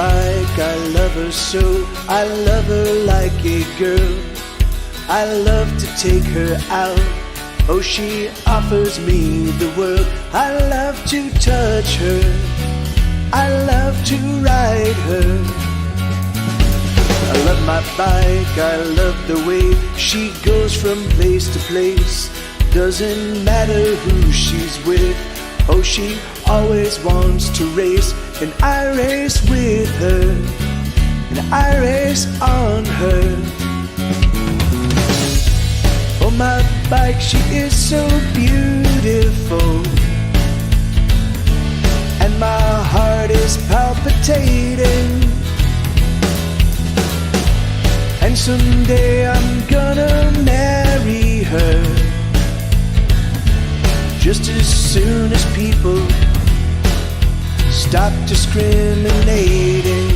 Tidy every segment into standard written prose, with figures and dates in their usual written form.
bike, I love her so. I love her like a girl. I love to take her out. Oh, she offers me the world. I love to touch her. I love to ride her. I love my bike, I love the way she goes from place to place. Doesn't matter who she's with. Oh, she always wants to race, and I race with her, and I race on her. Oh, my bike, she is so beautiful, and my heart is palpitating. And someday I'm gonna marry her, just as soon as people stop discriminating.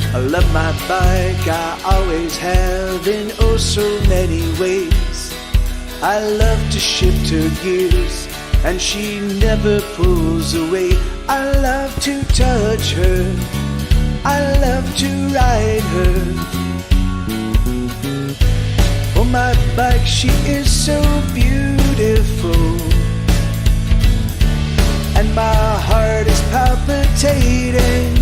I love my bike, I always have, in oh so many ways. I love to shift her gears, and she never pulls away. I love to touch her, I love to ride her. Oh, my bike, she is so beautiful, and my heart is palpitating.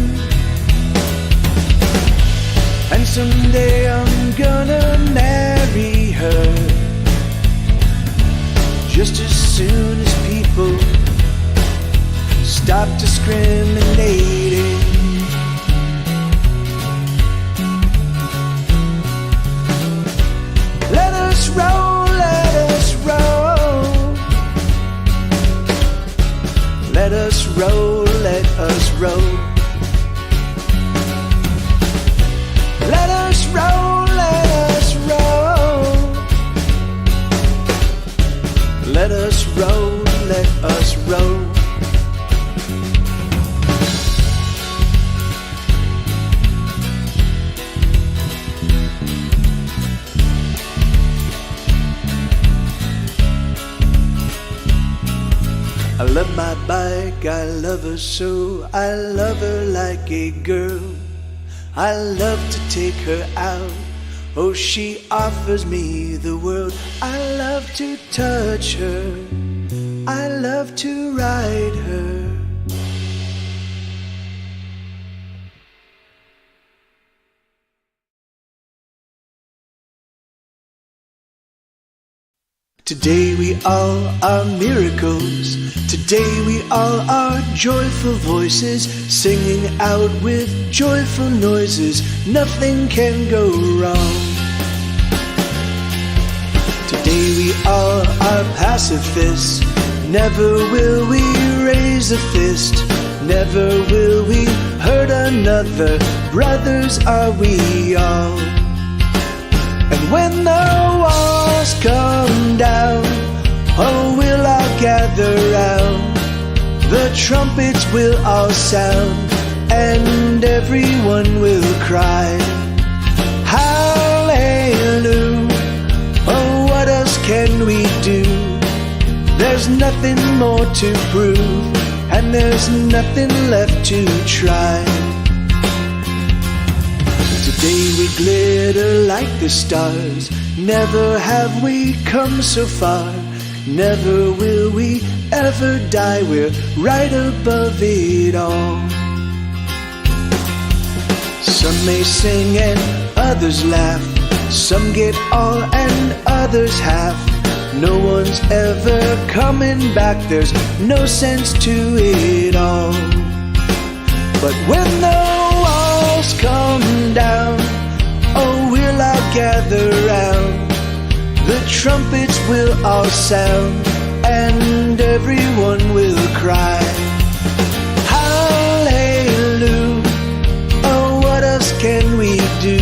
And someday I'm gonna marry her, just as soon as people stop discriminating. Let us roll, let us roll. Let us roll, let us roll. Let us roll, let us roll. Let us roll, let us roll. I love my bike, I love her so. I love her like a girl. I love to take her out. Oh, she offers me the world. I love to touch her. I love to ride her. Today we all are miracles. Today we all are joyful voices, singing out with joyful noises. Nothing can go wrong. Today we all are pacifists. Never will we raise a fist. Never will we hurt another. Brothers are we all. And when the walls come down, oh, we'll all gather round. The trumpets will all sound, and everyone will cry, hallelujah. Oh, what else can we do? There's nothing more to prove, and there's nothing left to try. Today we glitter like the stars. Never have we come so far. Never will we ever die. We're right above it all. Some may sing and others laugh. Some get all and others half. No one's ever coming back. There's no sense to it all. But when the walls come down, oh, we'll all gather round. The trumpets will all sound, and everyone will cry, hallelujah. Oh, what else can we do?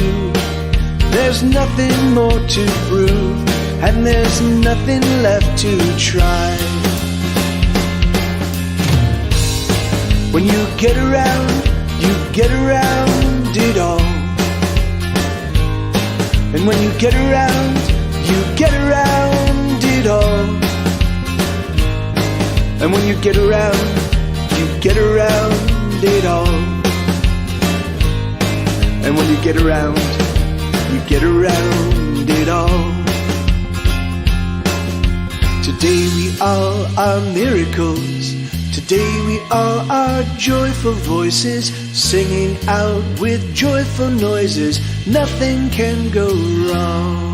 there's nothing more to prove, and there's nothing left to try. When you get around it all. And when you get around it all. And when you get around it all. And when you get around it all. Today we all are miracles. Today we all are joyful voices, singing out with joyful noises. Nothing can go wrong.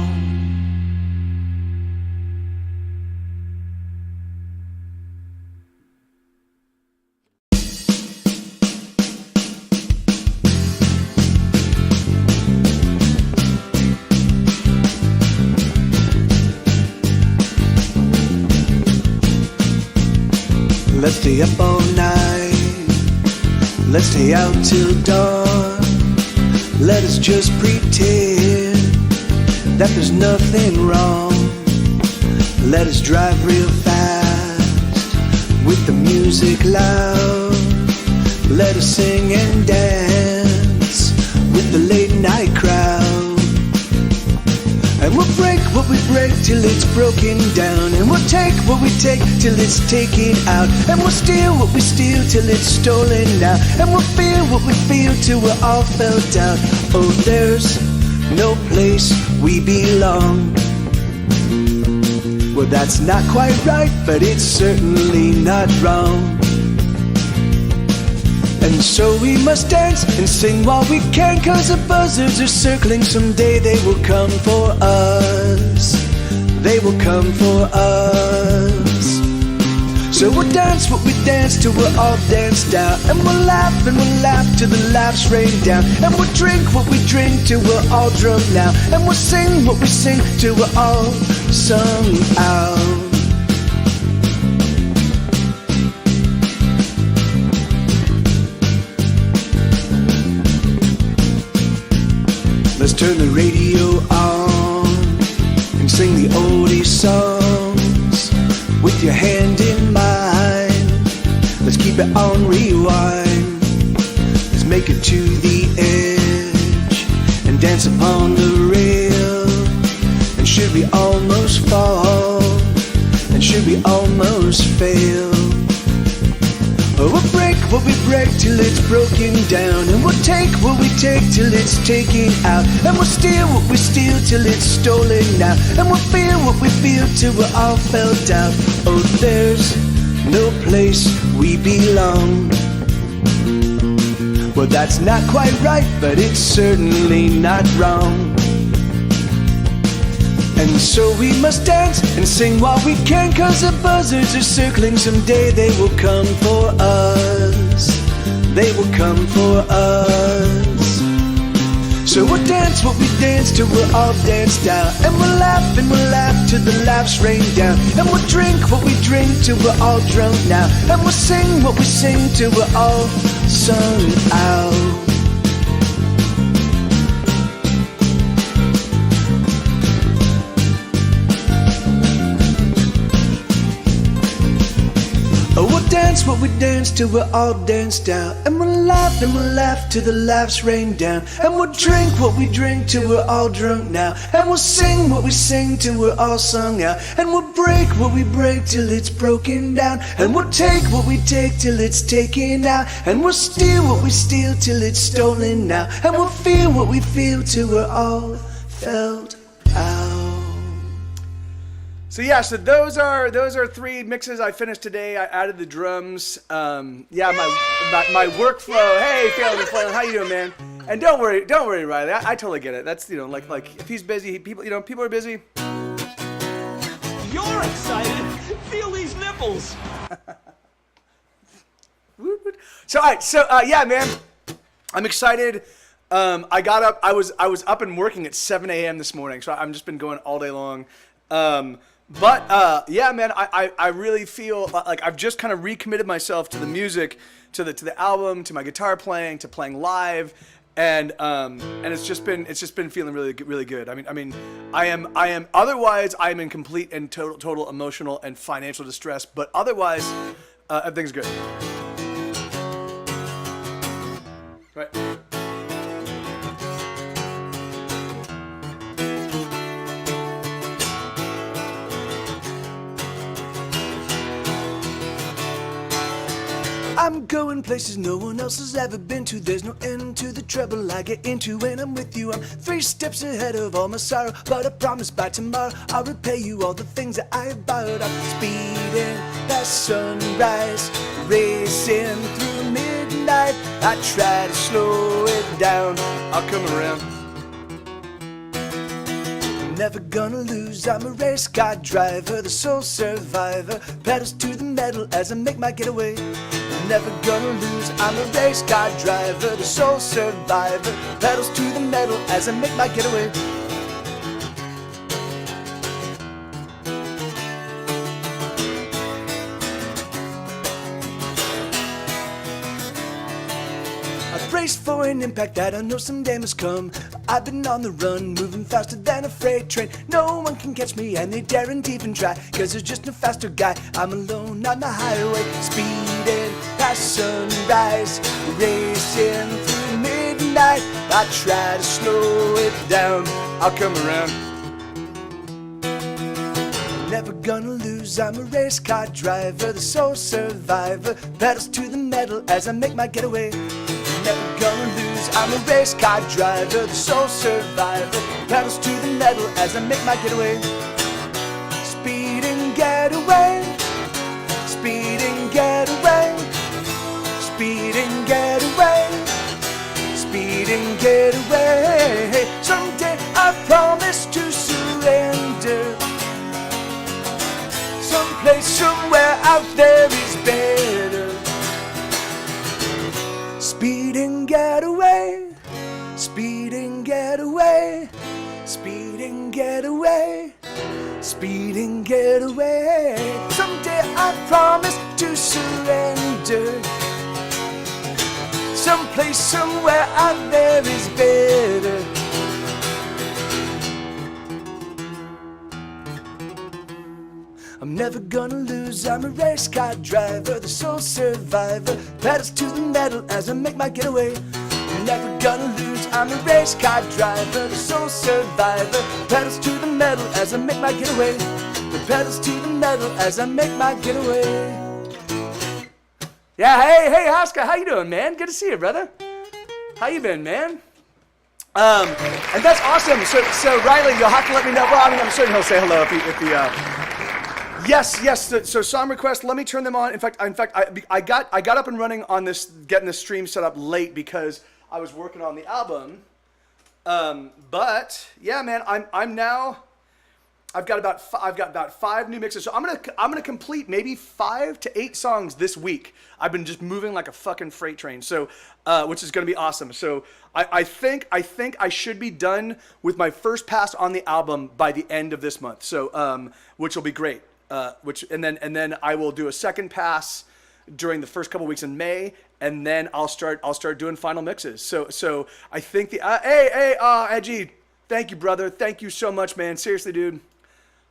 Let's stay up all night. Let's stay out till dawn. Let us just pretend that there's nothing wrong. Let us drive real fast with the music loud. Let us sing and dance with the late night crowd. And we'll break what we break till it's broken down. And we'll take what we take till it's taken out. And we'll steal what we steal till it's stolen now. And we'll feel what we feel till we're all felt out. Oh, there's no place we belong. Well, that's not quite right, but it's certainly not wrong. And so we must dance and sing while we can, 'cause the buzzards are circling. Someday they will come for us. They will come for us. So we'll dance what we dance till we're all danced out. And we'll laugh till the laughs rain down. And we'll drink what we drink till we're all drunk now. And we'll sing what we sing till we're all sung out. Let's turn the radio on and sing the oldie songs with your hand in mine. Let's keep it on rewind. Let's make it to the edge and dance upon the rail. And should we almost fall, and should we almost fail, we'll break what we break till it's broken down. And we'll take what we take till it's taken out. And we'll steal what we steal till it's stolen now. And we'll feel what we feel till we're all felt out. Oh, there's no place we belong. Well, that's not quite right, but it's certainly not wrong. And so we must dance and sing while we can, 'cause the buzzards are circling. Someday they will come for us. They will come for us. So we'll dance what we dance till we're all danced out. And we'll laugh till the laughs rain down. And we'll drink what we drink till we're all drunk now. And we'll sing what we sing till we're all sung out. We'll dance what we dance till we're all danced out. And we'll laugh till the laughs rain down. And we'll drink what we drink till we're all drunk now. And we'll sing what we sing till we're all sung out. And we'll break what we break till it's broken down. And we'll take what we take till it's taken out. And we'll steal what we steal till it's stolen now. And we'll feel what we feel till we're all felt out. So yeah, so those are three mixes I finished today. I added the drums. My workflow. Hey, Phelan, how you doing, man? And don't worry, Riley. I totally get it. That's like if he's busy, people are busy. You're excited. Feel these nipples. So all right, yeah, man, I'm excited. I got up. I was up and working at 7 a.m. this morning, so I've just been going all day long. But yeah, man, I really feel like I've just kind of recommitted myself to the music, to the album, to my guitar playing, to playing live, and it's just been feeling really good. I mean, I am otherwise I'm in complete and total emotional and financial distress, but otherwise everything's good. Right. I'm going places no one else has ever been to. There's no end to the trouble I get into when I'm with you. I'm 3 steps ahead of all my sorrow, but I promise by tomorrow I'll repay you all the things that I have borrowed. I'm speeding past sunrise, racing through midnight. I try to slow it down, I'll come around. Never gonna lose, I'm a race car driver, the sole survivor, pedals to the metal as I make my getaway. Never gonna lose, I'm a race car driver, the sole survivor, pedals to the metal as I make my getaway. I brace for an impact that I know someday must come. I've been on the run, moving faster than a freight train. No one can catch me and they daren't even try, cause there's just no faster guy. I'm alone on the highway, speeding past sunrise, racing through midnight. I try to slow it down, I'll come around. Never gonna lose, I'm a race car driver, the sole survivor, pedals to the metal as I make my getaway. Never gonna lose, I'm a race car driver, the sole survivor, pedals to the metal as I make my getaway. Speeding getaway, speeding getaway, speeding getaway, speeding getaway. Someday I promise to surrender. Someplace, somewhere out there is better. Speeding getaway, speeding getaway, speeding getaway, speeding getaway. Someday I promise to surrender. Someplace, somewhere out there is better. I'm never gonna lose, I'm a race car driver, the sole survivor, pedals to the metal as I make my getaway. I'm never gonna lose, I'm a race car driver, the sole survivor, pedals to the metal as I make my getaway. The pedals to the metal as I make my getaway. Yeah, hey, Oscar, how you doing, man? Good to see you, brother. How you been, man? And that's awesome. So Riley, you'll have to let me know. Well, I mean, I'm certain he'll say hello if he Yes. So song requests. Let me turn them on. In fact, I got up and running on this, getting the stream set up late because I was working on the album. But yeah, man, I'm now. I've got about 5 new mixes. So I'm gonna complete maybe 5 to 8 songs this week. I've been just moving like a fucking freight train. So, which is gonna be awesome. So I think I should be done with my first pass on the album by the end of this month. So, which will be great. And then I will do a second pass during the first couple weeks in May, and then I'll start doing final mixes. So I think Edgy, thank you, brother. Thank you so much, man. Seriously, dude.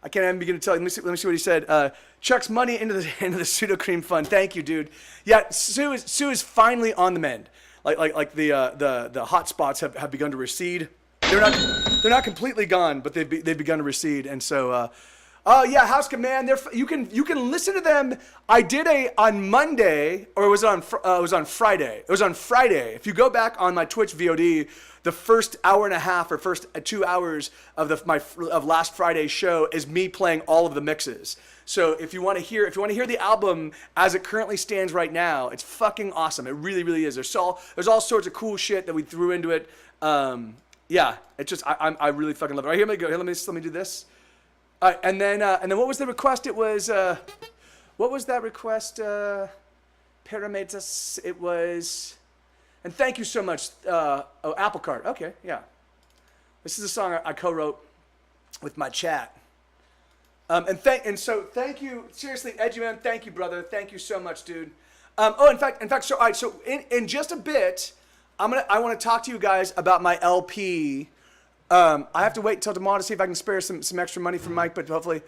I can't even begin to tell you. Let me see what he said. Chuck's money into the Sudocreme fund. Thank you, dude. Yeah, Sue is finally on the mend. Like the hot spots have begun to recede. They're not completely gone, but they've begun to recede, and so. Yeah, House Command. You can listen to them. I did on Monday, or was it on Friday? It was on Friday. If you go back on my Twitch VOD, the first hour and a half or first 2 hours of last Friday's show is me playing all of the mixes. So if you want to hear the album as it currently stands right now, it's fucking awesome. It really, really is. There's all sorts of cool shit that we threw into it. Yeah, it's just I really fucking love it. All right, here we go. Here, let me do this. And then what was the request? It was, what was that request? Parametas, it was, and thank you so much, Apple Cart. Okay, yeah. This is a song I co-wrote with my chat. So thank you, seriously, Edgy Man, thank you, brother. Thank you so much, dude. In fact, so in just a bit, I want to talk to you guys about my LP. I have to wait until tomorrow to see if I can spare some extra money from Mike, but hopefully,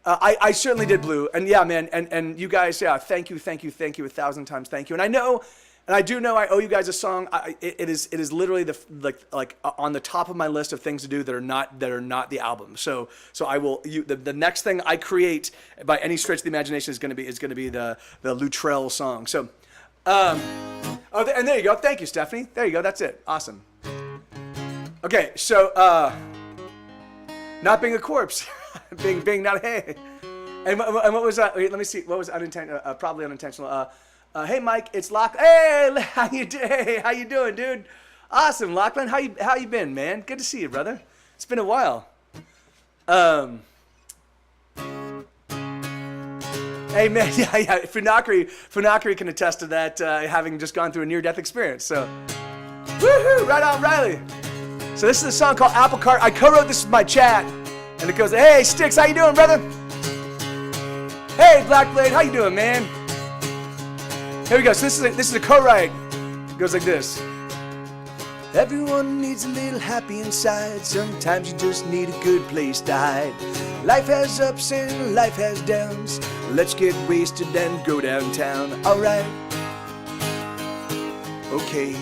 I certainly did, Blue. And yeah, man, and you guys, yeah, thank you 1,000 times, thank you. And I know, and I do know, I owe you guys a song. It is literally like on the top of my list of things to do that are not the album. So I will. The next thing I create by any stretch of the imagination is going to be the Luttrell song. So, and there you go. Thank you, Stephanie. There you go. That's it. Awesome. Okay, so not being a corpse, being not hey, and what was that? Wait, let me see. What was unintentional? Probably unintentional. Hey Mike, it's Lachlan. Hey, how you doing, dude? Awesome, Lachlan. How you been, man? Good to see you, brother. It's been a while. Hey man, yeah. Funakri can attest to that, having just gone through a near-death experience. So, woohoo! Right on, Riley. So this is a song called Apple Cart. I co-wrote this with my chat, and it goes, "Hey Sticks, how you doing, brother? Hey Blackblade, how you doing, man?" Here we go. So this is a co-write. It goes like this. Everyone needs a little happy inside. Sometimes you just need a good place to hide. Life has ups and life has downs. Let's get wasted and go downtown. Alright. Okay.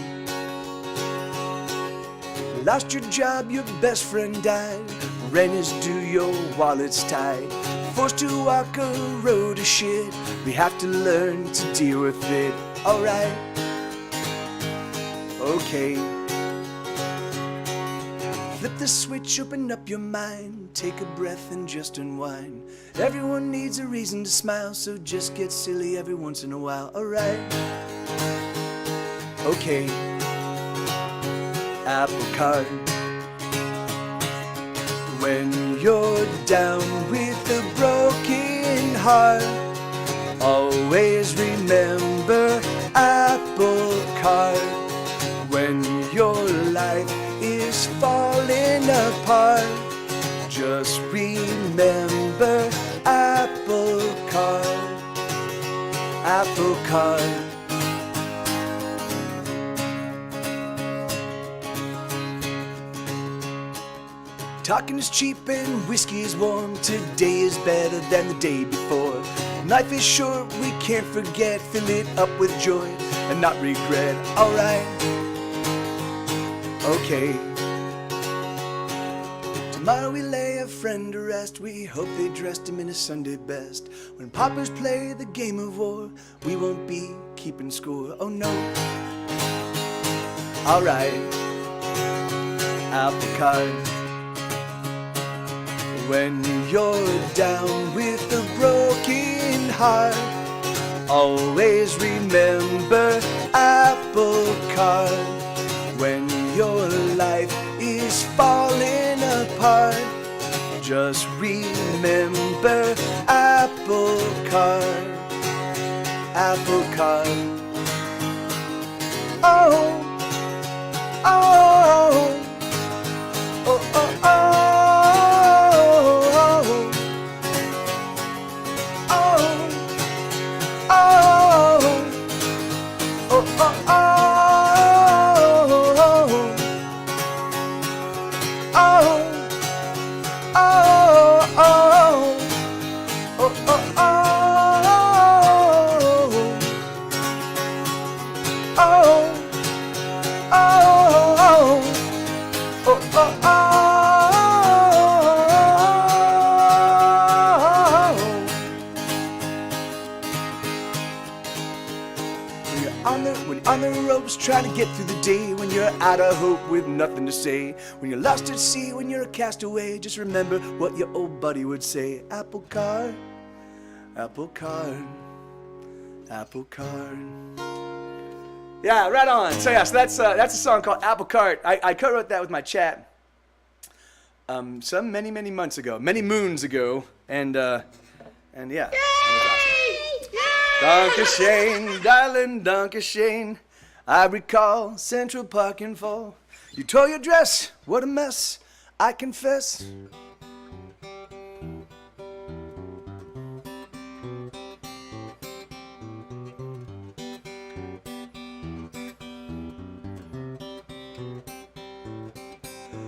Lost your job, your best friend died. Rent is due, your wallet's tight. Forced to walk a road of shit. We have to learn to deal with it. Alright. Okay. Flip the switch, open up your mind. Take a breath and just unwind. Everyone needs a reason to smile, so just get silly every once in a while. Alright. Okay. Apple Cart. When you're down with a broken heart, always remember Apple Cart. When your life is falling apart, just remember Apple Cart. Apple Cart. Talking is cheap and whiskey is warm. Today is better than the day before. Life is short, we can't forget. Fill it up with joy and not regret. Alright. Okay. Tomorrow we lay a friend to rest. We hope they dressed him in his Sunday best. When poppers play the game of war, we won't be keeping score. Oh no. Alright. Apple Cart. When you're down with a broken heart, always remember Apple Cart. When your life is falling apart, just remember Apple Cart. Apple Cart. Oh, oh, oh, oh, oh. On the ropes trying to get through the day, when you're out of hope with nothing to say, when you're lost at sea, when you're a castaway, just remember what your old buddy would say. Apple Cart, Apple Cart, Apple Cart. Yeah, right on. So yeah, so that's a song called Apple Cart. I co-wrote that with my chat some many months ago, many moons ago, and yeah. Dankeschön, darling, Dankeschön. I recall Central Park in fall. You tore your dress, what a mess, I confess.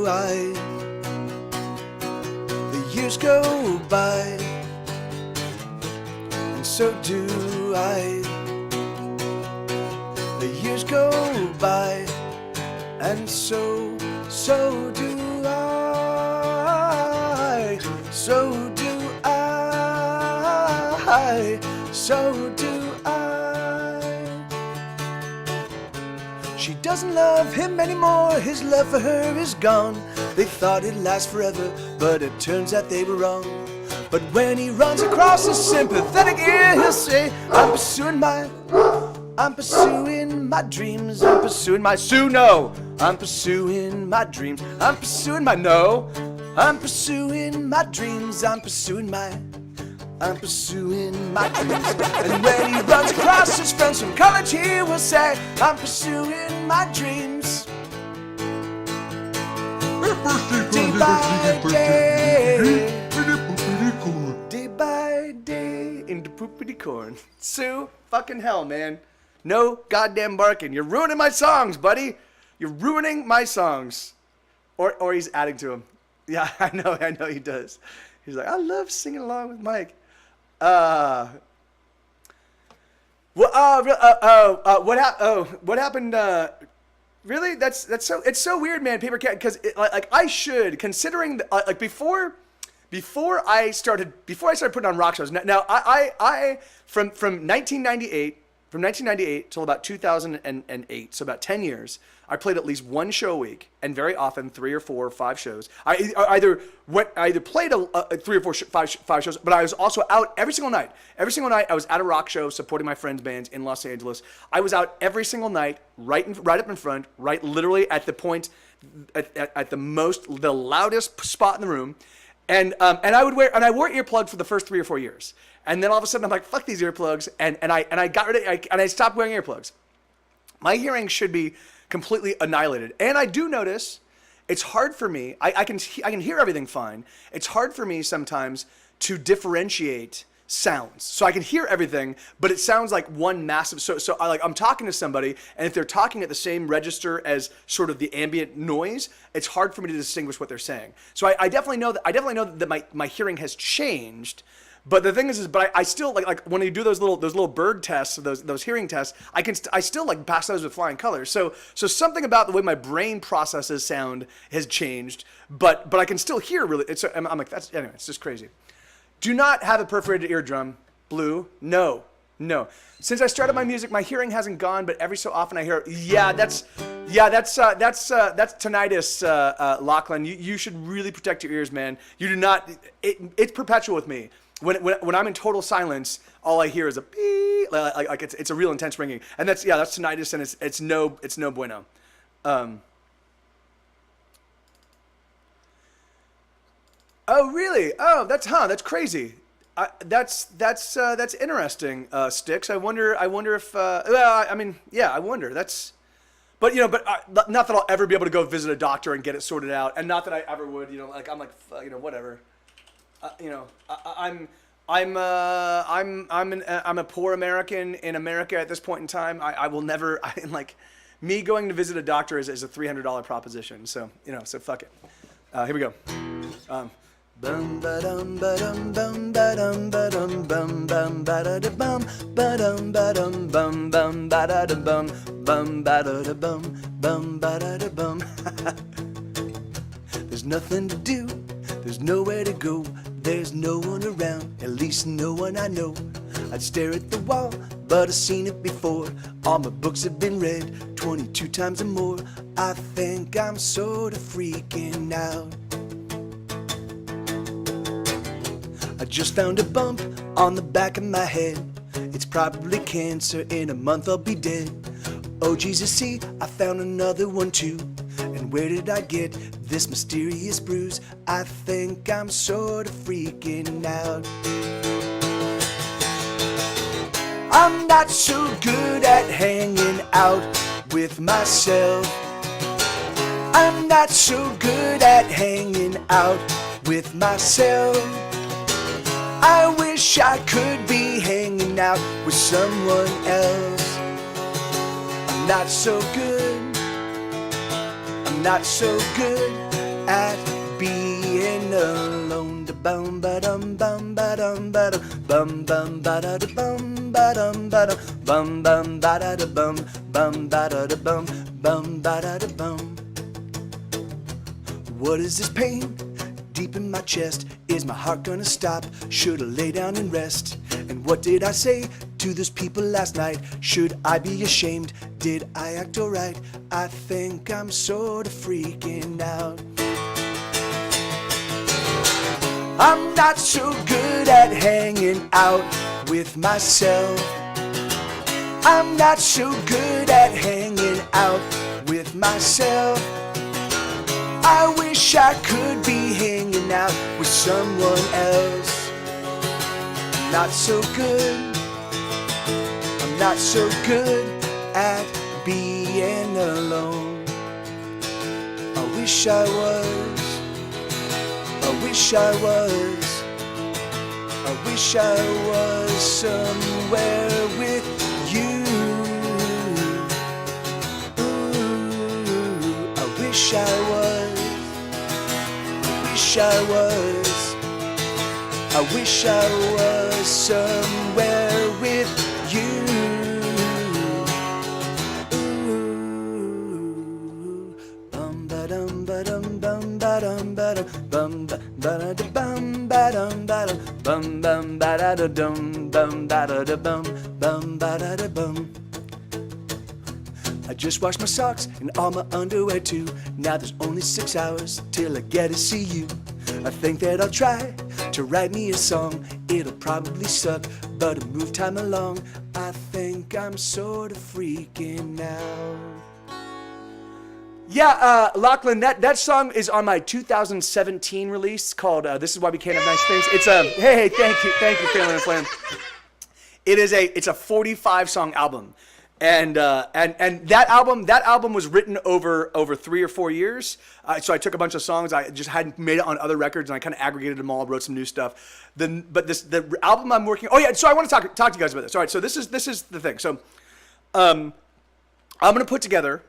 do I. The years go by, and so do I. The years go by, and so do I. So do I. So do I. She doesn't love him anymore, his love for her is gone. They thought it'd last forever, but it turns out they were wrong. But when he runs across a sympathetic ear, he'll say, I'm pursuing my dreams. I'm pursuing my no. I'm pursuing my dreams. I'm pursuing my no. I'm pursuing my dreams. I'm pursuing my dreams. And when he runs across his friends from college, he will say, I'm pursuing my dreams. Day by day. Day by day in the poopity corn. Sue, fucking hell, man. No goddamn barking. You're ruining my songs, buddy. You're ruining my songs. Or he's adding to them. Yeah, I know he does. He's like, I love singing along with Mike. What happened? Really? That's so. It's so weird, man. Paper Cat, because like I should, considering like before I started putting on rock shows. Now I from 1998 till about 2008, so about 10 years, I played at least one show a week, and very often 3 or 4 or 5 shows. I either played 3 or 4 5 shows, but I was also out every single night. Every single night I was at a rock show supporting my friends' bands in Los Angeles. I was out every single night, right up in front, right literally at the point, at the loudest spot in the room. And I wore earplugs for the first 3 or 4 years, and then all of a sudden I'm like, fuck these earplugs, and I stopped wearing earplugs. My hearing should be completely annihilated, and I do notice it's hard for me. I can hear everything fine. It's hard for me sometimes to differentiate sounds. So I can hear everything, but it sounds like one massive. So I'm talking to somebody, and if they're talking at the same register as sort of the ambient noise, it's hard for me to distinguish what they're saying. So I definitely know that my hearing has changed. But the thing is but I still like when you do those little bird tests, those hearing tests, I still like pass those with flying colors. So something about the way my brain processes sound has changed, but I can still hear really. I'm like, that's anyway. It's just crazy. Do not have a perforated eardrum, Blue. No. Since I started my music, my hearing hasn't gone, but every so often I hear, that's tinnitus, Lachlan. You should really protect your ears, man. You do not. It's perpetual with me. When I'm in total silence, all I hear is a beep, like it's a real intense ringing, and that's tinnitus, and it's no bueno. Oh really? Oh, that's crazy. That's interesting, Styx. I wonder if I wonder. But not that I'll ever be able to go visit a doctor and get it sorted out, and not that I ever would. I'm whatever. I'm a poor American in America at this point in time. I will never. Me going to visit a doctor is a $300 proposition. So so fuck it. Here we go. Bum ba dum ba dum bum ba dum ba dum bum bum ba da da bum ba dum bum ba da da bum ba da da bum ba da da bum. There's nothing to do. There's nowhere to go. There's no one around. At least no one I know. I'd stare at the wall, but I've seen it before. All my books have been read 22 times or more. I think I'm sort of freaking out. I just found a bump on the back of my head. It's probably cancer. In a month I'll be dead. Oh Jesus, see, I found another one too. And where did I get this mysterious bruise? I think I'm sort of freaking out. I'm not so good at hanging out with myself. I'm not so good at hanging out with myself. I wish I could be hanging out with someone else. I'm not so good. I'm not so good bum ba dum bum ba dum ba dum bum bum ba da bum ba dum bum ba da bum ba da bum ba da bum. What is this pain deep in my chest? Is my heart gonna stop? Should I lay down and rest? And what did I say to those people last night? Should I be ashamed? Did I act alright? I think I'm sort of freaking out. I'm not so good at hanging out with myself. I'm not so good at hanging out with myself. I wish I could be hanging out with someone else. Not so good. I'm not so good at being alone. I wish I was. I wish I was. I wish I was somewhere with you. Ooh, I wish I was. I wish I was. I wish I was somewhere with you. Ooh, bum ba dum ba dum bum ba dum ba dum bum ba da bum ba dum bum bum ba da dum bum ba da bum ba da bum. I just washed my socks and all my underwear too. Now there's only 6 hours till I get to see you. I think that I'll try to write me a song. It'll probably suck, but it'll move time along. I think I'm sort of freaking out. Yeah, Lachlan, that song is on my 2017 release called "This Is Why We Can't Have Nice Things." It's a hey, thank you, Phelan and Flan. It's a 45 song album, and that album was written over 3 or 4 years. So I took a bunch of songs I just hadn't made it on other records, and I kind of aggregated them all, wrote some new stuff. But the album I'm working. Oh yeah, so I want to talk to you guys about this. All right, so this is the thing. So, I'm gonna put together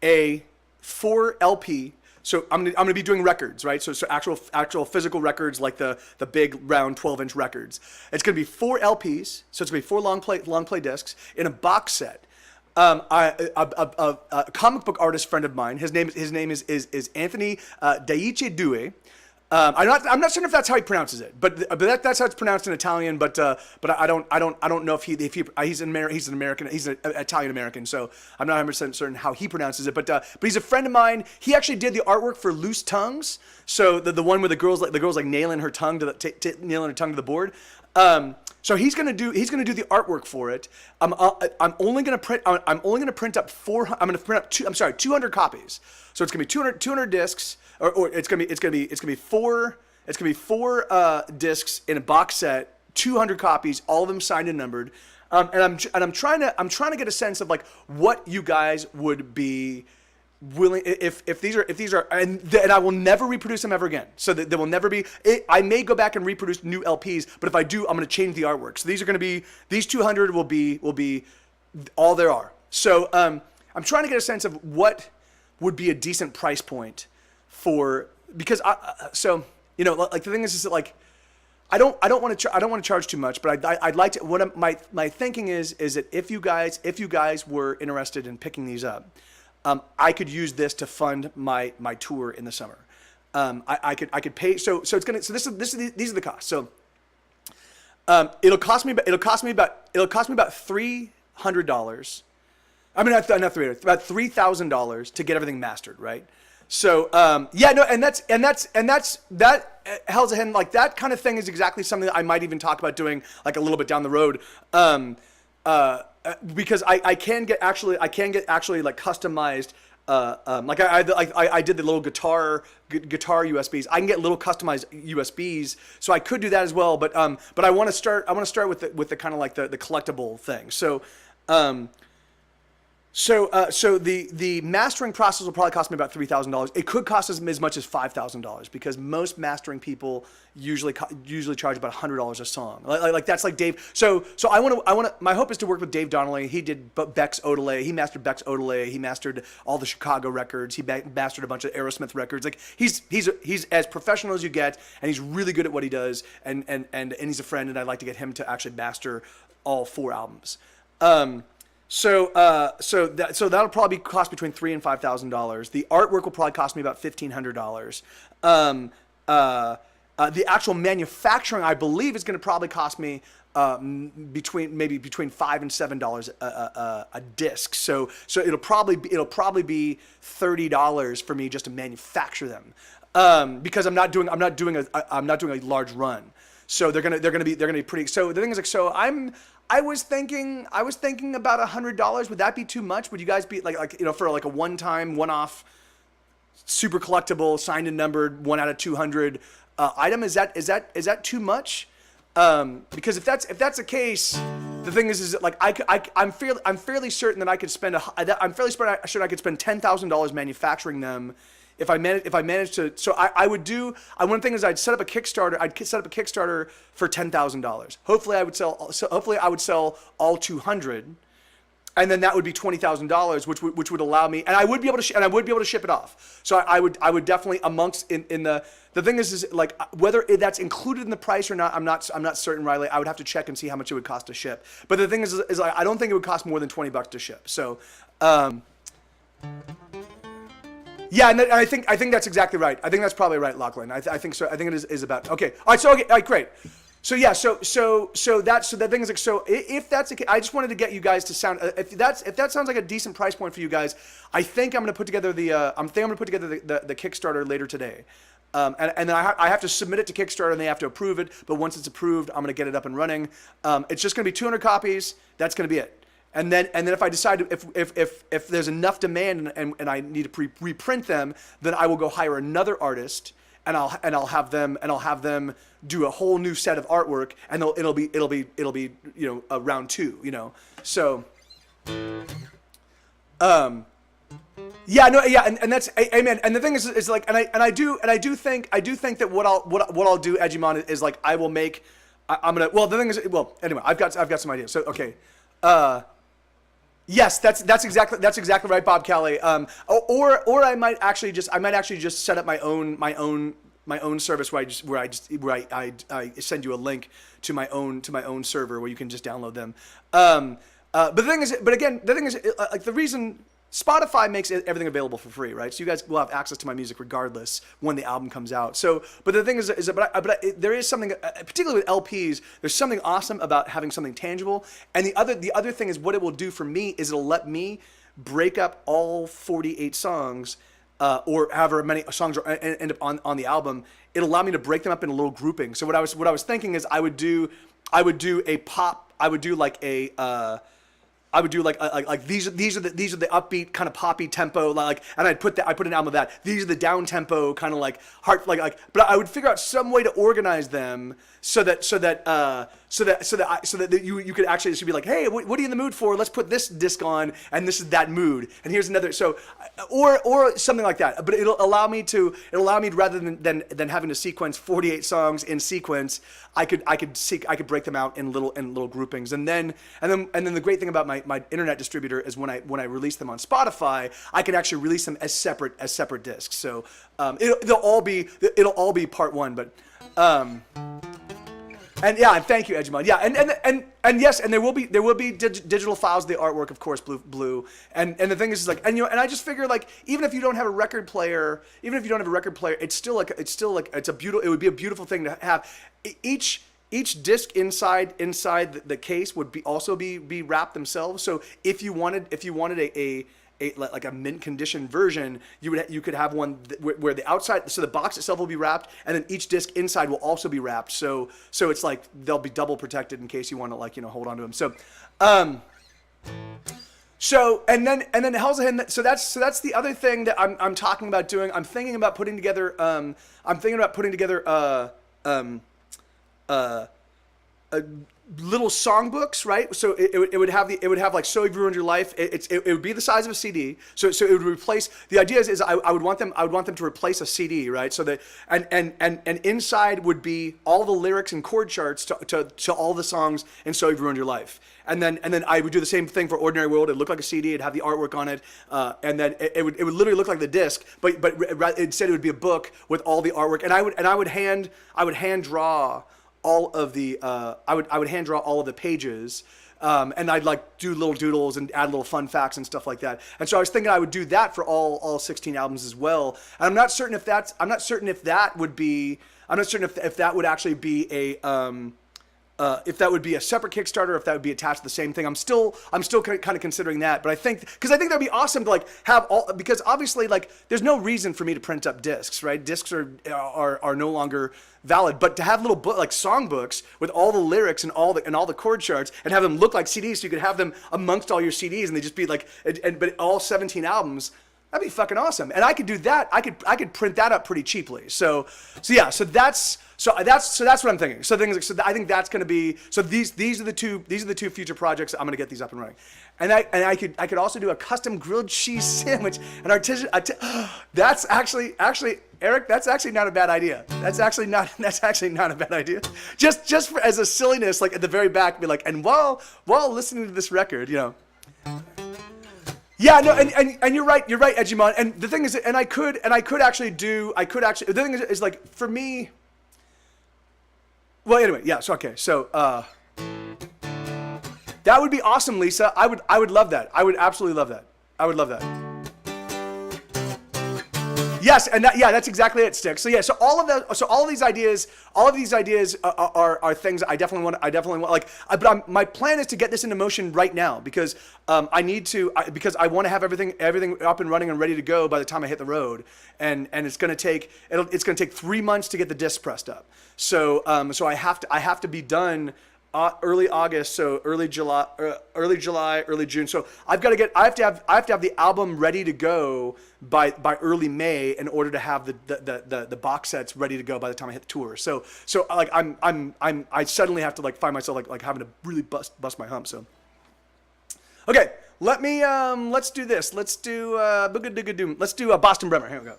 a 4 LP. So I'm gonna be doing records, right? So actual physical records, like the big round 12-inch records. It's gonna be 4 LPs. So it's gonna be 4 long play discs in a box set. A comic book artist friend of mine. His name is Anthony Daichi Due. I'm not sure if that's how he pronounces it, but that's how it's pronounced in Italian. But I don't know if he's an American, he's an Italian American, so I'm not 100% certain how he pronounces it. But he's a friend of mine. He actually did the artwork for Loose Tongues, so the one where the girls nailing her tongue to the board. So he's gonna do the artwork for it. I'm only gonna print up 200 copies. So it's gonna be 200 discs, or it's gonna be 4 discs in a box set, 200 copies, all of them signed and numbered. And I'm trying to get a sense of like what you guys would be willing, if these are and I will never reproduce them ever again. So there will never be. I may go back and reproduce new LPs, but if I do, I'm going to change the artwork. So these 200 will be all there are. So I'm trying to get a sense of what would be a decent price point for, because the thing is that like I don't want to charge too much, but I'd like to. What my thinking is that if you guys were interested in picking these up. I could use this to fund my tour in the summer. I could pay. So these are the costs. So it'll cost me about $300. I mean not $300, about $3,000 to get everything mastered, right? So that Hell's a Hen, like that kind of thing is exactly something that I might even talk about doing like a little bit down the road. Because I can get actually like customized, I did the little guitar USBs. I can get little customized USBs, so I could do that as well. But I want to start with the kind of like the collectible thing. So So the mastering process will probably cost me about $3,000. It could cost as much as $5,000 because most mastering people usually charge about $100 a song. Like that's like Dave. So I want to. My hope is to work with Dave Donnelly. He did Beck's Odelay. He mastered Beck's Odelay. He mastered all the Chicago records. He mastered a bunch of Aerosmith records. Like he's as professional as you get, and he's really good at what he does. And he's a friend, and I'd like to get him to actually master all 4 albums. So that'll probably cost between $3,000 and $5,000. The artwork will probably cost me about $1,500. The actual manufacturing, I believe, is going to probably cost me between $5 and $7 a disc. So it'll probably be $30 for me just to manufacture them, because I'm not doing a large run. So they're gonna be pretty. So the thing is, like, I was thinking about $100. Would that be too much? Would you guys be like for like a one-off, super collectible, signed and numbered 1 out of 200 item? Is that too much? Because if that's the case, the thing is that like I'm fairly certain that I could spend I'm fairly certain I could spend $10,000 manufacturing them. If I manage to, so I would do. One thing is I'd set up a Kickstarter. I'd set up a Kickstarter for $10,000. Hopefully I would sell all 200, and then that would be $20,000, which would allow me, and I would be able to ship it off. So I would definitely amongst in the thing is like whether that's included in the price or not. I'm not certain, Riley. I would have to check and see how much it would cost to ship. But the thing is like I don't think it would cost more than $20 to ship. So. Yeah, and I think that's exactly right. I think that's probably right, Lachlan. I think so. I think it is about okay. All right, great. So yeah, so the thing is like if that's okay, I just wanted to get you guys to sound if that sounds like a decent price point for you guys, I think I'm gonna put together the Kickstarter later today. And then I have to submit it to Kickstarter and they have to approve it. But once it's approved, I'm gonna get it up and running. It's just gonna be 200 copies. That's gonna be it. And then if I decide if there's enough demand and I need to reprint them, then I will go hire another artist and I'll have them do a whole new set of artwork and it'll be a round 2, So and that's amen. And the thing is like I do think that what I'll do, Edgemon, is like I will make the thing is anyway, I've got some ideas. So okay. Yes, that's exactly right, Bob Kelly. Or I might actually just set up my own service where I send you a link to my own server where you can just download them. But the thing is, like the reason Spotify makes everything available for free, right? So you guys will have access to my music regardless when the album comes out. So, but the thing is there is something, particularly with LPs, there's something awesome about having something tangible. And the other thing is what it will do for me is it'll let me break up all 48 songs, or however many songs end up on the album. It'll allow me to break them up into little groupings. So what I was thinking is I would do a pop. I would do like these are the upbeat kind of poppy tempo and I put an album of that. These are the down tempo kind of like heart but I would figure out some way to organize them so that you could actually just be like, hey, what are you in the mood for? Let's put this disc on, and this is that mood, and here's another. So, or something like that. But it'll allow me rather than having to sequence 48 songs in sequence, I could break them out in little groupings, and then the great thing about my internet distributor is when I release them on Spotify, I can actually release them as separate discs. So it'll all be part one, but. And yeah, and thank you, Edgemon. Yeah, and yes, and there will be digital files of the artwork, of course, blue. And the thing is like, and I just figure like, even if you don't have a record player, it's still like it would be a beautiful thing to have. Each disc inside the case would also be wrapped themselves. So if you wanted a mint condition version, you could have one where the outside, so the box itself will be wrapped, and then each disc inside will also be wrapped. So it's like they'll be double protected in case you want to hold on to them. So and then Hell's a Hymn. So that's the other thing that I'm talking about doing. I'm thinking about putting together little songbooks, right? So it would have like So You've Ruined Your Life. It would be the size of a CD. So it would replace. The idea is I would want them to replace a CD, right? So that and inside would be all the lyrics and chord charts to all the songs in So You've Ruined Your Life. And then I would do the same thing for Ordinary World. It'd look like a CD. It'd have the artwork on it, and then it would literally look like the disc, but instead it would be a book with all the artwork. And I would hand draw all of the I would hand draw all of the pages, and I'd like do little doodles and add little fun facts and stuff like that. And so I was thinking I would do that for all 16 albums as well. And I'm not certain if that would actually be a if that would be a separate Kickstarter, or if that would be attached to the same thing. I'm still kind of considering that, but I think that'd be awesome to like have all, because obviously like there's no reason for me to print up discs, right? Discs are no longer valid, but to have little like songbooks with all the lyrics and all the chord charts and have them look like CDs, so you could have them amongst all your CDs and they just be like, but all 17 albums. That'd be fucking awesome, and I could do that. I could print that up pretty cheaply. So that's what I'm thinking. So I think that's going to be. So these are the two future projects. I'm going to get these up and running, and I could also do a custom grilled cheese sandwich, an artisan. That's actually Eric. That's actually not a bad idea. That's actually not a bad idea. Just for, as a silliness, like at the very back, be like, and while listening to this record, you know. Yeah, no, and you're right, Edgemon. And the thing is, the thing is like, for me, well, anyway, yeah, so, okay, so, that would be awesome, Lisa. I would love that. I would absolutely love that. I would love that. Yes, and that's exactly it, Stick. So yeah, so all of these ideas are things I definitely want. Like, but my plan is to get this into motion right now because because I want to have everything up and running and ready to go by the time I hit the road, and it's gonna take 3 months to get the disc pressed up. So I have to be done. Early August, so early July, early June. So I have to have the album ready to go by early May in order to have the box sets ready to go by the time I hit the tour. So like I suddenly have to like find myself like having to really bust my hump. So okay, let's do this. Let's do let's do Boston Bremer. Here we go.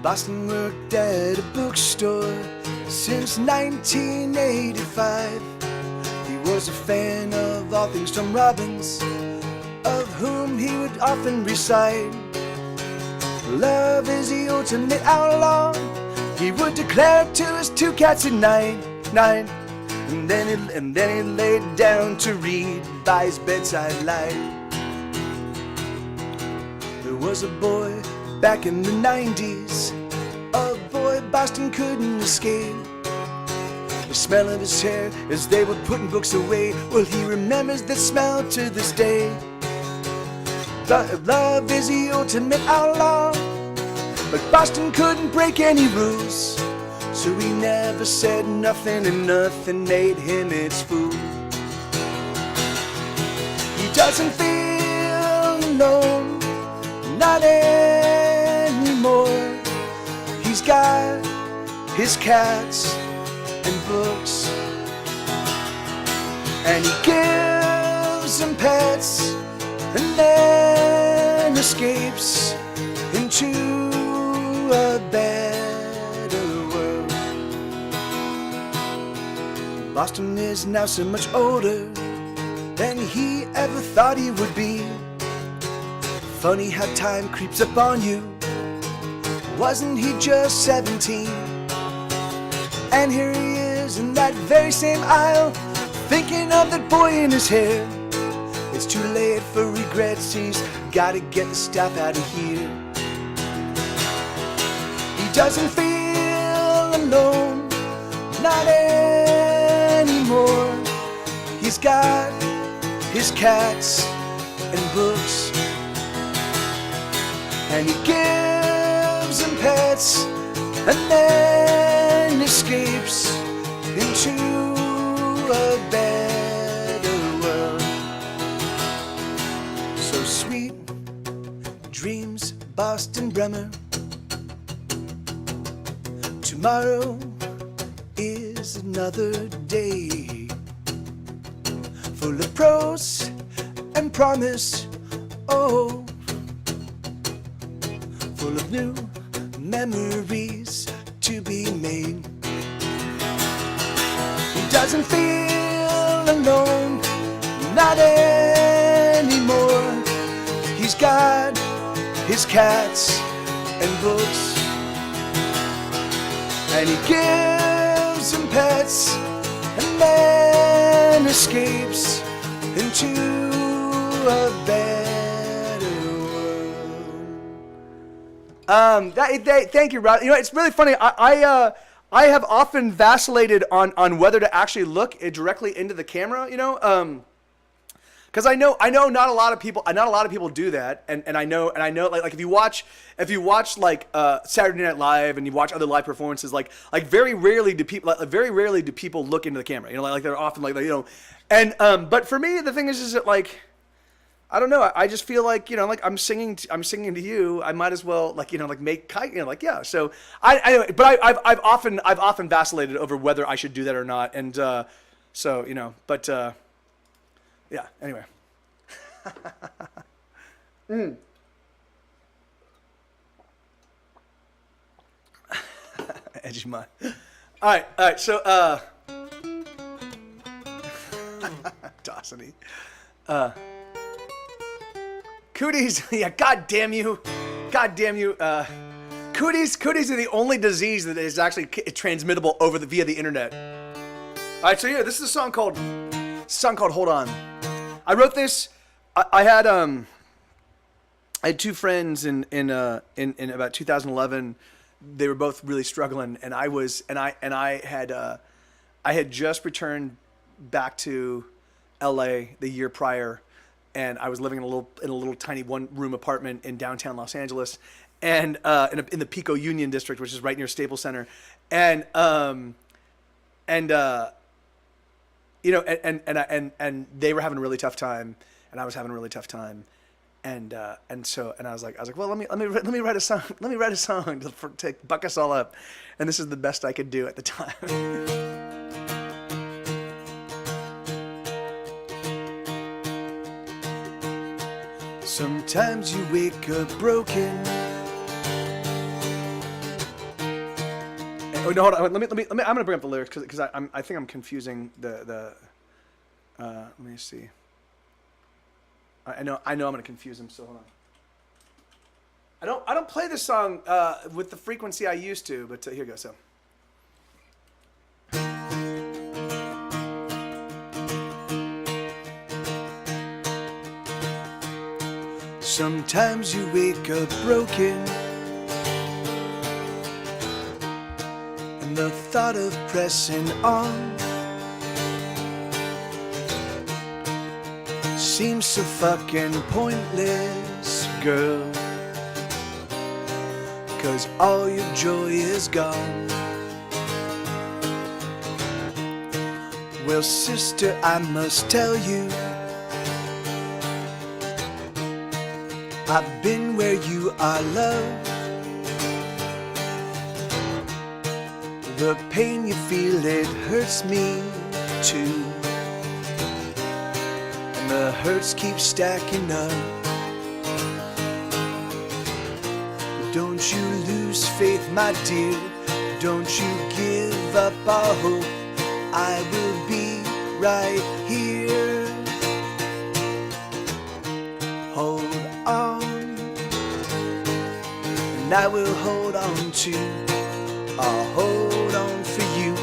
Boston worked at a bookstore since 1985. He was a fan of all things Tom Robbins, of whom he would often recite. Love is the ultimate outlaw, he would declare to his two cats at night. And then he laid down to read by his bedside light. There was a boy back in the 90s, a boy Boston couldn't escape. The smell of his hair as they were putting books away, well, he remembers that smell to this day. Love is the ultimate outlaw, but Boston couldn't break any rules, so he never said nothing, and nothing made him its fool. He doesn't feel alone, not anymore. He's got his cats and books, and he gives them pets and then escapes into a better world. Boston is now so much older than he ever thought he would be. Funny how time creeps up on you. Wasn't he just 17? And here he is in that very same aisle, thinking of that boy in his hair. It's too late for regrets, he's gotta get the stuff out of here. He doesn't feel alone, not anymore. He's got his cats and books, and he gives them pets and then escapes into a better world. So sweet dreams, Boston Bremer, Tomorrow is another day, full of pros and promise, oh, full of new memories to be made. He doesn't feel alone, not anymore. He's got his cats and books, and he gives them pets and then escapes into a better world. Thank you, Rod. You know, it's really funny. I have often vacillated on whether to actually look directly into the camera, you know, because I know not a lot of people do that, and I know like if you watch like Saturday Night Live and you watch other live performances, like very rarely do people look into the camera, you know, like they're often like you know, and but for me the thing is that like I don't know, I just feel like, you know, like I'm singing to you, I might as well like, you know, like make kite, you know, like yeah. So I've often vacillated over whether I should do that or not, and so you know, but. Yeah, anyway. Edgy mind. All right, so, Dawson-y. Cooties, yeah, God damn you. Cooties are the only disease that is actually transmittable via the internet. All right, so yeah, this is a song called Hold On. I wrote this. I had two friends in about 2011. They were both really struggling, and I had just returned back to LA the year prior, and I was living in a little tiny one-room apartment in downtown Los Angeles, and in the Pico Union district, which is right near Staples Center, and you know, and they were having a really tough time, and I was having a really tough time, and so I was like, well, let me write a song, to buck us all up, and this is the best I could do at the time. Sometimes you wake up broken. Oh no! Hold on. Let me. I'm gonna bring up the lyrics because I think I'm confusing the. Let me see. I know I'm gonna confuse them. So hold on. I don't play this song with the frequency I used to, but here goes. So. Sometimes you wake up broken. The thought of pressing on seems so fucking pointless, girl, 'cause all your joy is gone. Well, sister, I must tell you, I've been where you are, love. The pain you feel, it hurts me too, and the hurts keep stacking up. Don't you lose faith, my dear, don't you give up our hope. I will be right here. Hold on, and I will hold on too. I'll hold on for you,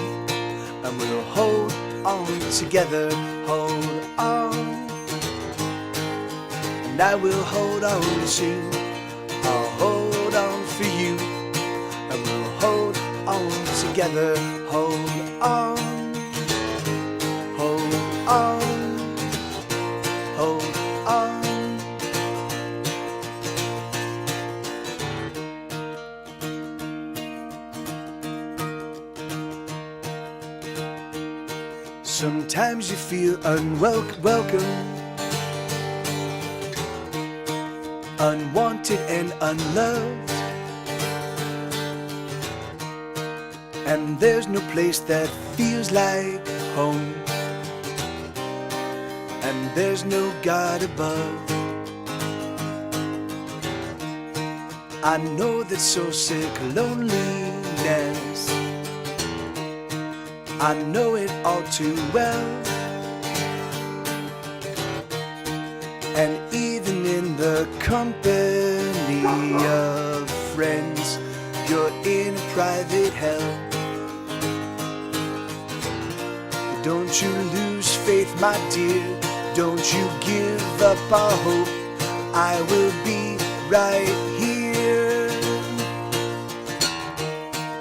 and we'll hold on together. Hold on, and I will hold on too. I'll hold on for you, and we'll hold on together. Hold on, hold on, hold on. Sometimes you feel unwelcome, unwanted and unloved. and there's no place that feels like home, and there's no God above. I know that so sick loneliness, I know it all too well. And even in the company of friends, you're in a private hell. Don't you lose faith, my dear. Don't you give up our hope. I will be right here.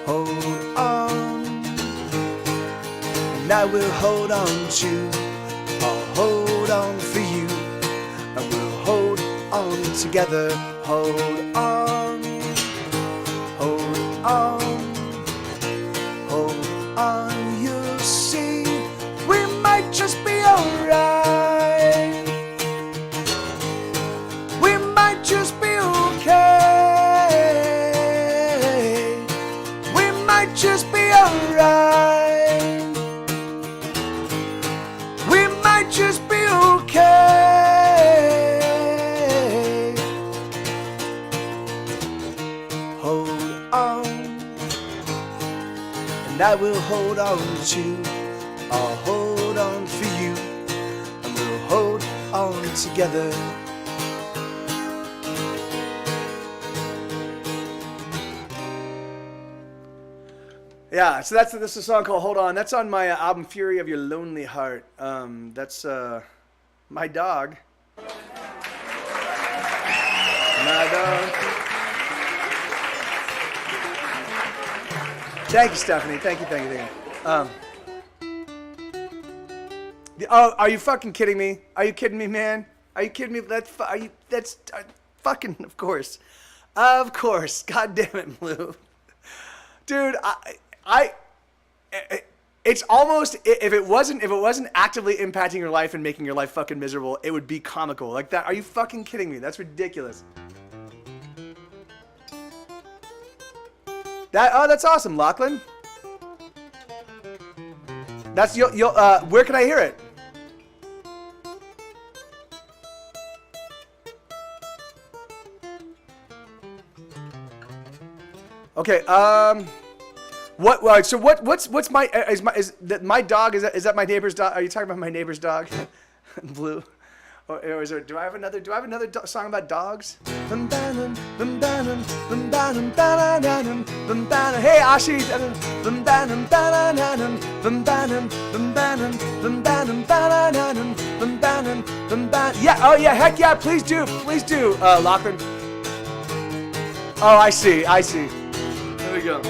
Hold on, and I will hold on too. I'll hold on for you, and we'll hold on together. Hold on, hold on, hold on. You'll see, we might just be alright. We might just be okay. We might just be alright. We might just be okay. Hold on, and I will hold on too. I'll hold on for you, and we'll hold on together. Yeah, so this is a song called "Hold On." That's on my album "Fury of Your Lonely Heart." That's my dog. My dog. Thank you, Stephanie. Thank you. Oh, are you fucking kidding me? Are you kidding me, man? Are you kidding me? That's fucking, of course. Of course. God damn it, Blue. Dude, it's almost, if it wasn't actively impacting your life and making your life fucking miserable, it would be comical. Like that. Are you fucking kidding me? That's ridiculous. That's awesome, Lachlan. That's where can I hear it? Okay. What's my my dog? Is that my neighbor's dog? Are you talking about my neighbor's dog, Blue? Or is there? Do I have another song about dogs? Hey, Ashi. Yeah. Oh yeah. Heck yeah. Please do. Lachlan. Oh, I see. There we go.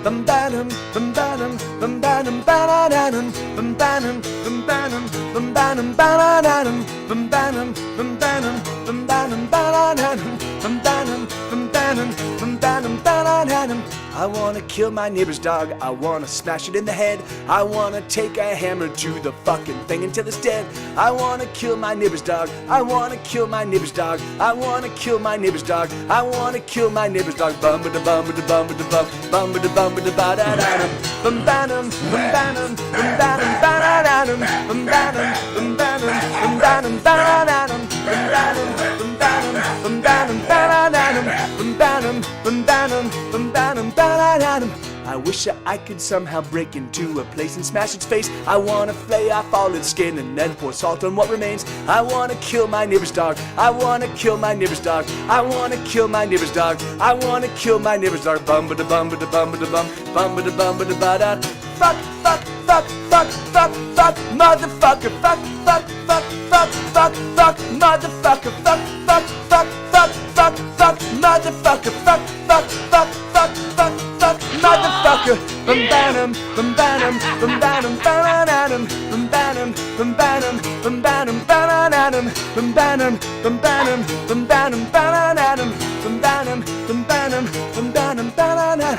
Bum banum, bum banum, bum banum, bananum, bum banum, bum banum, bum banum, bananum, bum banum, bum banum, bum banum, bananum, bum banum, bum banum, bum banum, bananum. I wanna kill my neighbor's dog. I wanna smash it in the head. I wanna take a hammer to the fucking thing until it's dead. I wanna kill my neighbor's dog. I wanna kill my neighbor's dog. I wanna kill my neighbor's dog. I wanna kill my neighbor's dog. Bum ba da bum ba da bum ba da bum bum ba da bum ba da ba da da dum. Bum banum, bum banum, bum banum, ba da da dum. Bum banum, bum banum, bum banum, ba da da dum. Bum banum, bum banum, bum banum, ba da da dum. Bum banum, bum banum, bum banum, ba da da dum. I wish I could somehow break into a place and smash its face. I wanna flay off all its skin and then pour salt on what remains. I wanna kill my neighbor's dog. I wanna kill my neighbor's dog. I wanna kill my neighbor's dog. I wanna kill my neighbor's dog. Bum ba da bum ba da bum ba da bum bum ba da bum ba da ba da. Fuck, fuck, fuck, fuck, fuck, fuck, motherfucker. Fuck, fuck, fuck, fuck, fuck, fuck, motherfucker. Fuck, fuck, fuck, fuck, fuck, fuck, motherfucker. Fuck, fuck, fuck, fuck, fuck, fuck, motherfucker. Bum banum, bum banum, bum banum, bananum, bum banum, bum banum, bum banum, bananum, bum banum, bum banum, bum banum, bananum, bum banum, bum banum, bum banum, bananum.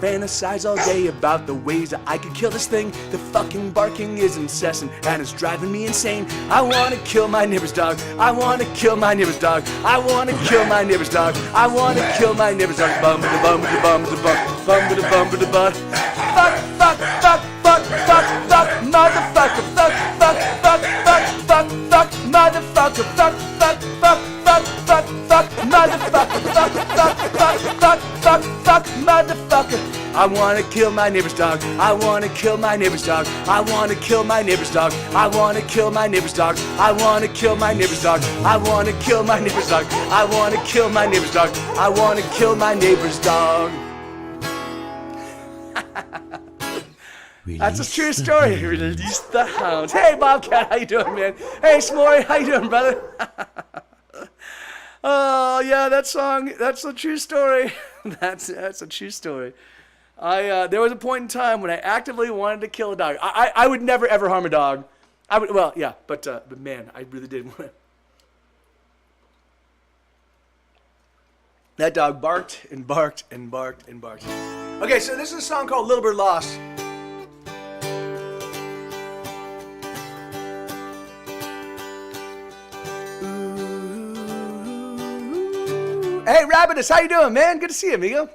fantasize all day about the ways that I could kill this thing. The fucking barking is incessant and it's driving me insane. I wanna kill my neighbor's dog. I wanna kill my neighbor's dog. I wanna kill my neighbor's dog. I wanna kill my neighbor's dog. Bum ba bum ba bum ba bum bum ba bum ba bum. Fuck, fuck, fuck, fuck, fuck, fuck, motherfucker. Fuck, fuck, fuck, fuck, fuck, fuck, motherfucker. Fuck, fuck, fuck, fuck, fuck, fuck, motherfucker. Fuck, fuck, fuck, fuck, fuck, fuck, motherfucker. I wanna kill my neighbor's dog. I wanna kill my neighbor's dog. I wanna kill my neighbor's dog. I wanna kill my neighbor's dog. I wanna kill my neighbor's dog. I wanna kill my neighbor's dog. I wanna kill my neighbor's dog. I wanna kill my neighbor's dog. That's a true story. Release the hounds. Hey, Bobcat, how you doing, man? Hey, S'more, how you doing, brother? Oh, yeah, that song, that's a true story. That's a true story. There was a point in time when I actively wanted to kill a dog. I would never, ever harm a dog. Well, yeah, but man, I really did want to. That dog barked and barked and barked and barked. Okay, so this is a song called Little Bird Lost. Hey, Rabbitous, how you doing, man? Good to see you, amigo.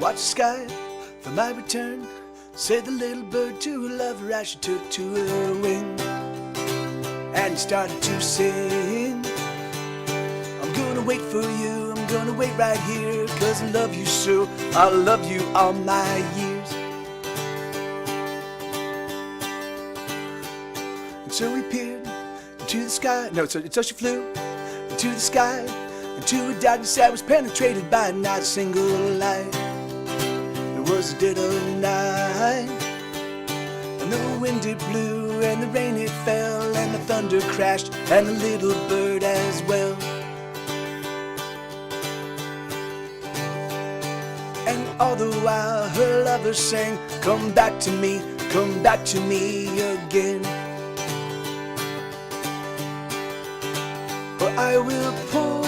Watch the sky for my return. Said the little bird to her lover as she took to her wing. And he started to sing. I'm gonna wait for you, I'm gonna wait right here, 'cause I love you so, I'll love you all my years. And so we peered into the sky, so she flew into the sky, into a darkness that was penetrated by not a single light. It was a dead of night, and the wind it blew, and the rain it fell, and the thunder crashed, and the little bird as well. And all the while her lover sang, come back to me again. For I will pull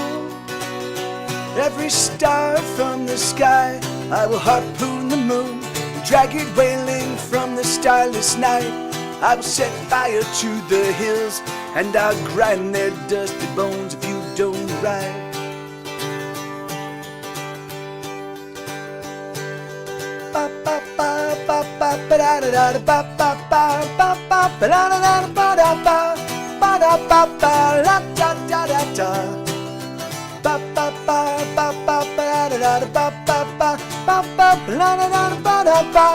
every star from the sky, I will harpoon the moon, drag it wailing from the starless night. I will set fire to the hills, and I'll grind their dusty bones if you don't ride. Ba ba ba ba ba ba da da da ba ba ba ba ba ba da da da ba da ba ba da ba ba la da da da da. Ba ba ba ba ba ba da da da ba ba ba ba ba la da da ba da ba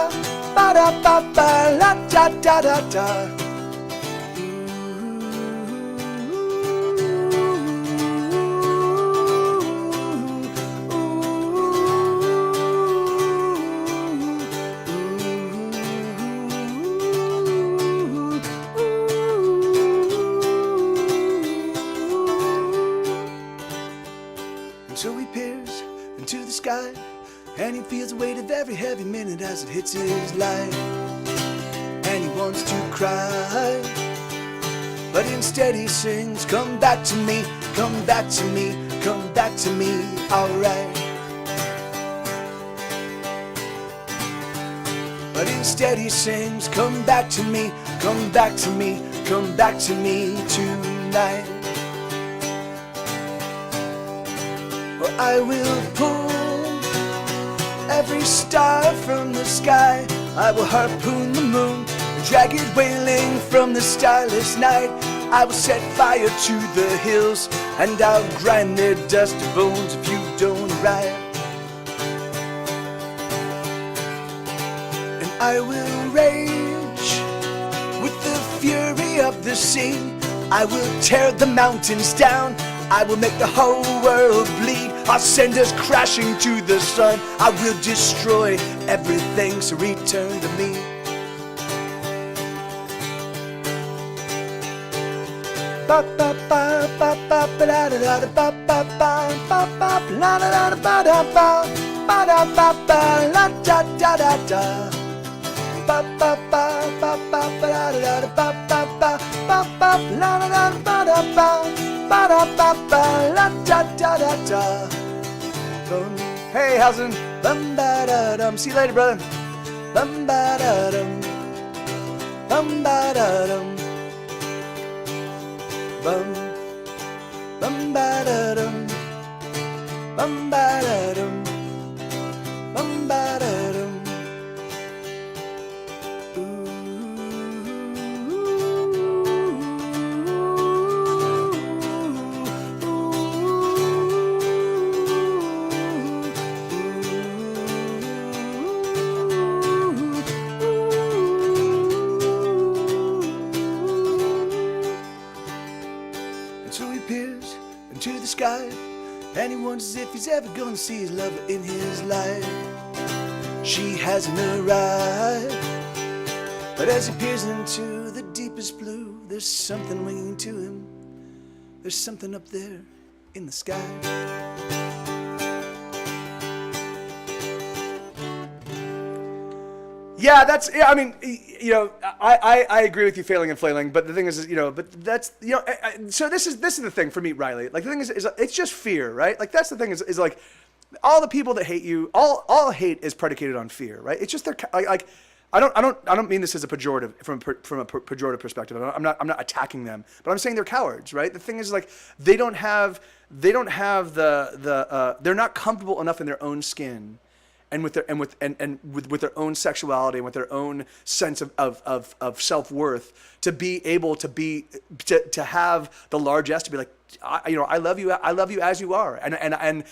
ba da ba ba la da da da da. So he peers into the sky, and he feels the weight of every heavy minute as it hits his life. And he wants to cry, but instead he sings, come back to me, come back to me, come back to me, alright. But instead he sings, come back to me, come back to me, come back to me tonight. For I will pull every star from the sky, I will harpoon the moon, drag it wailing from the starless night. I will set fire to the hills, and I'll grind their dusty bones if you don't ride. And I will rage with the fury of the sea, I will tear the mountains down, I will make the whole world bleed. I'll send us crashing to the sun, I will destroy everything, so return to me. Ba ba ba ba ba ba da da da ba ba ba ba ba la da da ba da ba ba da ba ba la da da da da. Ba ba ba ba ba ba da da da ba ba ba ba ba la da da ba da ba da ba ba la da da da da. Hey, how's it? Bum ba da dum. See you later, brother. Bum ba da dum. Bum ba da dum. Bum bum ba da dum. Bum ba da dum. Bum ba da dum. To the sky, and he wonders if he's ever gonna see his lover in his life. She hasn't arrived, but as he peers into the deepest blue, there's something winging to him. There's something up there in the sky. Yeah, that's, yeah, I mean, you know, I agree with you failing and flailing, but the thing is, you know, but that's, you know, so this is the thing for me, Riley. Like, the thing is it's just fear, right? Like, that's the thing is like, all the people that hate you, all hate is predicated on fear, right? It's just their, like, I don't mean this as a pejorative, from a pejorative perspective. I'm not attacking them, but I'm saying they're cowards, right? The thing is, like, they don't have the they're not comfortable enough in their own skin. And with their own sexuality and with their own sense of self-worth to be able to have the largesse to be like, you know, I love you as you are, and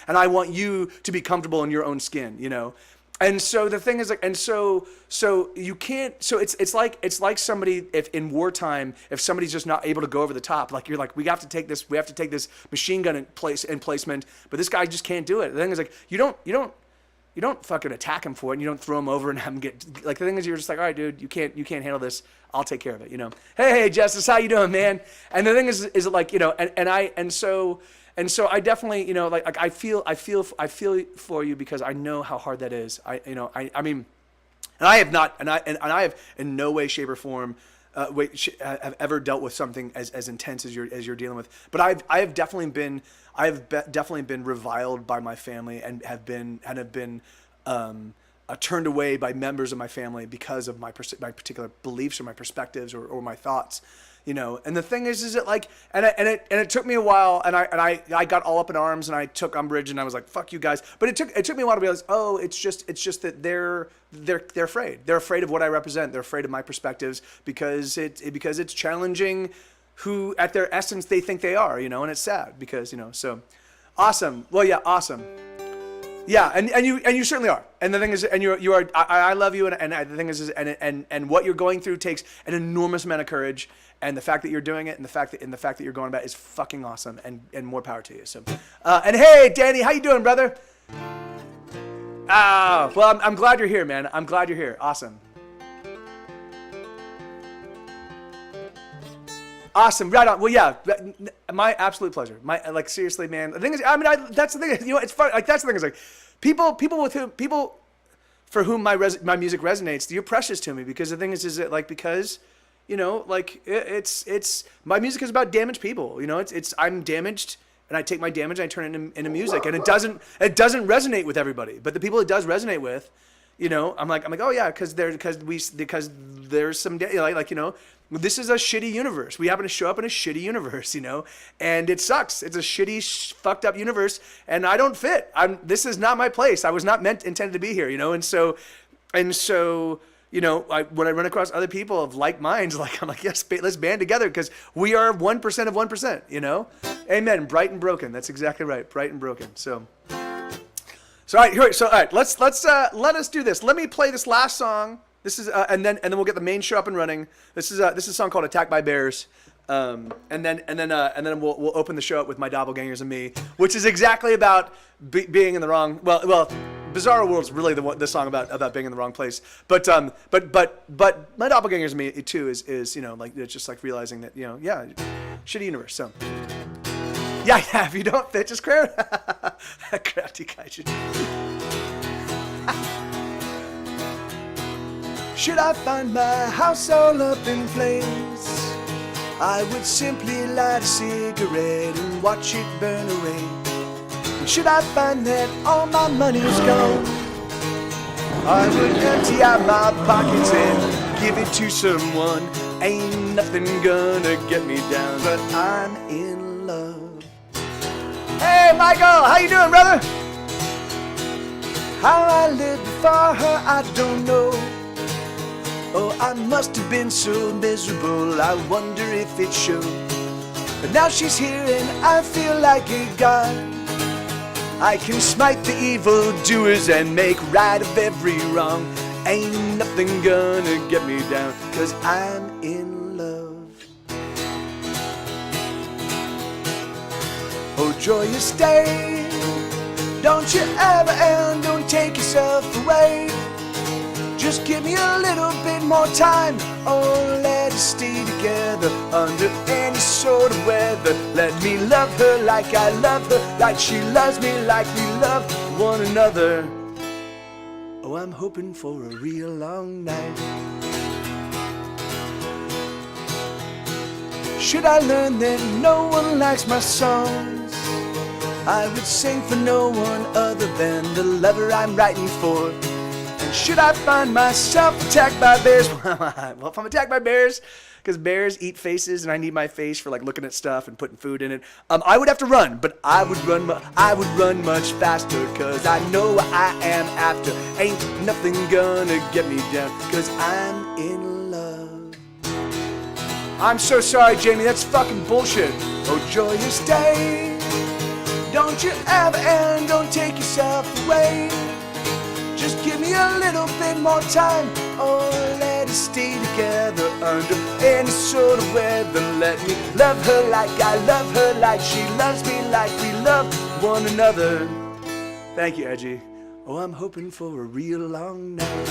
I want you to be comfortable in your own skin, you know. And so the thing is, like, and so you can't. So it's like somebody, if in wartime, if somebody's just not able to go over the top, like, you're like, we have to take this machine gun in placement, but this guy just can't do it. The thing is, like, you don't fucking attack him for it, and you don't throw him over and have him get, like, the thing is, you're just like, all right, dude, you can't handle this. I'll take care of it, you know. Hey, Justice, how you doing, man? And the thing is like, you know, and so I definitely, you know, like I feel for you, because I know how hard that is. I mean, and I have in no way, shape, or form have ever dealt with something as intense as you're dealing with. But I have definitely been reviled by my family, and have been turned away by members of my family because of my particular beliefs or my perspectives or my thoughts, you know. And the thing is that, like, and it took me a while, and I got all up in arms, and I took umbrage, and I was like, fuck you guys. But it took me a while to realize, oh, it's just that they're afraid. They're afraid of what I represent. They're afraid of my perspectives because it's challenging who at their essence they think they are, you know. And it's sad because, you know, so awesome. Well, yeah, awesome. Yeah, and you certainly are. And the thing is, and you are. I love you, and the thing is, and what you're going through takes an enormous amount of courage. And the fact that you're doing it, and the fact that you're going about it is fucking awesome. And more power to you. So, and hey, Danny, how you doing, brother? Well, I'm glad you're here, man. I'm glad you're here. Awesome. Awesome, right on. Well, yeah, my absolute pleasure. Like, seriously, man. The thing is, I mean, that's the thing. You know, it's fun. Like, that's the thing. Is like, people for whom my music resonates, you're precious to me, because the thing is that, like, because, you know, like, it's my music is about damaged people. You know, it's I'm damaged, and I take my damage and I turn it into music, and it doesn't resonate with everybody, but the people it does resonate with, you know, I'm like, oh yeah, because there's some, like, you know, this is a shitty universe. We happen to show up in a shitty universe, you know, and it sucks. It's a shitty, fucked up universe, and I don't fit. This is not my place. I was not intended to be here, you know, and so, you know, when I run across other people of like minds, like, I'm like, yes, let's band together, because we are 1% of 1%, you know. Amen. Bright and broken. That's exactly right. Bright and broken. So all right, let us do this. Let me play this last song. This is and then we'll get the main show up and running. This is a song called "Attacked by Bears," and then we'll open the show up with "My Doppelgangers and Me," which is exactly about being in the wrong. Well, Bizarro World's really the song about being in the wrong place. But "My Doppelgangers and Me" too is, you know, like, it's just like realizing that, you know, yeah, Shitty universe. So, yeah. If you don't fit, just crafty kaiju. Should I find my house all up in flames, I would simply light a cigarette and watch it burn away. And should I find that all my money's gone, I would empty out my pockets and give it to someone. Ain't nothing gonna get me down, but I'm in love. Hey, Michael, how you doing, brother? How I lived before her, I don't know. Oh, I must have been so miserable, I wonder if it showed. But now she's here and I feel like a god. I can smite the evildoers and make right of every wrong. Ain't nothing gonna get me down, 'cause I'm in love. Oh, joyous day, don't you ever and don't take yourself away. Just give me a little bit more time, oh, let us stay together under any sort of weather. Let me love her like I love her, like she loves me, like we love one another. Oh, I'm hoping for a real long night. Should I learn that no one likes my songs, I would sing for no one other than the lover I'm writing for. Should I find myself attacked by bears? Well, if I'm attacked by bears, because bears eat faces and I need my face for like looking at stuff and putting food in it, I would have to run, but I would run much faster, because I know what I am after. Ain't nothing gonna get me down, because I'm in love. I'm so sorry, Jamie, that's fucking bullshit. Oh, joyous day, don't you ever and don't take yourself away. Just give me a little bit more time, oh, let us stay together under any sort of weather. Let me love her like I love her, like she loves me, like we love one another. Thank you, Edgy. Oh, I'm hoping for a real long night.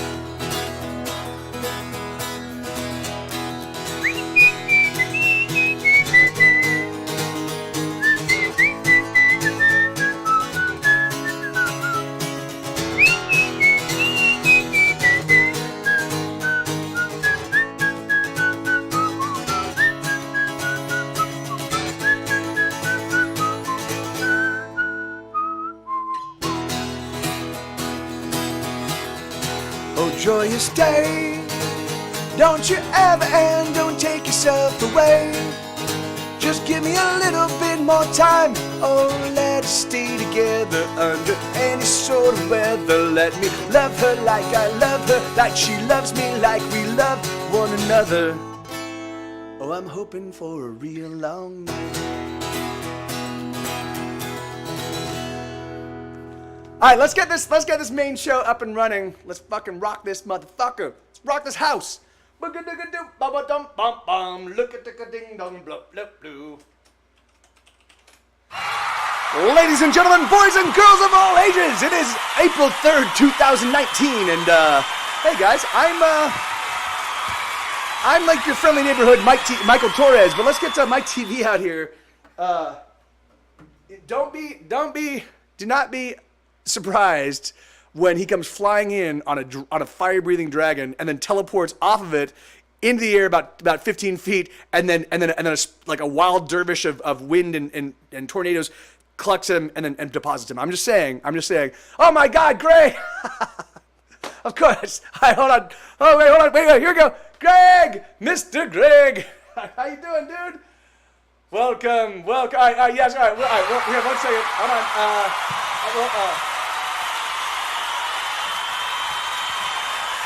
Oh, joyous day, don't you ever and don't take yourself away. Just give me a little bit more time, oh, let us stay together under any sort of weather. Let me love her like I love her, like she loves me, like we love one another. Oh, I'm hoping for a real long night. All right, let's get this main show up and running. Let's fucking rock this motherfucker. Let's rock this house. Look at the ding dong blub blub blue. Ladies and gentlemen, boys and girls of all ages, it is April 3rd, 2019, and hey guys, I'm like your friendly neighborhood Michael Torres, but let's get Mike TV out here. Do not be surprised when he comes flying in on a fire-breathing dragon and then teleports off of it into the air about 15 feet, and then like a wild dervish of wind and tornadoes collects him and deposits him. I'm just saying. Oh my God, Greg! Of course. All right, hold on. Oh wait, hold on. Wait, here we go. Greg, Mr. Greg, how you doing, dude? Welcome. All right, yes. All right. We have 1 second. Hold on.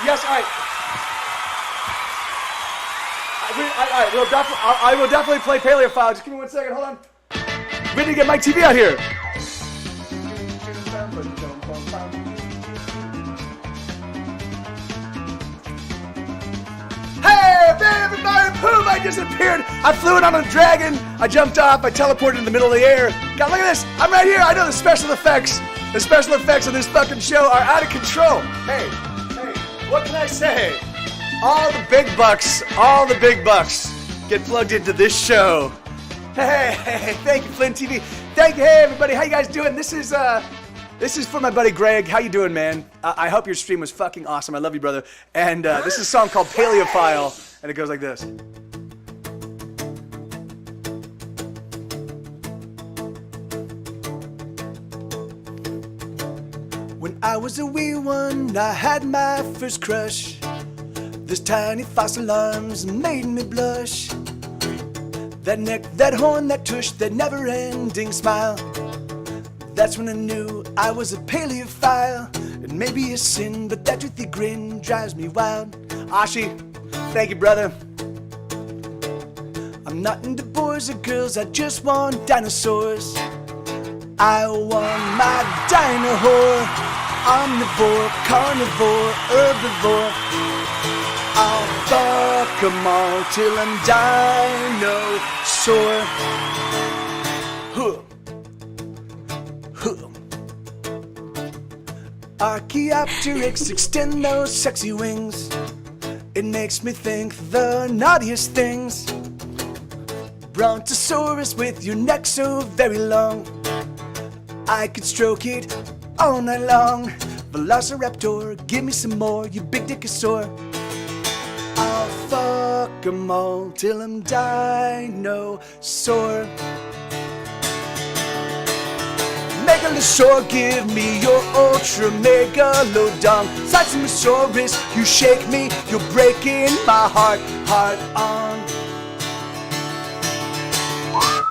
Yes, all right. I will definitely play Paleophile. Just give me 1 second. Hold on. We need to get Mike TV out here. Hey, everybody! Boom! I disappeared. I flew in on a dragon. I jumped off. I teleported in the middle of the air. God, look at this. I'm right here. I know the special effects. The special effects of this fucking show are out of control. Hey. What can I say? All the big bucks get plugged into this show. Hey, thank you, Flynn TV. Thank you. Hey, everybody. How you guys doing? This is for my buddy Greg. How you doing, man? I hope your stream was fucking awesome. I love you, brother. And this is a song called Paleophile, and it goes like this. When I was a wee one, I had my first crush. Those tiny fossil arms made me blush. That neck, that horn, that tush, that never-ending smile. That's when I knew I was a paleophile. It may be a sin, but that toothy grin drives me wild. Ashi, thank you, brother. I'm not into boys or girls, I just want dinosaurs. I want my dino-whore. Omnivore, carnivore, herbivore. I'll fuck 'em all till I'm dinosaur. Huh. Huh. Archaeopteryx, extend those sexy wings. It makes me think the naughtiest things. Brontosaurus with your neck so very long. I could stroke it all night long. Velociraptor, give me some more, you big dickosaur. I'll fuck 'em all till I'm dinosaur. Megalosaur, give me your ultra megalodon. Cytimosaurus, you shake me, you're breaking my heart on.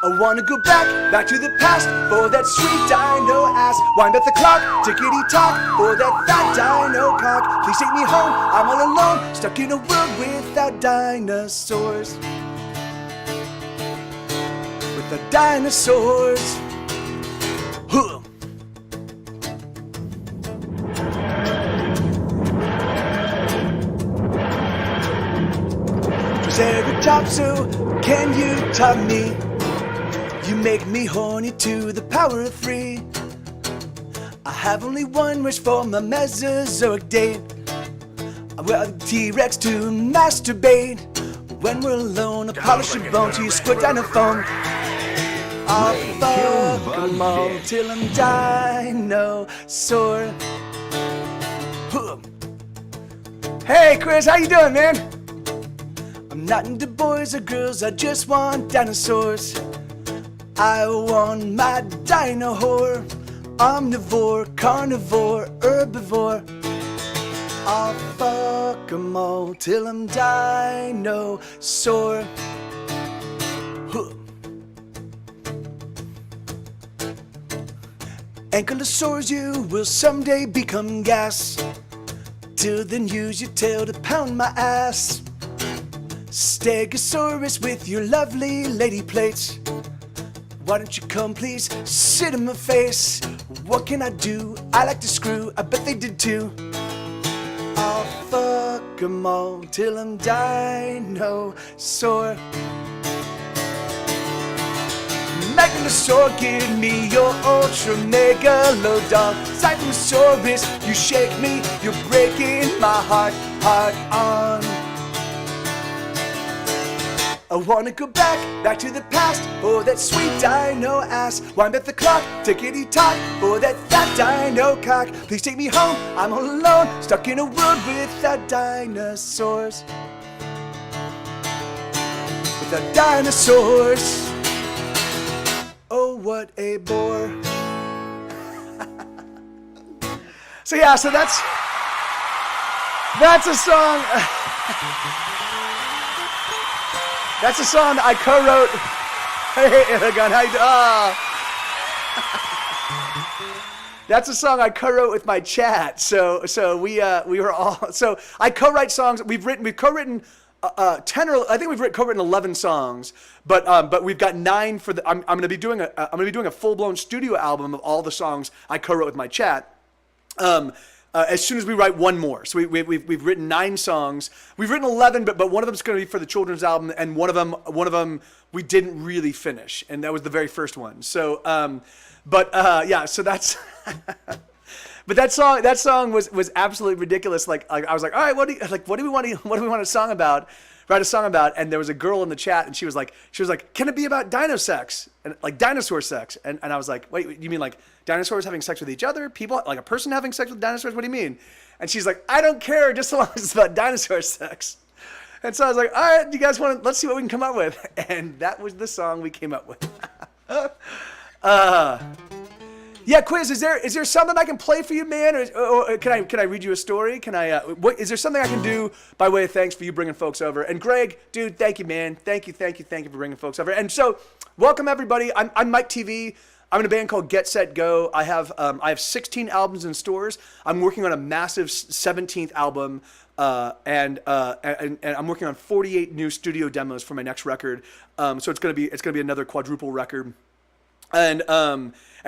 I wanna go back to the past for that sweet dino ass. Wind up the clock, tickety-tock, for that fat dino cock. Please take me home, I'm all alone, stuck in a world without dinosaurs. With the dinosaurs. Huh. Triceratops, can you top me? You make me horny to the power of 3. I have only one wish for my Mesozoic date. I want the T-Rex to masturbate. When we're alone, I polish your bone till you squirt down the phone. I'll fuck 'em all till I'm dinosaur. Huh. Hey Chris, how you doing, man? I'm not into boys or girls, I just want dinosaurs. I want my dino whore. Omnivore, carnivore, herbivore. I'll fuck 'em all till I'm dinosaur. Huh. Ankylosaurs, you will someday become gas. Till then use your tail to pound my ass. Stegosaurus with your lovely lady plates. Why don't you come please, sit in my face. What can I do? I like to screw, I bet they did too. I'll fuck 'em all till I'm dinosaur. Megalosaur, give me your ultra megalodon. Cytimosaurus, you shake me, you're breaking my heart on. I wanna go back to the past for that sweet dino ass. Wind up the clock, tickety-tock, for that fat dino cock. Please take me home, I'm all alone, stuck in a world without dinosaurs. Without dinosaurs. Oh, what a bore. So yeah, so that's a song. That's a song I co-wrote. Hey, Aragon, how you doing? That's a song I co-wrote with my chat. So we were all. So I co-write songs. We've co-written 10 or I think we've co-written 11 songs. But we've got 9 for the. I'm gonna be doing a full-blown studio album of all the songs I co-wrote with my chat. As soon as we write one more. So we've written 9 songs. We've written 11, but one of them's going to be for the children's album, and one of them we didn't really finish, and that was the very first one. So, yeah. So that's. But that song was absolutely ridiculous. Like I was like, all right, what do we want a song about? Write a song about, and there was a girl in the chat, and she was like, can it be about dino sex and like dinosaur sex? And I was like, wait, you mean like dinosaurs having sex with each other? People, like a person having sex with dinosaurs? What do you mean? And she's like, I don't care, just so long as it's about dinosaur sex. And so I was like, all right, you guys let's see what we can come up with. And that was the song we came up with. Yeah, Quiz, is there something I can play for you, man? Or can I read you a story? Is there something I can do by way of thanks for you bringing folks over? And Greg, dude, thank you, man. Thank you for bringing folks over. And so, welcome everybody. I'm Mike TV. I'm in a band called Get Set Go. I have 16 albums in stores. I'm working on a massive 17th album, and I'm working on 48 new studio demos for my next record. So it's gonna be another quadruple record. And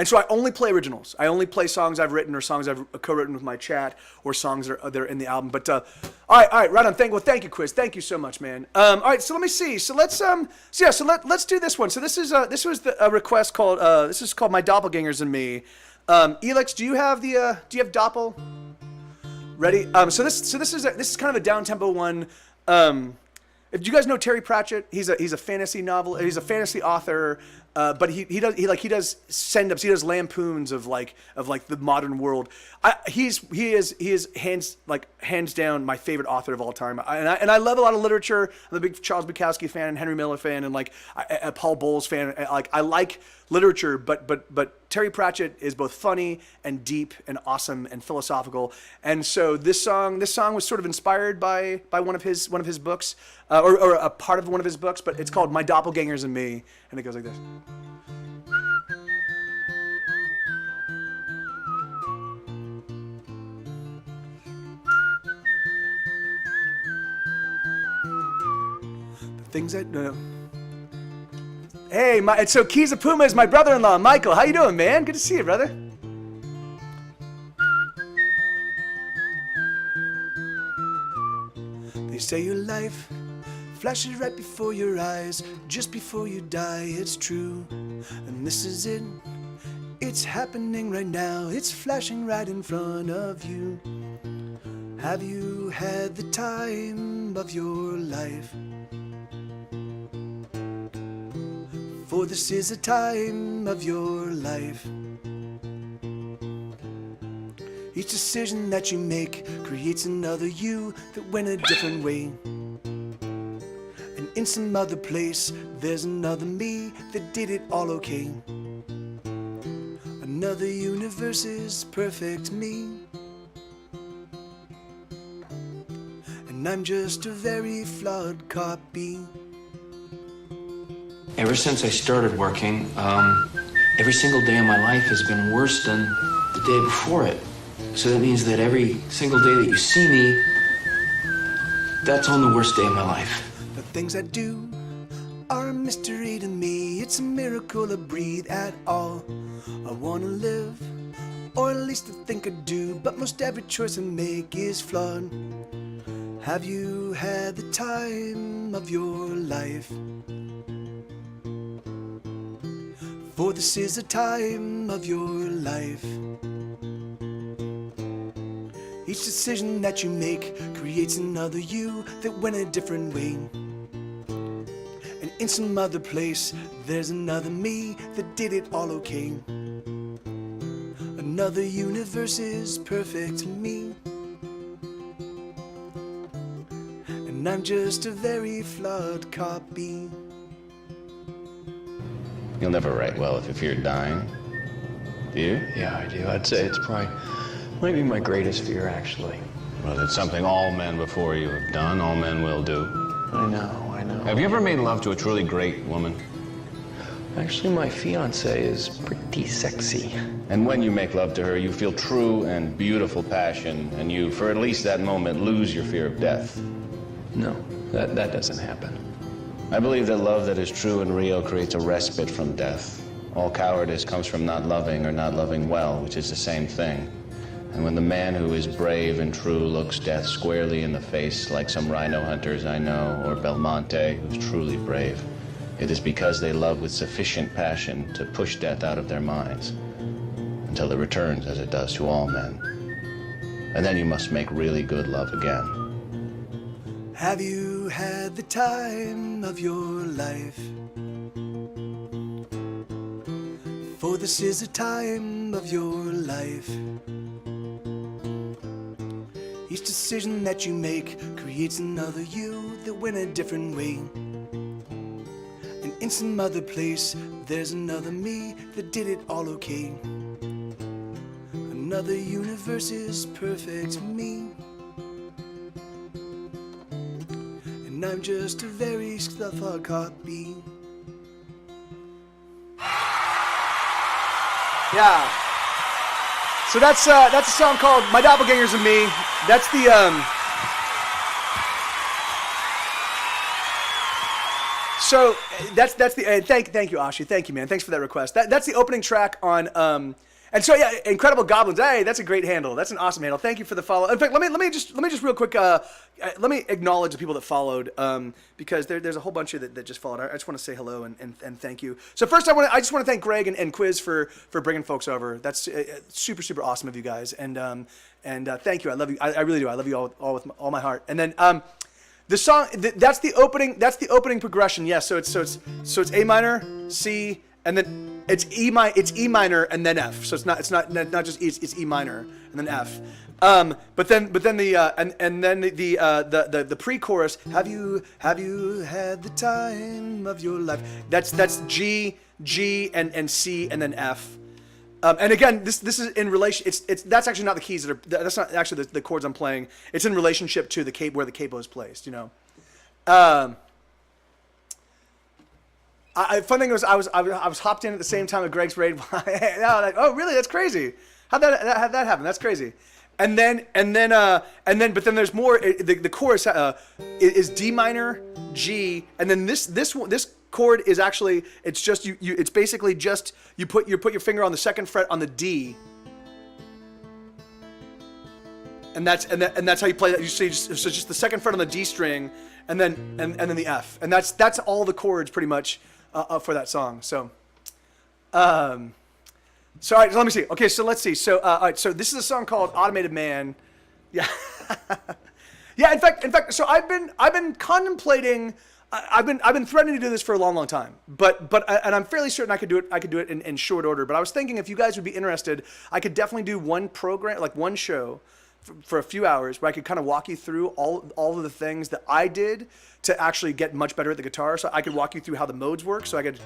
so I only play originals. I only play songs I've written or songs I've co-written with my chat or songs that are in the album. But all right, right on. Thank you, Quiz. Thank you so much, man. All right, so let me see. So let's do this one. So this was a request called this is called My Doppelgangers and Me. Elix, do you have Doppel? Ready? So this is kind of a down tempo one. If you guys know Terry Pratchett, he's a fantasy novel. He's a fantasy author, but he does send-ups. He does lampoons of the modern world. He is hands down my favorite author of all time. And I love a lot of literature. I'm a big Charles Bukowski fan and Henry Miller fan and a Paul Bowles fan. I like literature, but Terry Pratchett is both funny and deep and awesome and philosophical. And so this song was sort of inspired by one of his books, or a part of one of his books. But it's called My Doppelgangers and Me, and it goes like this. The things that. Hey, so Kiza Puma is my brother-in-law, Michael. How you doing, man? Good to see you, brother. They say your life flashes right before your eyes, just before you die, it's true. And this is it. It's happening right now. It's flashing right in front of you. Have you had the time of your life? For this is a time of your life. Each decision that you make creates another you that went a different way. And in some other place, there's another me that did it all okay. Another universe is perfect me. And I'm just a very flawed copy. Ever since I started working, every single day of my life has been worse than the day before it. So that means that every single day that you see me, that's on the worst day of my life. The things I do are a mystery to me. It's a miracle I breathe at all. I wanna live, or at least I think I do, but most every choice I make is flawed. Have you had the time of your life? For this is a time of your life. Each decision that you make creates another you that went a different way. And in some other place, there's another me that did it all okay. Another universe is perfect me. And I'm just a very flawed copy. You'll never write well if you fear dying. Do you? Yeah, I do. I'd say it's might be my greatest fear, actually. Well, it's something all men before you have done, all men will do. I know. Have you ever made love to a truly great woman? Actually, my fiancée is pretty sexy. And when you make love to her, you feel true and beautiful passion, and you, for at least that moment, lose your fear of death. No, that doesn't happen. I believe that love that is true and real creates a respite from death. All cowardice comes from not loving or not loving well, which is the same thing. And when the man who is brave and true looks death squarely in the face, like some rhino hunters I know, or Belmonte, who's truly brave, it is because they love with sufficient passion to push death out of their minds. And until it returns as it does to all men. And then you must make really good love again. Have you had the time of your life? For this is a time of your life. Each decision that you make creates another you that went a different way. And in some other place, there's another me that did it all okay. Another universe is perfect me. And I'm just a very far copy. Yeah. So that's a song called "My Doppelgangers and Me." That's the So that's the thank you, Ashi. Thank you, man. Thanks for that request. That's the opening track on and so yeah, Incredible Goblins. Hey, that's a great handle. That's an awesome handle. Thank you for the follow. In fact, let me just real quick let me acknowledge the people that followed because there's a whole bunch of you that just followed. I just want to say hello and thank you. So first I just want to thank Greg and Quiz for bringing folks over. That's super awesome of you guys and thank you. I love you. I really do. I love you all with all my heart. And then the song that's the opening progression. Yes, so it's A minor, C, and then it's E minor and then F. So it's not just E, it's E minor and then F. But then the pre-chorus. Have you had the time of your life? That's G and C and then F. And again, this is in relation. That's actually not the keys that's not actually the chords I'm playing. It's in relationship to the where the capo is placed. You know. Fun thing was I was hopped in at the same time at Greg's raid. Like, oh really? That's crazy. How'd that happen? That's crazy. But then there's more. The chorus is D minor, G, and then this chord is actually it's basically just you put your finger on the second fret on the D, and that's how you play that. You see, so just the second fret on the D string, and then the F, and that's all the chords pretty much for that song. So, all right, so let me see. Okay, so let's see. So, all right, so this is a song called "Automated Man." Yeah, yeah. In fact, so I've been contemplating. I've been threatening to do this for a long time, but I'm fairly certain I could do it in short order. But I was thinking if you guys would be interested, I could definitely do one program, like one show, for a few hours where I could kind of walk you through all of the things that I did to actually get much better at the guitar. So I could walk you through how the modes work. So I could.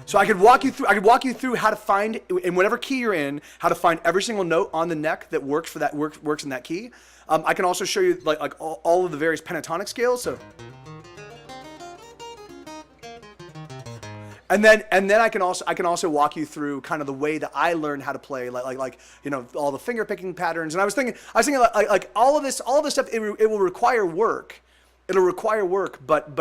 So I could walk you through how to find, in whatever key you're in, how to find every single note on the neck that works in that key. I can also show you like all of the various pentatonic scales. So, and then I can also walk you through kind of the way that I learned how to play, like you know, all the finger picking patterns. And I was thinking like all of this stuff. It will require work. It'll require work, but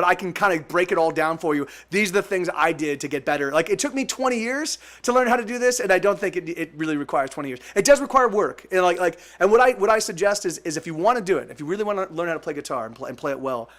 I can kind of break it all down for you. These are the things I did to get better. Like it took me 20 years to learn how to do this, and I don't think it really requires 20 years. It does require work, and and what I suggest is if you want to do it, if you really want to learn how to play guitar and play it well,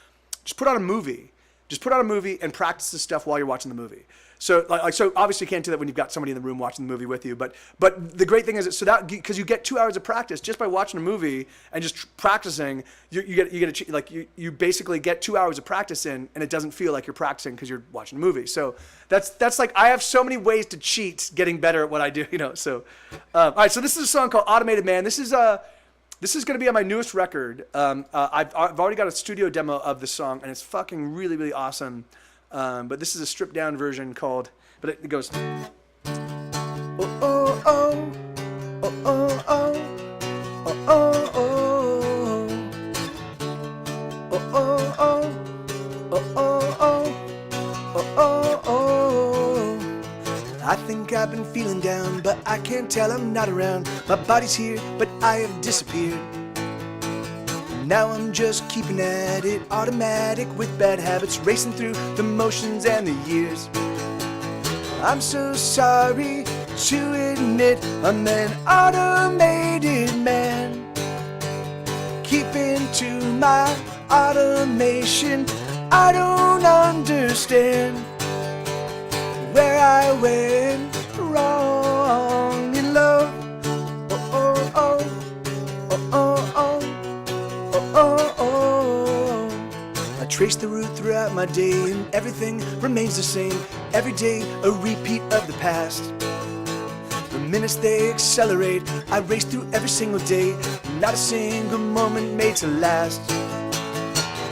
just put on a movie. Just put on a movie and practice this stuff while you're watching the movie. So so obviously you can't do that when you've got somebody in the room watching the movie with you. But the great thing is because you get 2 hours of practice just by watching a movie and just practicing, you basically get 2 hours of practice in, and it doesn't feel like you're practicing because you're watching a movie. So that's like I have so many ways to cheat getting better at what I do. You know. So all right. So this is a song called "Automated Man." This is going to be on my newest record. I've already got a studio demo of the song, and it's fucking really, really awesome. But this is a stripped down version called, but it goes. Oh, oh, oh, oh, oh, oh, oh, oh, oh, oh, oh, oh, oh, oh, oh. I think I've been feeling down, but I can't tell I'm not around. My body's here, but I have disappeared. Now I'm just keeping at it, automatic with bad habits, racing through the motions and the years. I'm so sorry to admit I'm an automated man. Keeping to my automation, I don't understand where I went wrong in love. Oh, oh, oh, oh, oh, oh, oh, oh. I trace the route throughout my day and everything remains the same. Every day a repeat of the past. The minutes they accelerate, I race through every single day. Not a single moment made to last.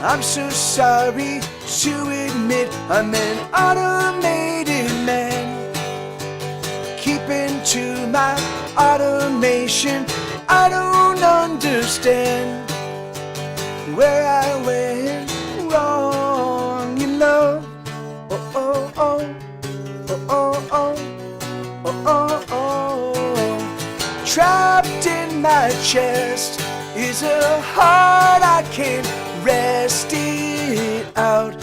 I'm so sorry to admit I'm an automated man. Keeping to my automation, I don't understand where I went wrong in love. Oh, oh, oh, oh, oh, oh, oh, oh, oh. Trapped in my chest is a heart I can't rest it out.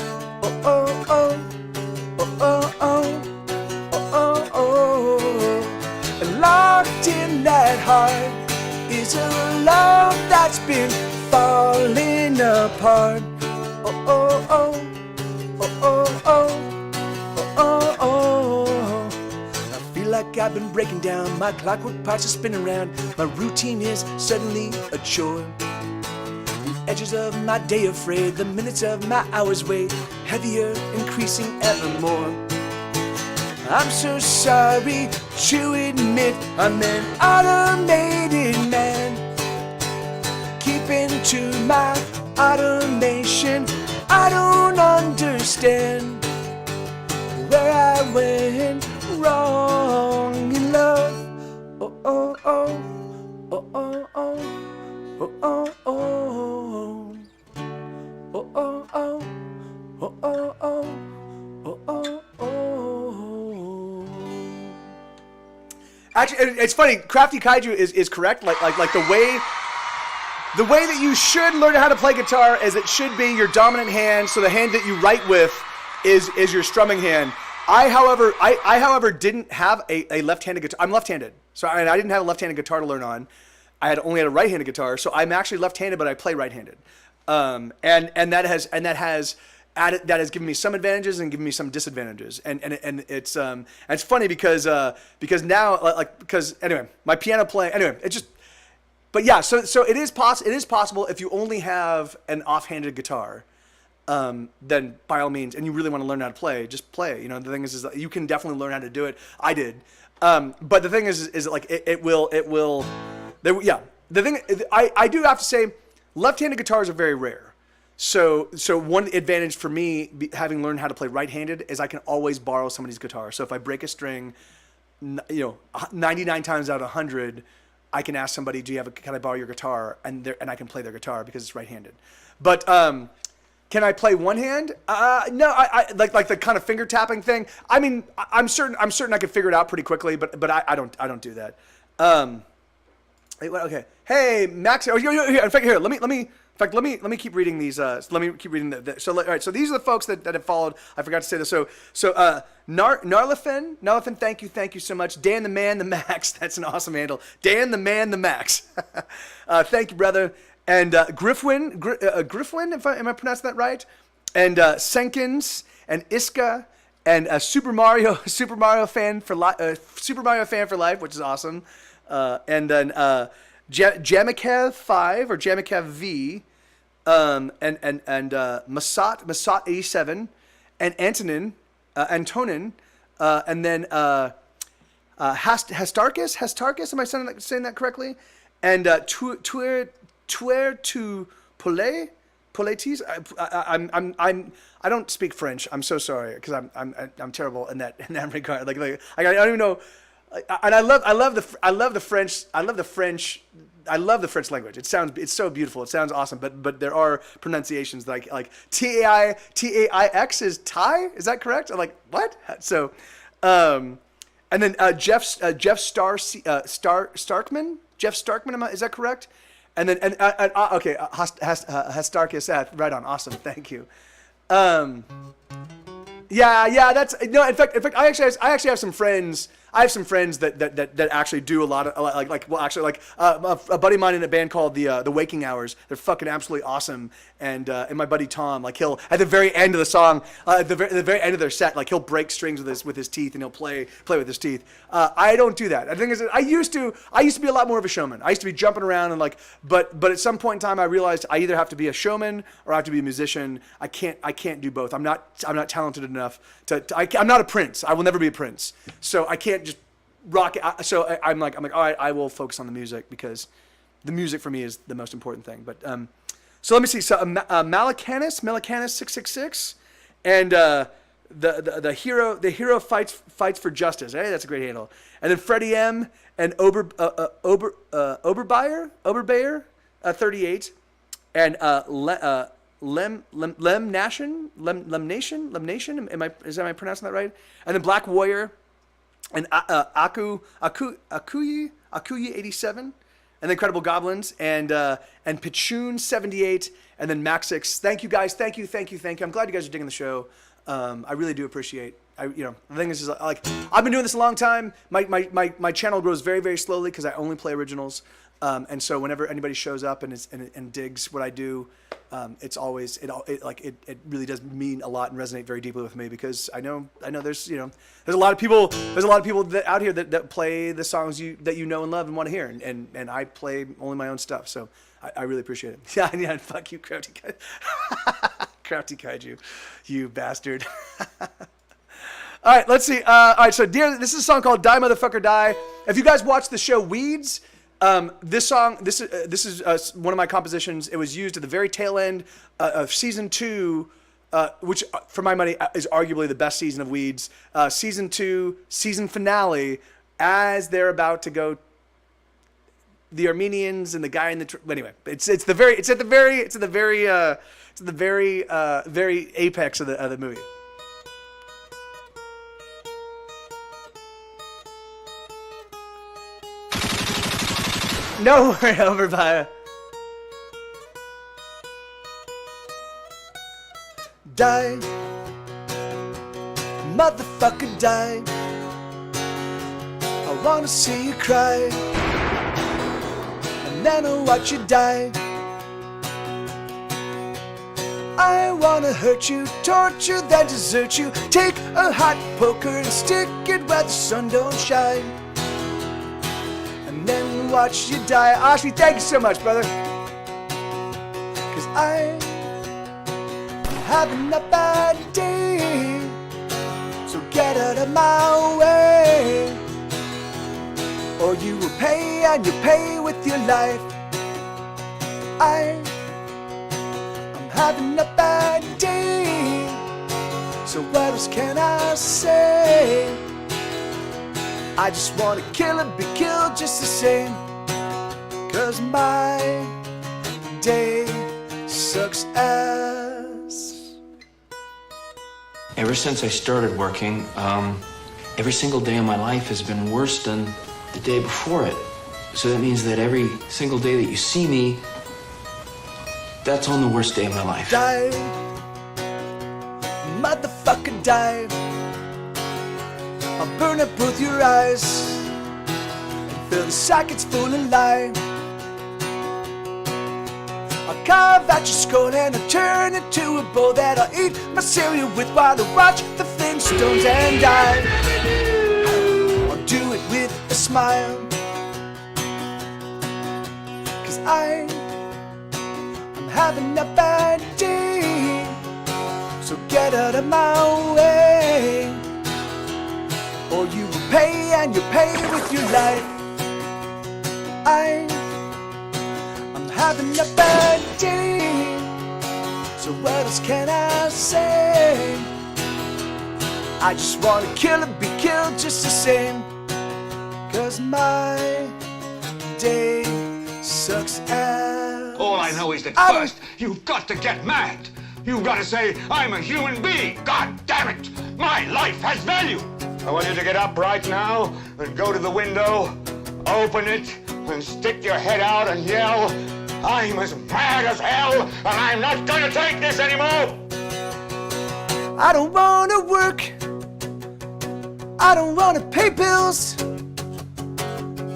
Oh, oh, oh, oh, oh, oh, oh, oh, oh. And locked in that heart is a love that's been falling apart. Oh, oh, oh, oh, oh, oh, oh, oh. I feel like I've been breaking down. My clockwork parts are spinning around. My routine is suddenly a chore. Edges of my day afraid, the minutes of my hours weigh heavier, increasing evermore. I'm so sorry to admit I'm an automated man. Keeping to my automation, I don't understand where I went wrong in love. Oh, oh, oh, oh, oh, oh, oh, oh, oh. Oh, oh, oh, oh, oh, oh, oh, oh, oh. Actually, it's funny. Crafty Kaiju is correct. Like the way that you should learn how to play guitar is it should be your dominant hand. So the hand that you write with is your strumming hand. I, however, didn't have a left-handed guitar. I'm left-handed, so I didn't have a left-handed guitar to learn on. I only had a right-handed guitar, so I'm actually left-handed, but I play right-handed. And that has given me some advantages and given me some disadvantages. And it's funny because now because anyway, my piano playing anyway, it just, but yeah, so it is possible if you only have an offhanded guitar, then by all means, and you really want to learn how to play, just play. You know, the thing is that you can definitely learn how to do it. I did. But the thing is like it will, yeah. The thing I do have to say, left-handed guitars are very rare. So one advantage for me, having learned how to play right-handed, is I can always borrow somebody's guitar. So if I break a string, 99 times out of 100, I can ask somebody, can I borrow your guitar? And I can play their guitar because it's right-handed. But can I play one hand? No, I like the kind of finger tapping thing. I mean, I'm certain I could figure it out pretty quickly, but I don't do that. Okay. Hey, Max. In fact, here. Let me keep reading these. Let me keep reading all right. So these are the folks that have followed. I forgot to say this. So Narlithin, thank you so much. Dan the Man the Max. That's an awesome handle. Dan the Man the Max. Thank you, brother. And Griffwin, am I pronouncing that right? And Senkins and Iska and Super Mario fan for life. Super Mario fan for life, which is awesome. And then Jamikev 5 or Jamikev V, and Masat 87, and Antonin, and then Hastarkis. Am I saying that correctly? And Tuer to Poletis. I don't speak French. I'm so sorry because I'm terrible in that regard. Like I don't even know. And I love the French language. It's so beautiful. It sounds awesome. But there are pronunciations like Taix is Thai. Is that correct? I'm like, what? So, and then Jeff Starkman. Jeff Starkman. Is that correct? And then okay, Hastarkis. Right on. Awesome. Thank you. Yeah. That's no. In fact, I actually have some friends. I have some friends that actually do a lot of a buddy of mine in a band called the Waking Hours. They're fucking absolutely awesome. And my buddy Tom, like he'll at the very end of the song, at the very end of their set, like he'll break strings with his teeth and he'll play with his teeth. I don't do that. I think I used to be a lot more of a showman. I used to be jumping around and but at some point in time I realized I either have to be a showman or I have to be a musician. I can't do both. I'm not talented enough I'm not a Prince. I will never be a Prince. So I can't just rock it. So I'm like, all right, I will focus on the music because the music for me is the most important thing. But so let me see. So Malacanis 666, and the hero fights for justice. Hey, that's a great handle. And then Freddie M and Oberbayer 38, and Lem Nation. Am I pronouncing that right? And then Black Warrior, and Akuyi 87, and the Incredible Goblins, and Pichoon 78, and then Maxix. Thank you guys. Thank you. I'm glad you guys are digging the show. I really do appreciate. The thing is like I've been doing this a long time. My channel grows very, very slowly because I only play originals. And so whenever anybody shows up and digs what I do, it's always it really does mean a lot and resonate very deeply with me because I know there's a lot of people out here that play the songs that you know and love and want to hear, and I play only my own stuff, so I really appreciate it. Yeah, fuck you, Crafty Kaiju, you bastard. All right, let's see. All right, so this is a song called "Die Motherfucker Die." If you guys watch the show Weeds. This song, this is one of my compositions. It was used at the very tail end of season 2, which, for my money, is arguably the best season of Weeds. Season 2, season finale, as they're about to go. The Armenians and the guy in the anyway, it's at the very apex of the movie. No, we're over by. Die, motherfucker, die. I wanna see you cry, and then I'll watch you die. I wanna hurt you, torture, then desert you. Take a hot poker and stick it where the sun don't shine. Then watch you die. Ashley, thank you so much, brother. Cause I'm having a bad day, so get out of my way, or you will pay, and you pay with your life. I'm having a bad day, so what else can I say? I just wanna kill and be killed just the same, cause my day sucks ass. Ever since I started working, every single day of my life has been worse than the day before it. So that means that every single day that you see me, that's on the worst day of my life. Die, motherfucker, die. I'll burn up both your eyes and fill the sockets full of lime. I'll carve out your skull and I'll turn it to a bowl that I'll eat my cereal with while I watch the Flintstones and die. I'll do it with a smile, cause I'm having a bad day, so get out of my way, or you will pay, and you pay with your life. I'm having a bad day, so what else can I say? I just wanna kill and be killed just the same, cause my day sucks ass. All I know is that first, you've got to get mad. You've got to say, I'm a human being. God damn it. My life has value. I want you to get up right now and go to the window, open it, and stick your head out and yell, I'm as mad as hell, and I'm not going to take this anymore. I don't want to work I don't wanna pay bills.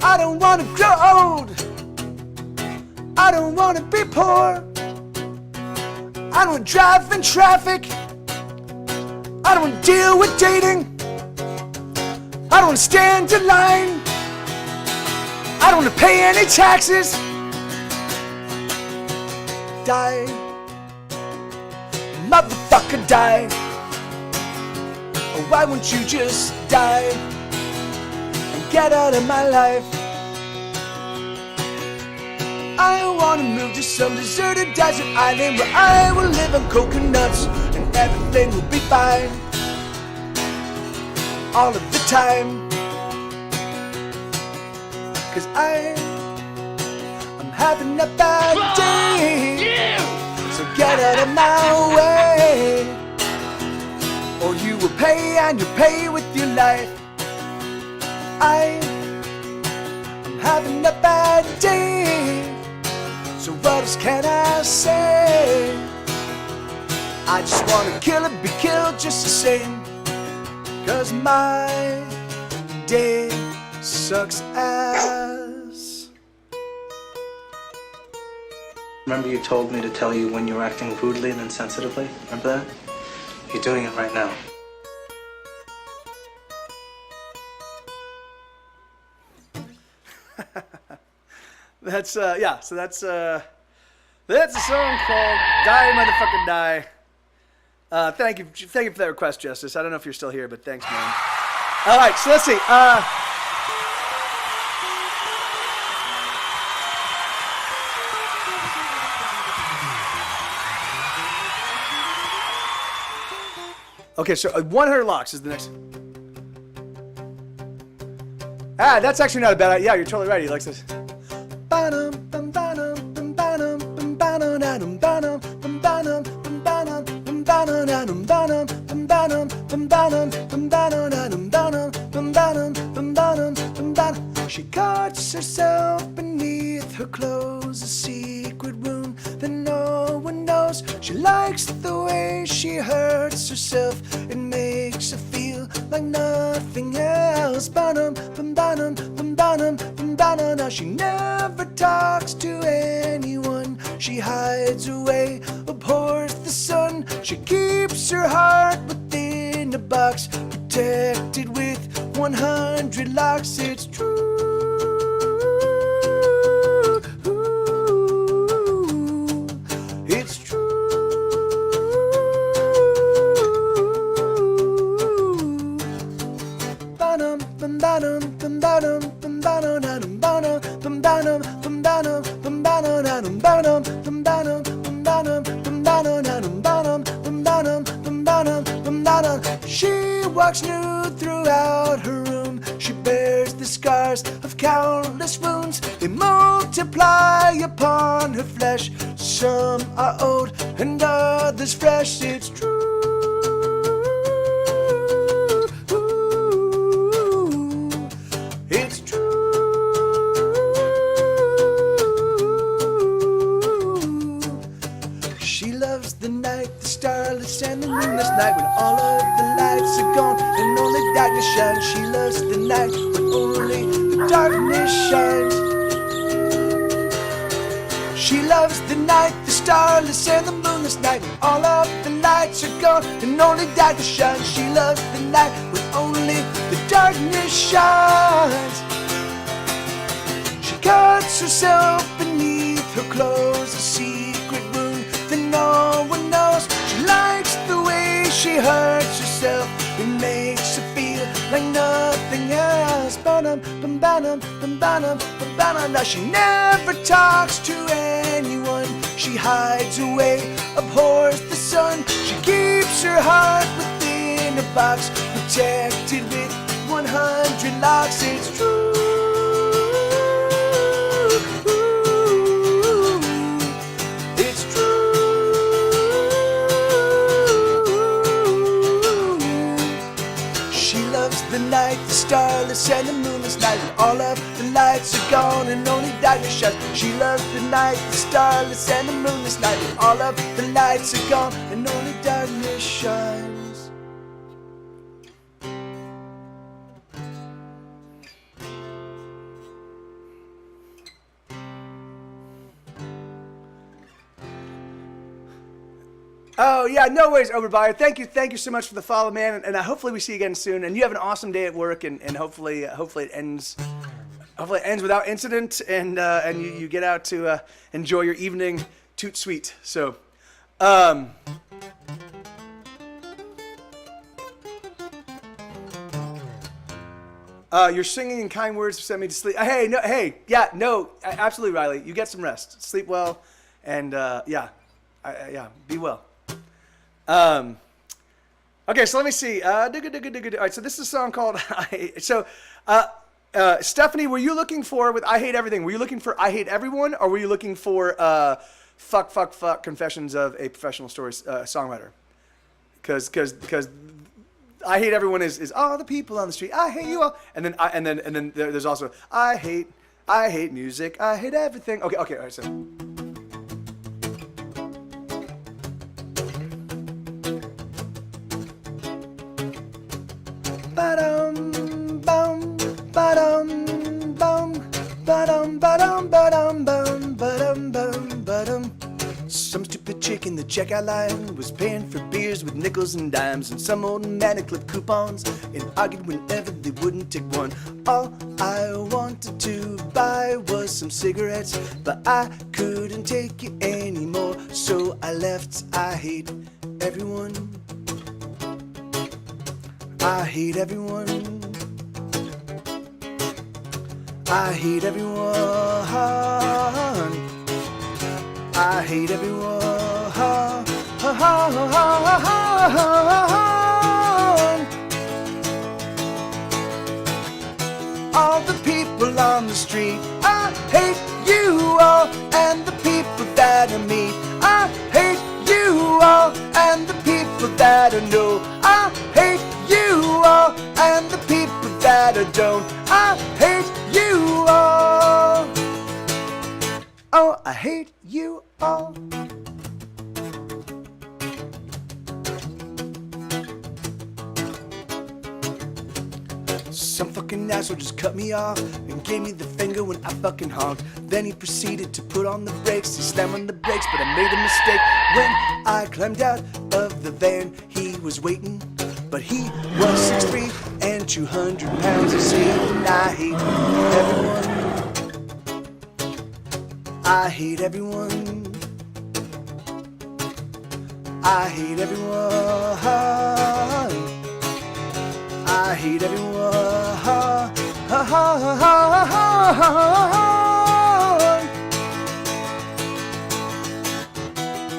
I don't wanna grow old. I don't wanna be poor. I don't drive in traffic. I don't deal with dating. I don't stand in line. I don't want to pay any taxes. Die. Motherfucker, die. Why won't you just die and get out of my life? I wanna move to some deserted desert island where I will live on coconuts and everything will be fine all of the time. 'Cause I'm having a bad day. So get out of my way, or you will pay, and you pay with your life. I'm having a bad day. So what else can I say? I just wanna kill and be killed just the same. 'Cause my day sucks ass. Remember you told me to tell you when you were acting rudely and insensitively? Remember that? You're doing it right now. That's yeah, so that's a song called Die Motherfucker Die. Thank you for that request, Justice. I don't know if you're still here, but thanks, man. All right, so let's see. Okay, so 100 Locks is the next. Ah, that's actually not a bad idea. Yeah, you're totally right. He likes this. She cuts herself beneath her clothes, a secret wound that no one knows. She likes the way she hurts herself. It makes her feel like nothing else. Now she never talks to anyone. She hides away, abhors the sun. She keeps her heart within a box, protected with 100 locks. It's true. It's true. She walks nude throughout her room. She bears the scars of countless wounds. They multiply upon her flesh. Some are old and others fresh. It's true. It's true. She loves the night, the starless and the moonless night, when all of the lights are gone and only darkness shines. She loves the night when only the darkness shines. She loves the night, the starless and the moonless night, when all of the lights are gone and only darkness shines. She loves the night when only the darkness shines. She cuts herself beneath her clothes, a secret wound that no one knows. She likes the way she hurts herself. It makes her feel like nothing else. Now she never talks to anyone. She hides away, abhors the sun. She keeps her heart within a box, protected with 100 locks. It's true. It's true. She loves the night, the starless and the moonless night, when all of the lights are gone and only darkness shines. She loves the night, the starless and the moonless night, when all of the lights are gone and only darkness shines. Oh yeah, no worries, Overbuyer. Thank you so much for the follow, man, and hopefully we see you again soon. And you have an awesome day at work, and hopefully it ends without incident, and you get out to enjoy your evening toot sweet. So, your singing and kind words sent me to sleep. Absolutely, Riley. You get some rest, sleep well, and be well. Okay, so let me see. All right, so this is a song called Stephanie, were you looking for with I Hate Everything? Were you looking for I Hate Everyone, or were you looking for fuck Confessions of a Professional Story Songwriter? Because I Hate Everyone is all the people on the street. I hate you all, and then there's also I hate music. I hate everything. Okay, all right, so. Ba-dum, bum, ba-dum, bum, ba-dum, ba-dum, ba-dum, bum, ba-dum, bum, ba-dum. Some stupid chick in the checkout line was paying for beers with nickels and dimes, and some old man had clipped coupons and argued whenever they wouldn't take one. All I wanted to buy was some cigarettes, but I couldn't take it anymore, so I left. I hate everyone. I hate everyone. I hate everyone. I hate everyone. All the people on the street, I hate you all, and the people that I meet, I hate you all, and the people that I know, I hate you all, and the people that I don't, I hate you all. Oh, I hate you all. Some fucking asshole just cut me off and gave me the finger when I fucking honked. Then he proceeded to put on the brakes. He slammed on the brakes, but I made a mistake. When I climbed out of the van, he was waiting, but he was 6'3" and 200 pounds. I say, and I hate everyone. I hate everyone. I hate everyone. I hate everyone.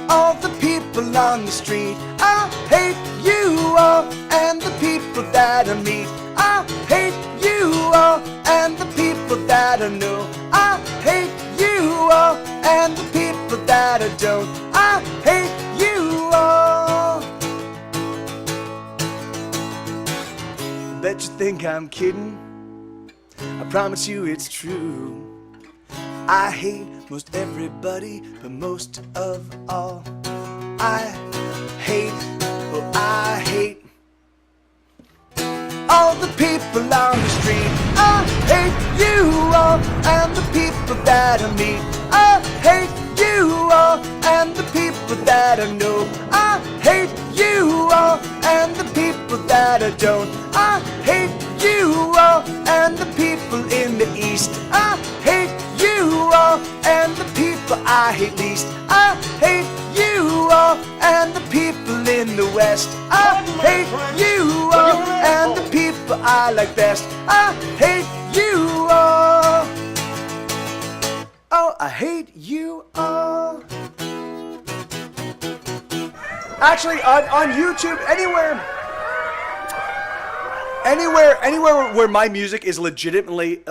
All the people on the street, I hate you all, and the people that I meet, I hate you all, and the people that I know, I hate you all, and the people that I don't, I hate you all. Bet you think I'm kidding, I promise you it's true. I hate most everybody, but most of all, I hate all the people on the street. I hate you all, and the people that I meet. I hate you all, and the people that I know. I hate you all, and the people that I don't. I hate you all, and the people in the East. I hate you all, and the people I hate least. I hate you all, and the people in the West. I hate you all, and the people I like best. I hate you all. Oh, I hate you all. Actually, on YouTube, anywhere where my music is legitimately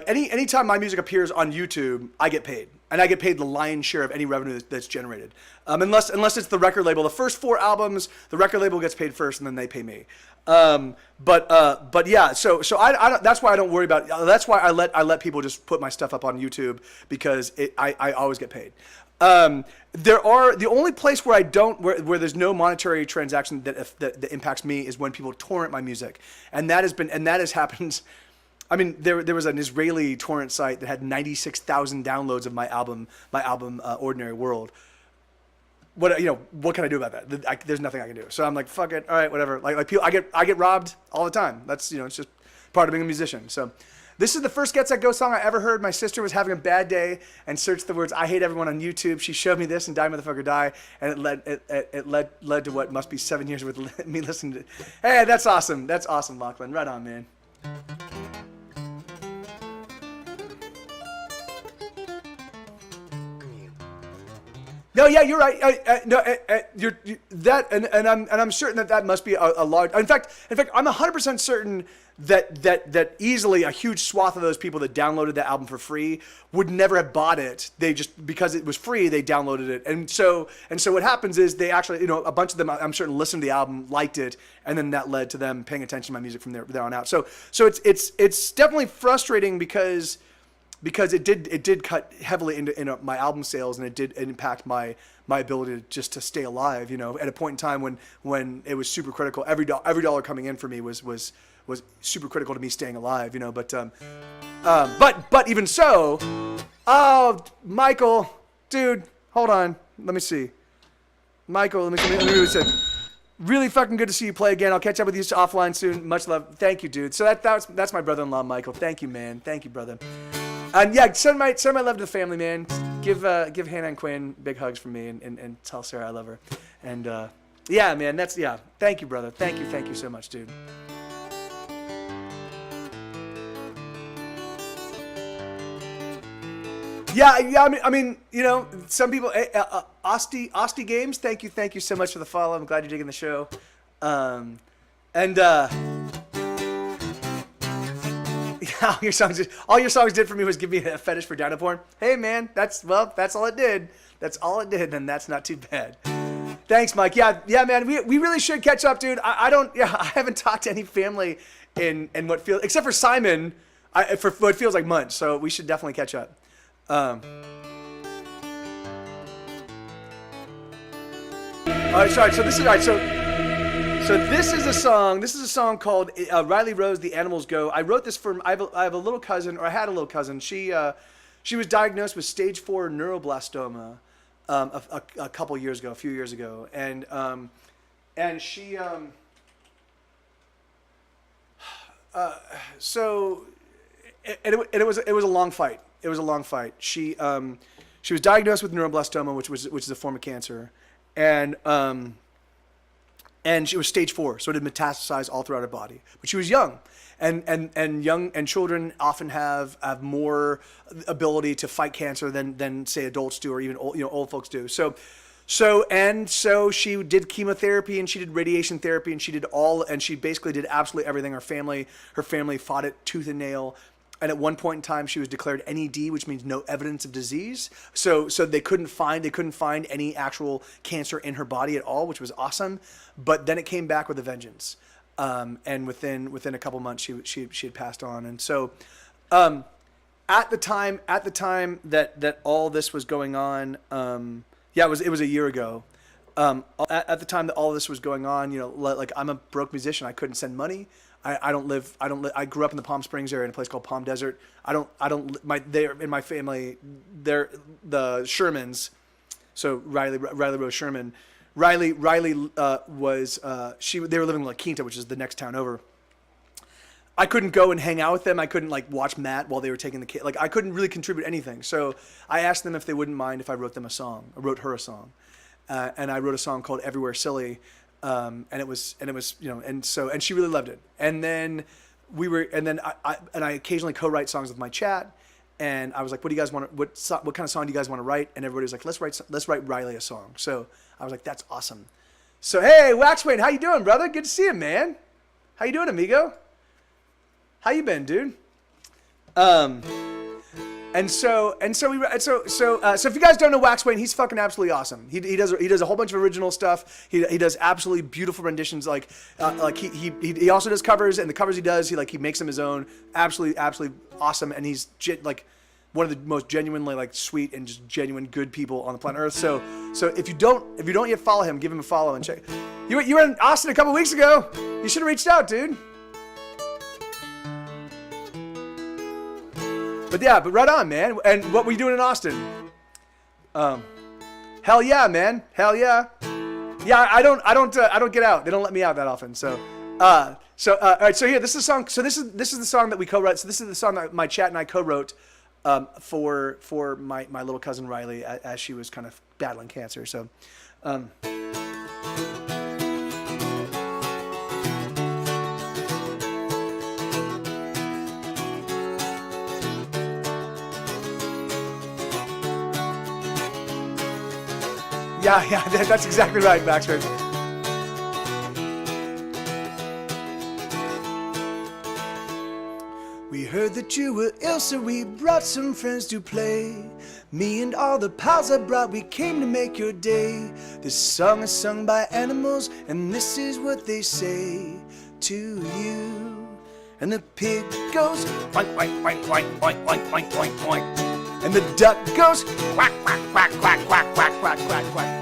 anytime my music appears on YouTube, I get paid, and I get paid the lion's share of any revenue that's generated. Unless it's the record label. The first 4 albums, the record label gets paid first, and then they pay me. But yeah, so I don't, that's why I don't worry about. That's why I let people just put my stuff up on YouTube, because I always get paid. The only place where where there's no monetary transaction that impacts me is when people torrent my music, and that has happened. I mean, there was an Israeli torrent site that had 96,000 downloads of my album, Ordinary World. what can I do about that? There's nothing I can do. So I'm like, fuck it, all right, whatever. Like people, I get robbed all the time. That's it's just part of being a musician. So this is the first Get Set Go song I ever heard. My sister was having a bad day and searched the words "I hate everyone" on YouTube. She showed me this and "Die Motherfucker Die," and it led to what must be 7 years with me listening to. Hey, that's awesome. That's awesome, Lachlan. Right on, man. No, yeah, you're right. I'm certain that must be a large. In fact, I'm 100% certain that easily a huge swath of those people that downloaded the album for free would never have bought it. They just, because it was free, they downloaded it, and so what happens is they actually, a bunch of them, I'm certain, listened to the album, liked it, and then that led to them paying attention to my music from there on out. So it's definitely frustrating because it did cut heavily into my album sales, and it did impact my ability to stay alive. At a point in time when it was super critical, every dollar coming in for me was super critical to me staying alive. But even so, oh, Michael, dude, hold on, let me see, Michael, let me read what it said. Really fucking good to see you play again. I'll catch up with you offline soon. Much love. Thank you, dude. So that's my brother-in-law, Michael. Thank you, man. Thank you, brother. And yeah, send my love to the family, man. Give Hannah and Quinn big hugs from me, and tell Sarah I love her. And yeah, man, thank you, brother. Thank you so much, dude. Yeah. I mean, some people. Osti Games, thank you so much for the follow. I'm glad you're digging the show. All your songs did for me was give me a fetish for dino porn. Hey man, that's all it did. That's all it did, and that's not too bad. Thanks, Mike. Yeah, man, we really should catch up, dude. I haven't talked to any family in what feels, except for Simon, for what feels like months. So we should definitely catch up. All right, sorry. So this is a song. This is a song called Riley Rose, "The Animals Go." I wrote this for. I have a little cousin, or I had a little cousin. She was diagnosed with stage 4 neuroblastoma a couple years ago, a few years ago, and she it was a long fight. It was a long fight. She was diagnosed with neuroblastoma, which is a form of cancer, and she was stage 4, so it had metastasized all throughout her body. But she was young, and children often have more ability to fight cancer than say adults do, or even old folks do. So she did chemotherapy, and she did radiation therapy, and she basically did absolutely everything. Her family fought it tooth and nail. And at one point in time, she was declared NED, which means no evidence of disease. So they couldn't find any actual cancer in her body at all, which was awesome. But then it came back with a vengeance, and within a couple months, she had passed on. And so, at the time that all this was going on, it was a year ago. At the time that all this was going on, like I'm a broke musician, I couldn't send money. I grew up in the Palm Springs area in a place called Palm Desert. They're in my family, they're the Shermans. So Riley Rose Sherman. Riley was, they were living in La Quinta, which is the next town over. I couldn't go and hang out with them. I couldn't watch Matt while they were taking the kid. I couldn't really contribute anything. So I asked them if they wouldn't mind if I wrote them a song. I wrote her a song. And I wrote a song called Everywhere Silly. And she really loved it. And then I occasionally co-write songs with my chat, and I was like, what kind of song do you guys want to write? And everybody was like, let's write Riley a song. So I was like, that's awesome. So hey, Waxwayne, how you doing, brother? Good to see you, man. How you doing, amigo? How you been, dude? So if you guys don't know Waxwayne, he's fucking absolutely awesome. He does a whole bunch of original stuff. He does absolutely beautiful renditions. He also does covers, and the covers he does, he makes them his own. Absolutely awesome. And he's one of the most genuinely sweet and just genuine good people on the planet Earth. So if you don't yet follow him, give him a follow and check. You were in Austin a couple weeks ago. You should have reached out, dude. But right on, man. And what were you doing in Austin? Hell yeah, man. Hell yeah. Yeah, I don't get out. They don't let me out that often. So, all right. So here, this is the song. So this is the song that we co-wrote. So this is the song that my chat and I co-wrote for my little cousin Riley as she was kind of battling cancer. So, yeah, that's exactly right, Baxter. We heard that you were ill, so we brought some friends to play. Me and all the pals I brought, we came to make your day. This song is sung by animals, and this is what they say to you. And the pig goes oink, oink, oink, oink, oink, oink, oink, oink, oink. And the duck goes quack, quack, quack, quack, quack, quack, quack, quack, quack.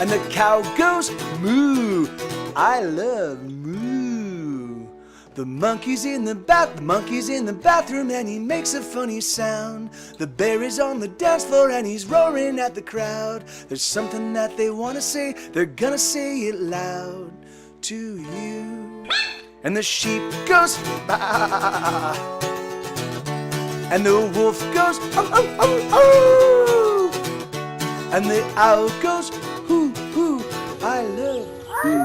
And the cow goes moo. I love moo. The monkey's in the bathroom, and he makes a funny sound. The bear is on the dance floor, and he's roaring at the crowd. There's something that they want to say, they're gonna say it loud to you. And the sheep goes bah. And the wolf goes oh, oh, oh, oh. And the owl goes hoo, hoo. I love hoo.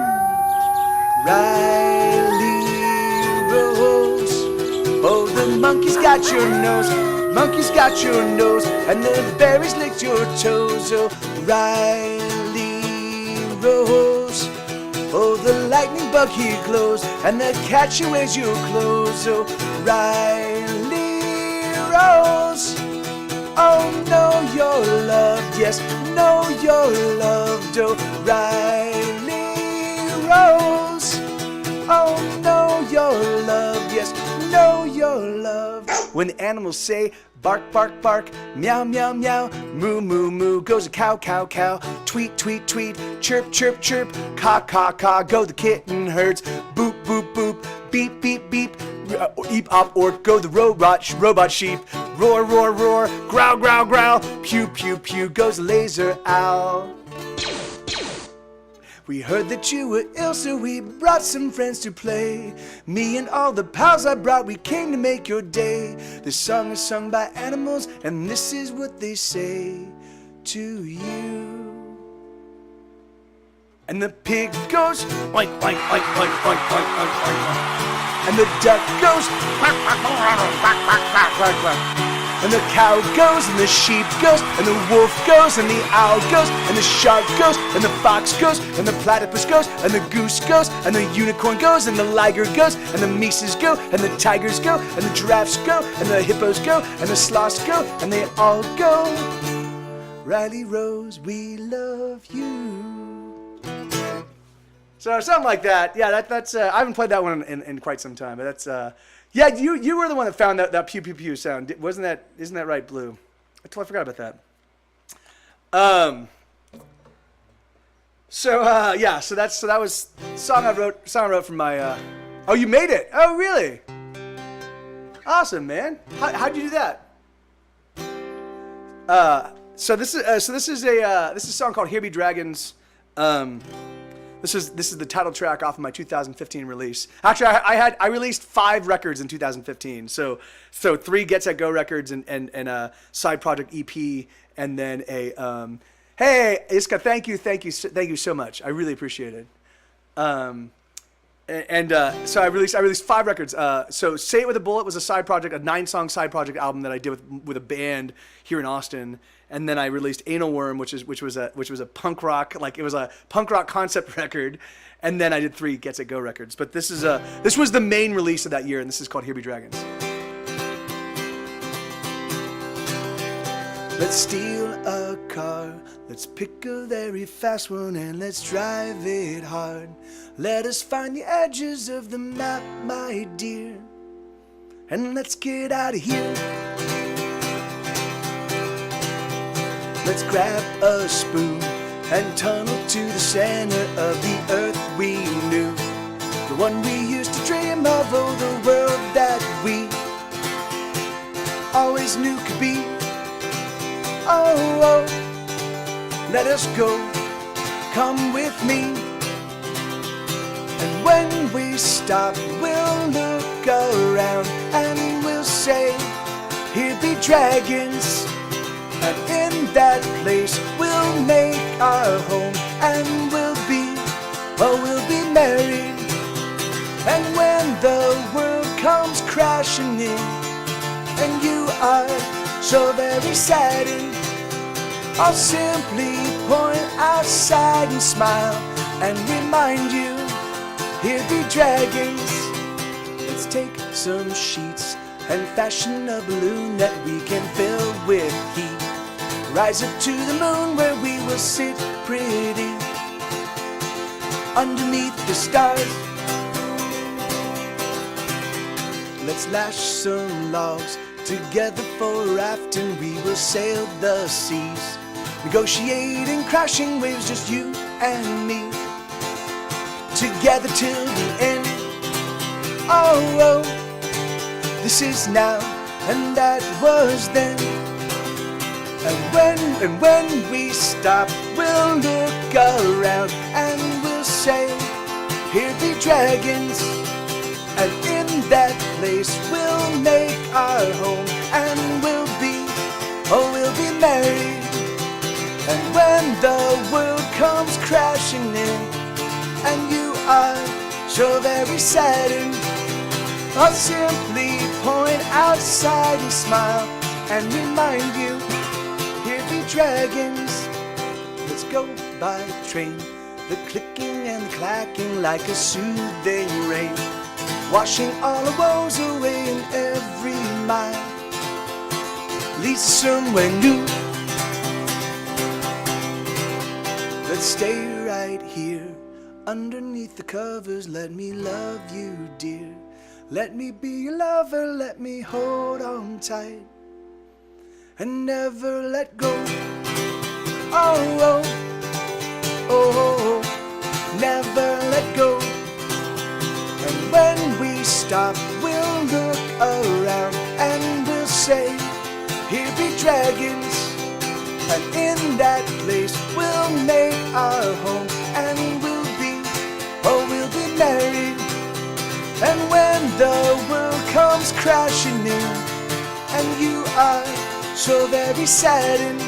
Riley Rose. Oh, the monkey's got your nose. Monkey's got your nose. And the berries licked your toes. Oh, Riley Rose. Oh, the lightning bug he glows. And the cat she wears your clothes. Oh, Riley Rose. Oh, know you're loved, yes, know you're loved, oh, Riley Rose. Oh, know you're loved, yes, know you're loved. When the animals say bark, bark, bark, meow, meow, meow, moo, moo, moo, goes a cow, cow, cow, tweet, tweet, tweet, chirp, chirp, chirp, caw, caw, caw, go the kitten herds, boop, boop, boop, beep, beep, beep, eep, op, ork, go the robot sheep, roar, roar, roar, growl, growl, growl, pew, pew, pew, goes the laser owl. We heard that you were ill, so we brought some friends to play. Me and all the pals I brought, we came to make your day. This song is sung by animals, and this is what they say to you. And the pig goes oink, oink, oink, oink, oink, oink, oink, oink. And the duck goes quack, quack, quack, quack, quack, quack, quack. And the cow goes, and the sheep goes, and the wolf goes, and the owl goes, and the shark goes, and the fox goes, and the platypus goes, and the goose goes, and the unicorn goes, and the liger goes, and the mices go, and the tigers go, and the giraffes go, and the hippos go, and the sloths go, and they all go. Riley Rose, we love you. So something like that. Yeah, that's. I haven't played that one in quite some time, but that's. Yeah, you were the one that found that pew pew pew sound. Isn't that right, Blue? I totally forgot about that. So that was song I wrote from my. Oh, you made it! Oh, really? Awesome, man. How'd you do that? So this is a song called "Here Be Dragons." This is the title track off of my 2015 release. Actually, I released 5 records in 2015. So 3 Get Set Go records and a side project EP, and then a hey Iska, thank you so much. I really appreciate it. So I released 5 records. So Say It With a Bullet was a side project, a 9-song side project album that I did with a band here in Austin. And then I released Anal Worm, which was a punk rock, it was a punk rock concept record. And then I did 3 Get Set Go records. But this was the main release of that year, and this is called Here Be Dragons. Let's steal a car, let's pick a very fast one, and let's drive it hard. Let us find the edges of the map, my dear, and let's get out of here. Let's grab a spoon and tunnel to the center of the earth we knew, the one we used to dream of, oh, the world that we always knew could be. Oh, oh, let us go, come with me. And when we stop, we'll look around and we'll say, here be dragons. And in that place we'll make our home, and we'll be married. And when the world comes crashing in, and you are so very saddened, I'll simply point outside and smile and remind you, here be dragons. Let's take some sheets and fashion a balloon that we can fill with heat. Rise up to the moon where we will sit pretty underneath the stars. Let's lash some logs together for a raft, and we will sail the seas, negotiating crashing waves, just you and me, together till the end. Oh, this is now, and that was then. And when we stop, we'll look around and we'll say, here be dragons. And in that place we'll make our home, and we'll be married. And when the world comes crashing in, and you are so very saddened, I'll simply point outside and smile and remind you, here be dragons. Let's go by train, the clicking and the clacking like a soothing rain, washing all our woes away, in every mile leads to somewhere new. Let's stay right here underneath the covers. Let me love you, dear. Let me be your lover. Let me hold on tight and never let go. Oh, oh, oh, oh, never let go. And when we stop, we'll look around and we'll say, here be dragons. And in that place we'll make our home, and we'll be married. And when the world comes crashing in, and you are so very saddened,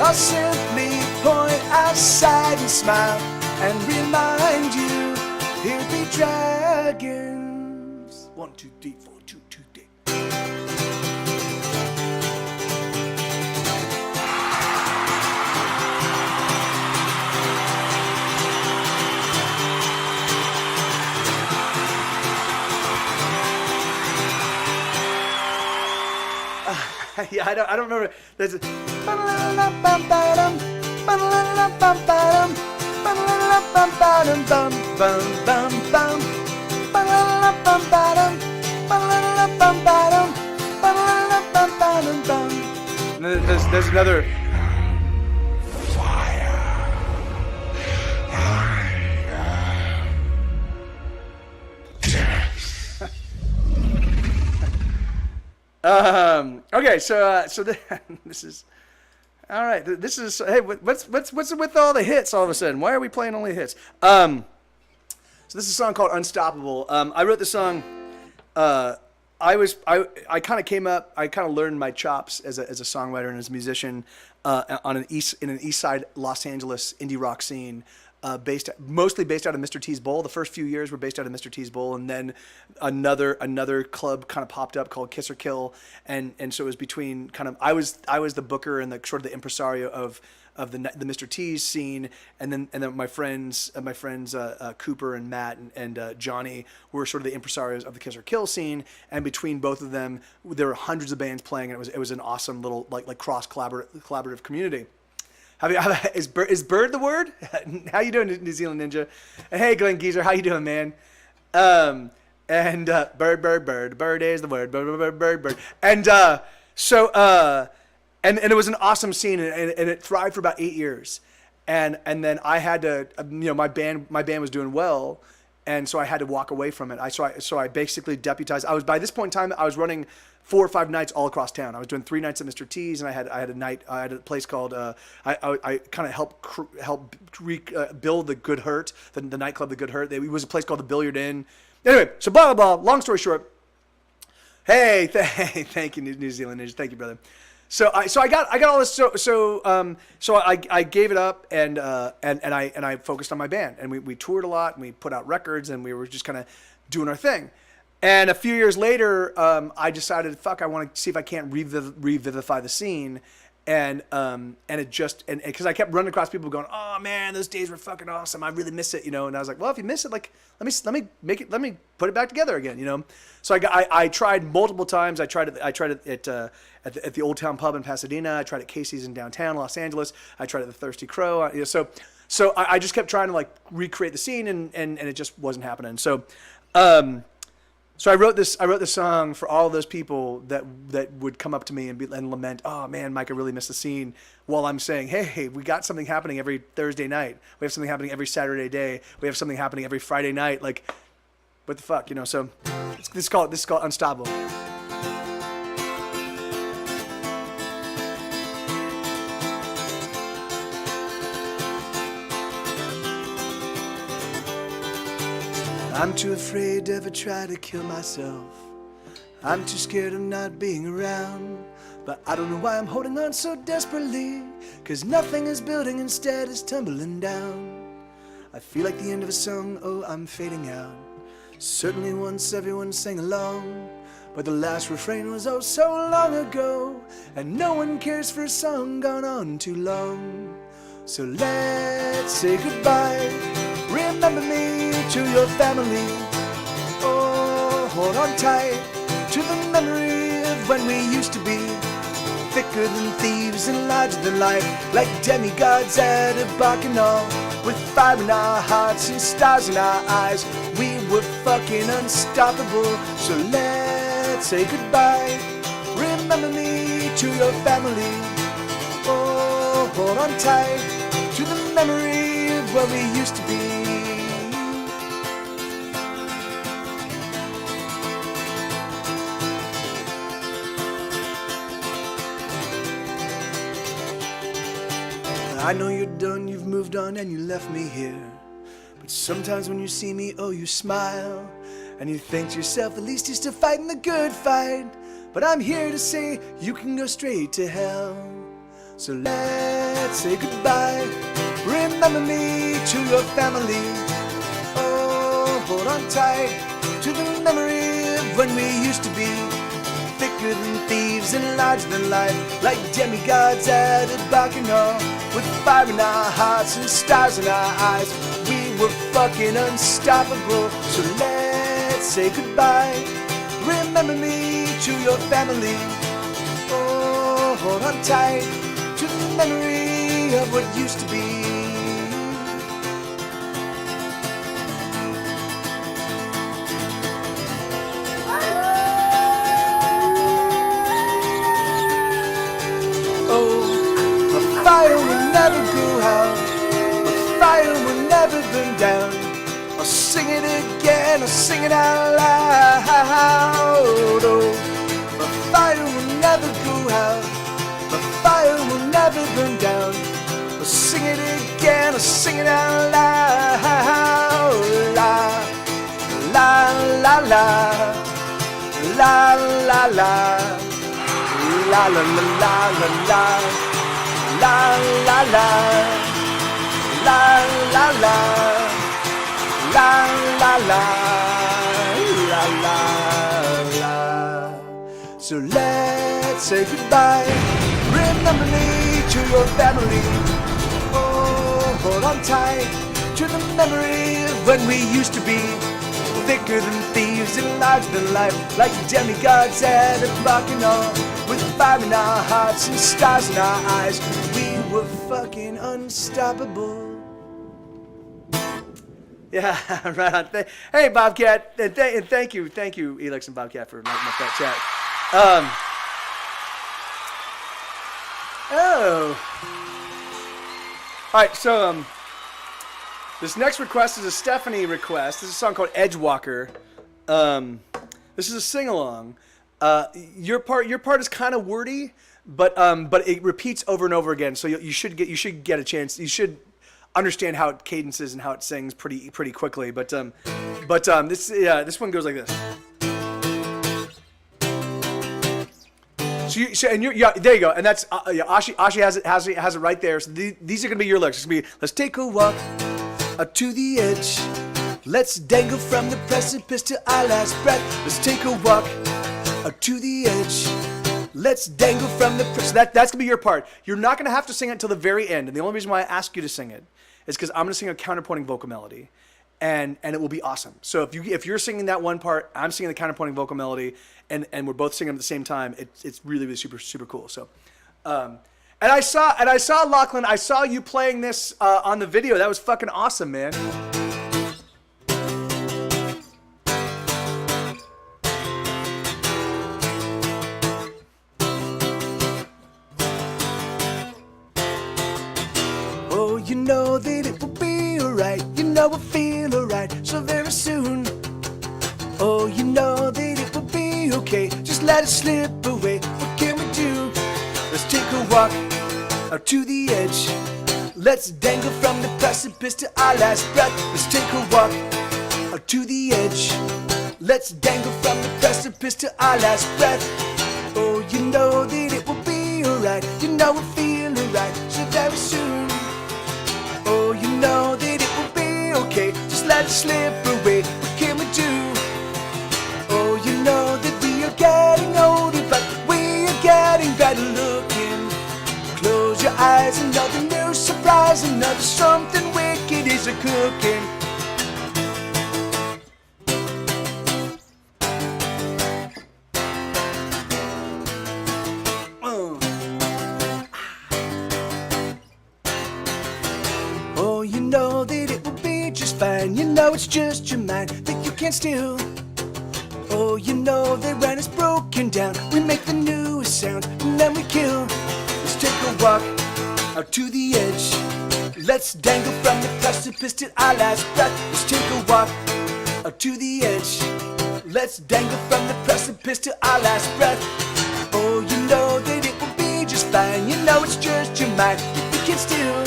I'll simply point outside and smile and remind you, here be dragons. 1, 2, 3, 4, 2, 2, 3. Yeah, I don't remember. There's a there's another. Okay, so this is all right. This is, hey, what's with all the hits all of a sudden? Why are we playing only hits? So this is a song called Unstoppable. I wrote this song. I kind of came up. I kind of learned my chops as a songwriter and as a musician in an East Side Los Angeles indie rock scene. Mostly based out of Mr. T's Bowl. The first few years were based out of Mr. T's Bowl, and then another club kind of popped up called Kiss or Kill, and so it was between kind of I was the booker and the sort of the impresario of the Mr. T's scene, and then my friends Cooper and Matt and Johnny were sort of the impresarios of the Kiss or Kill scene, and between both of them there were hundreds of bands playing, and it was an awesome little like cross collaborative community. Is bird the word? How you doing, New Zealand Ninja? And hey, Glenn Geezer, how you doing, man? Bird is the word. Bird. And and it was an awesome scene, and it thrived for about 8 years. And then I had to, my band was doing well, and so I had to walk away from it. So I basically deputized. By this point in time, I was running 4 or 5 nights all across town. I was doing 3 nights at Mr. T's, and I had a place called I kind of helped build the Good Hurt, the nightclub, the Good Hurt. It was a place called the Billiard Inn. Anyway, so blah blah blah. Long story short, hey, thank you, New Zealand Ninja, thank you, brother. So I got all this. So I gave it up and I focused on my band, and we toured a lot and we put out records and we were just kind of doing our thing. And a few years later, I decided, fuck, I want to see if I can't revivify the scene. And it just, and because I kept running across people going, oh man, those days were fucking awesome. I really miss it, you know. And I was like, well, if you miss it, like, let me put it back together again, you know. So I tried multiple times. I tried it at the Old Town Pub in Pasadena. I tried at Casey's in downtown Los Angeles. I tried at the Thirsty Crow. You know, so I just kept trying to like recreate the scene, and it just wasn't happening. So I wrote this song for all those people that would come up to me and lament, oh man, Mike, I really miss the scene, while I'm saying, hey, we got something happening every Thursday night. We have something happening every Saturday day. We have something happening every Friday night. Like, what the fuck, you know? So this is called Unstoppable. I'm too afraid to ever try to kill myself. I'm too scared of not being around. But I don't know why I'm holding on so desperately, 'cause nothing is building, instead is tumbling down. I feel like the end of a song, oh, I'm fading out. Certainly once everyone sang along, but the last refrain was oh so long ago, and no one cares for a song gone on too long. So let's say goodbye. Remember me to your family. Oh, hold on tight to the memory of when we used to be thicker than thieves and larger than life, like demigods at a bacchanal, with fire in our hearts and stars in our eyes. We were fucking unstoppable. So let's say goodbye. Remember me to your family. Oh, hold on tight to the memory of where we used to be. I know you're done, you've moved on and you left me here. But sometimes when you see me, oh, you smile. And you think to yourself, at least you're still fighting the good fight. But I'm here to say you can go straight to hell. So let's say goodbye. Remember me to your family. Oh, hold on tight to the memory of when we used to be thicker than thieves and larger than life, like demigods at a bacchanal, with fire in our hearts and stars in our eyes. We were fucking unstoppable. So let's say goodbye. Remember me to your family. Oh, hold on tight to the memory of what used to be. Fire will never go out, the fire will never burn down. I'll sing it again, I'll sing it out loud. Oh, the fire will never go out, the fire will never burn down. I'll sing it again, I'll sing it out loud. La, la, la, la, la, la, la, la, la, la, la, la, la. La la la, la la la, la la la, la la la. So let's say goodbye. Remember me to your family. Oh, hold on tight to the memory of when we used to be thicker than thieves and larger than life, like demigods at a bacchanal, with fire in our hearts and stars in our eyes. We were fucking unstoppable. Yeah, right on. Hey, Bobcat, and thank you, Elix and Bobcat, for making up that chat. All right, so this next request is a Stephanie request. This is a song called Edgewalker. This is a sing-along. Your part is kind of wordy, but it repeats over and over again. So you should get a chance. You should understand how it cadences and how it sings pretty quickly. But this one goes like this. So there you go, and that's Ashi has it right there. So these are gonna be your lyrics. It's gonna be, let's take a walk to the edge. Let's dangle from the precipice to our last breath. Let's take a walk to the edge. Let's dangle from the precipice. So that's gonna be your part. You're not gonna have to sing it until the very end, and the only reason why I ask you to sing it is because I'm gonna sing a counterpointing vocal melody. And it will be awesome. So if you're singing that one part, I'm singing the counterpointing vocal melody, and we're both singing at the same time. It's really super cool. So, and I saw Lachlan. I saw you playing this on the video. That was fucking awesome, man. Oh, you know that it will be alright. You know I feel alright so very soon. Oh, you know that it will be okay. Just let it slip away. What can we do? Let's take a walk out to the edge. Let's dangle from the precipice to our last breath. Let's take a walk out to the edge. Let's dangle from the precipice to our last breath. Oh, you know that it will be alright. You know I feel alright so very soon. Oh, you know that it will be okay. Just let it slip away. What can we do? Oh, you know that we are getting older, but we are getting better looking. Close your eyes, another new surprise, another something wicked is a cooking. Oh, you know that it will be just fine. You know it's just your mind that you can't steal. Oh, you know that when it's broken down, we make the newest sound and then we kill. Let's take a walk out to the edge. Let's dangle from the precipice to our last breath. Let's take a walk out to the edge. Let's dangle from the precipice to our last breath. Oh, you know that it will be just fine. You know it's just your mind that we can't steal.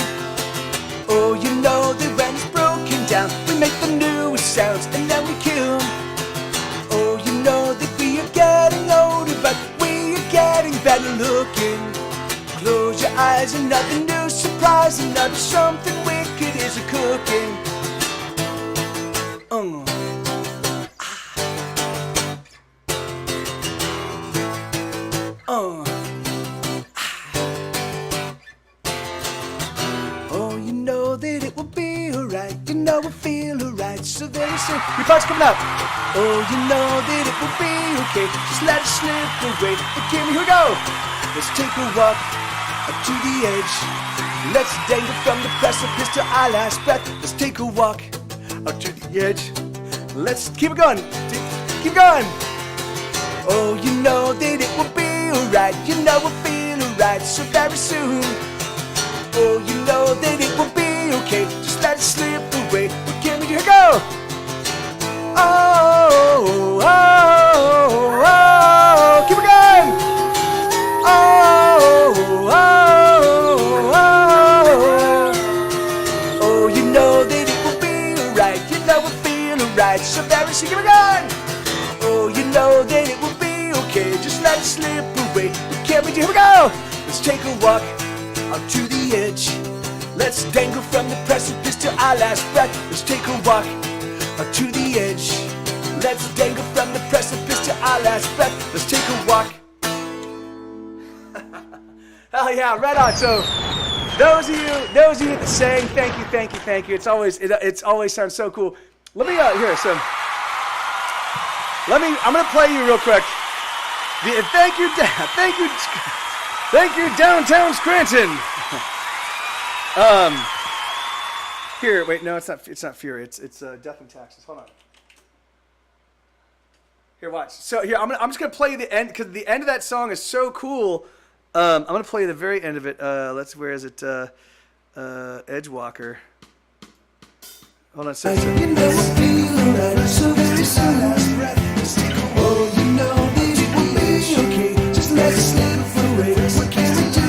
Oh, you know that when it's broken down, we make the newest sounds and then we kill. Oh, you know that we are getting older, but we are getting better looking. Close your eyes, another new surprise, another something wicked is a cooking. Oh, you know that it will be alright. You know I feel alright so very soon. Your part's coming up. Oh, you know that it will be okay. Just let it slip away. Okay, here we go. Let's take a walk up to the edge. Let's dangle from the precipice to our last breath. Let's take a walk up to the edge. Let's keep it going. Keep going. Oh, you know that it will be alright. You know I feel alright so very soon. Oh, you know that it will be okay. Just let it slip away. What can we do? Here we go. Oh, oh, oh, keep it going. Oh, oh, oh, oh, you know that it will be alright. You know I feel alright so very soon. Keep it going. Oh, you know that it will be okay. Just let it slip away. What can we do? Here we go. Let's take a walk out to the edge. Let's dangle from the precipice to our last breath. Let's take a walk out to the edge. Let's dangle from the precipice to our last breath. Let's take a walk. Hell yeah, right on. So those of you that sang, thank you. It's always sounds so cool. Let me I'm gonna play you real quick. Thank you, downtown Scranton. Here, wait, no, it's not Fury. It's Death and Taxes. Hold on. Here, watch. So here, I'm just gonna play you the end because the end of that song is so cool. I'm gonna play you the very end of it. Where is it? Edgewalker. Hold on a second. You know I feel alright, so very soon. Oh, you know that it will be away. What can we do?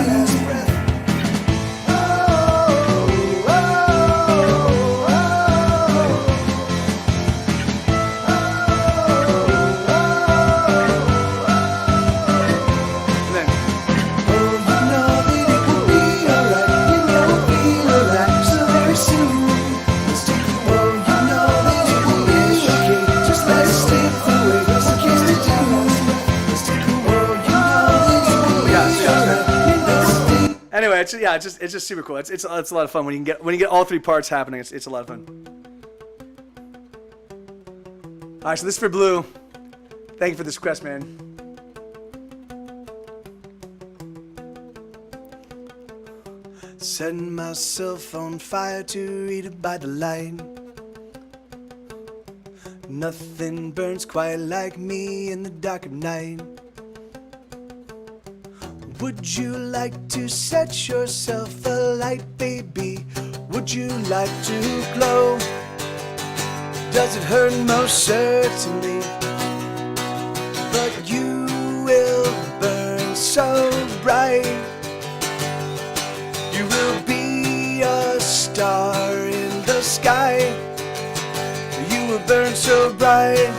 Anyway, it's just super cool. It's a lot of fun when you get all three parts happening. It's a lot of fun. All right, so this is for Blue. Thank you for this request, man. Setting myself on fire to read it by the light. Nothing burns quite like me in the dark of night. Would you like to set yourself alight, baby? Would you like to glow? Does it hurt? Most certainly. But you will burn so bright. You will be a star in the sky. You will burn so bright.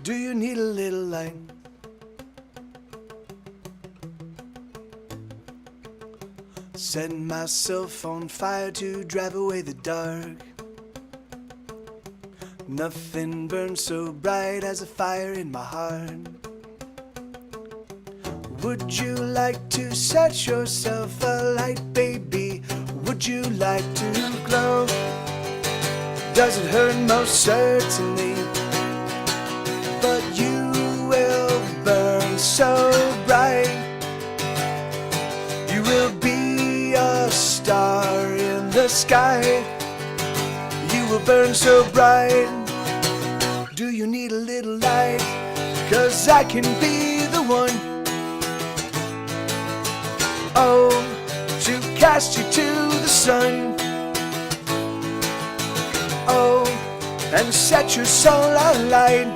Do you need a little light? Setting myself on fire to drive away the dark. Nothing burns so bright as a fire in my heart. Would you like to set yourself alight, baby? Would you like to glow? Does it hurt? Most certainly. But you will burn so bright. You will be a star in the sky. You will burn so bright. Do you need a little light? 'Cause I can be the one, oh, to cast you to the sun, oh, and set your soul alight,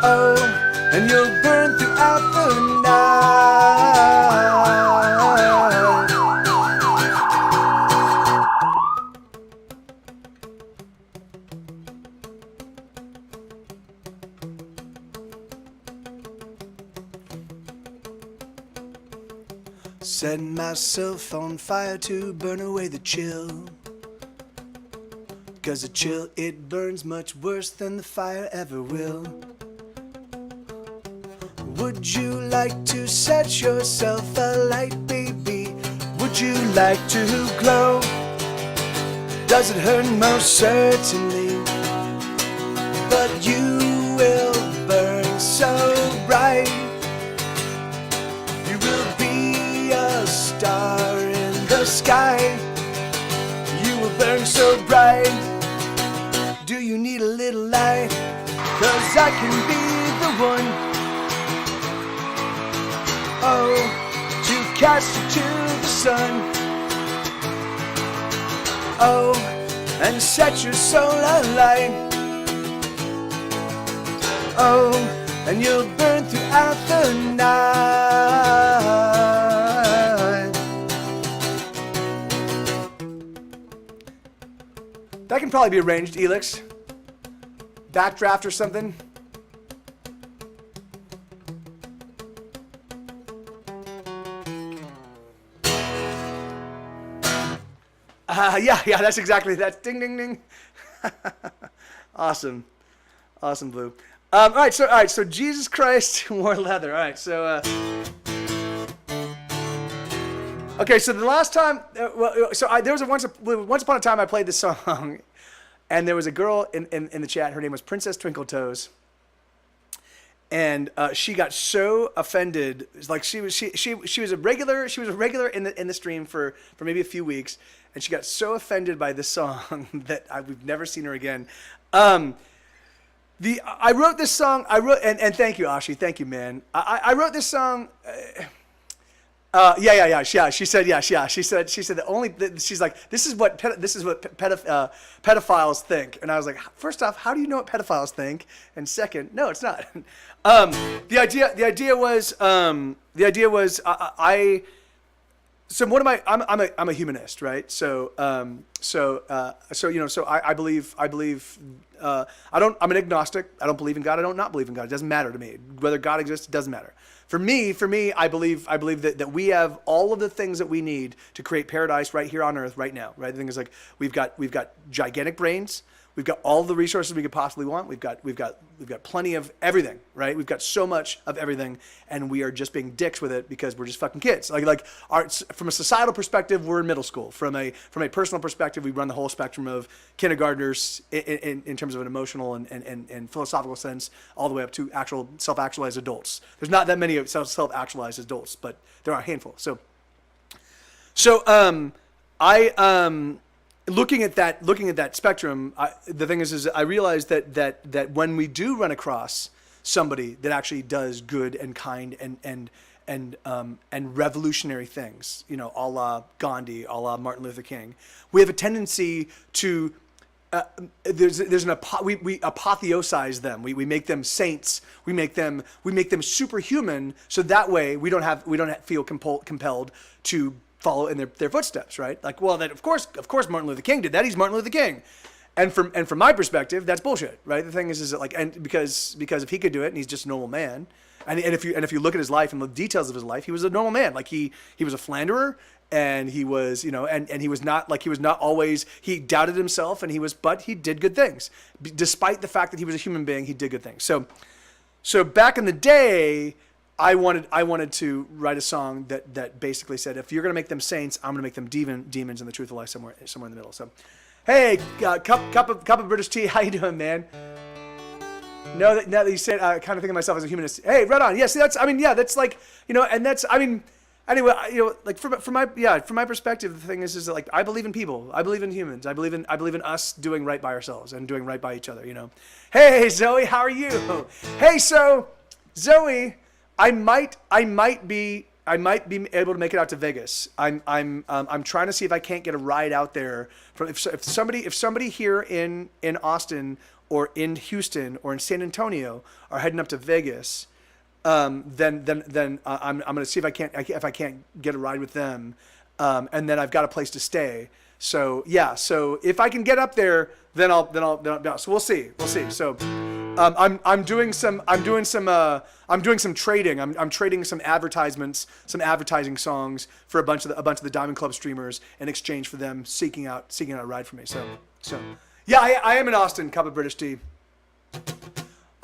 oh, and you'll burn throughout the night. Setting myself on fire to burn away the chill. 'Cause the chill, it burns much worse than the fire ever will. Would you like to set yourself alight, baby? Would you like to glow? Does it hurt? Most certainly. But you will burn so bright. You will be a star in the sky. You will burn so bright. Do you need a little light? 'Cause I can be the one, oh, to cast you to the sun, oh, and set your soul alight, oh, and you'll burn throughout the night. That can probably be arranged, Elix. Backdraft or something. Yeah, that's exactly that. Ding, ding, ding. Awesome, Blue. All right, so Jesus Christ wore leather. All right, so okay, so the last time, there was once upon a time I played this song, and there was a girl in the chat. Her name was Princess Twinkle Toes. And she got so offended, like she was a regular in the stream for maybe a few weeks, and she got so offended by this song that we've never seen her again. I wrote this song. And thank you, Ashi. Thank you, man. I wrote this song. Yeah. She said, yeah. She said she's like, this is what pedophiles think. And I was like, first off, how do you know what pedophiles think? And second, no, it's not. The idea was so what am I? I'm a humanist, right? So I believe I'm an agnostic. I don't believe in God. I don't not believe in God. It doesn't matter to me whether God exists. It doesn't matter. For me, I believe that we have all of the things that we need to create paradise right here on earth right now. Right? The thing is, like, we've got gigantic brains. We've got all the resources we could possibly want. We've got plenty of everything, right? We've got so much of everything, and we are just being dicks with it because we're just fucking kids. From a societal perspective, we're in middle school. From a personal perspective, we run the whole spectrum of kindergartners in terms of an emotional and philosophical sense, all the way up to actual self-actualized adults. There's not that many self-actualized adults, but there are a handful. Looking at that spectrum, the thing is I realized that when we do run across somebody that actually does good and kind and revolutionary things, a la Gandhi, a la Martin Luther King, we have a tendency to we apotheosize them. We make them saints. We make them superhuman. So that way we don't feel compelled to follow in their footsteps, right? Like, well, that of course Martin Luther King did that. He's Martin Luther King, and from my perspective, that's bullshit, right? The thing is that, like, and because if he could do it and he's just a normal man, and if you look at his life and the details of his life, he was a normal man. Like he was a philanderer, and he was and he was not always, he doubted himself, but he did good things despite the fact that he was a human being. He did good things. So back in the day, I wanted to write a song that basically said, if you're gonna make them saints, I'm gonna make them demons, and the truth will lie somewhere in the middle. So, hey, cup of British tea, how you doing, man? Now that you said, I kind of think of myself as a humanist. Hey, right on. Yeah, see, that's like, and that's, anyway, like from my perspective, the thing is that, like, I believe in people. I believe in humans. I believe in us doing right by ourselves and doing right by each other. Hey, Zoe, how are you? Hey, so Zoe, I might be able to make it out to Vegas. I'm trying to see if I can't get a ride out there. If somebody here in Austin or in Houston or in San Antonio are heading up to Vegas, then I'm gonna see if I can't get a ride with them, and then I've got a place to stay. So yeah, so if I can get up there, then I'll so we'll see. So. I'm doing some trading. I'm trading some advertising songs for a bunch of the Diamond Club streamers in exchange for them seeking out a ride for me. So yeah, I am in Austin. Cup of British tea.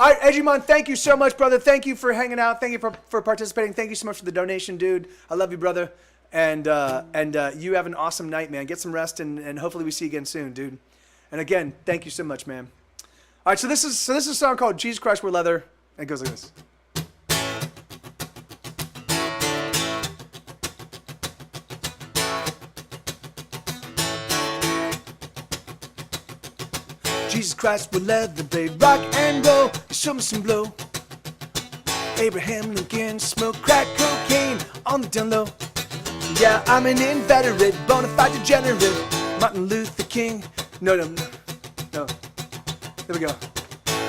All right, Edgemon, thank you so much, brother. Thank you for hanging out. Thank you for participating. Thank you so much for the donation, dude. I love you, brother. And you have an awesome night, man. Get some rest, and hopefully we see you again soon, dude. And again, thank you so much, man. All right, so this is a song called Jesus Christ Wear Leather, and it goes like this. Jesus Christ wear leather, played rock and roll, you show me some blow. Abraham Lincoln smoked crack cocaine on the down low. Yeah, I'm an inveterate, bona fide degenerate. Martin Luther King, no. Here we go.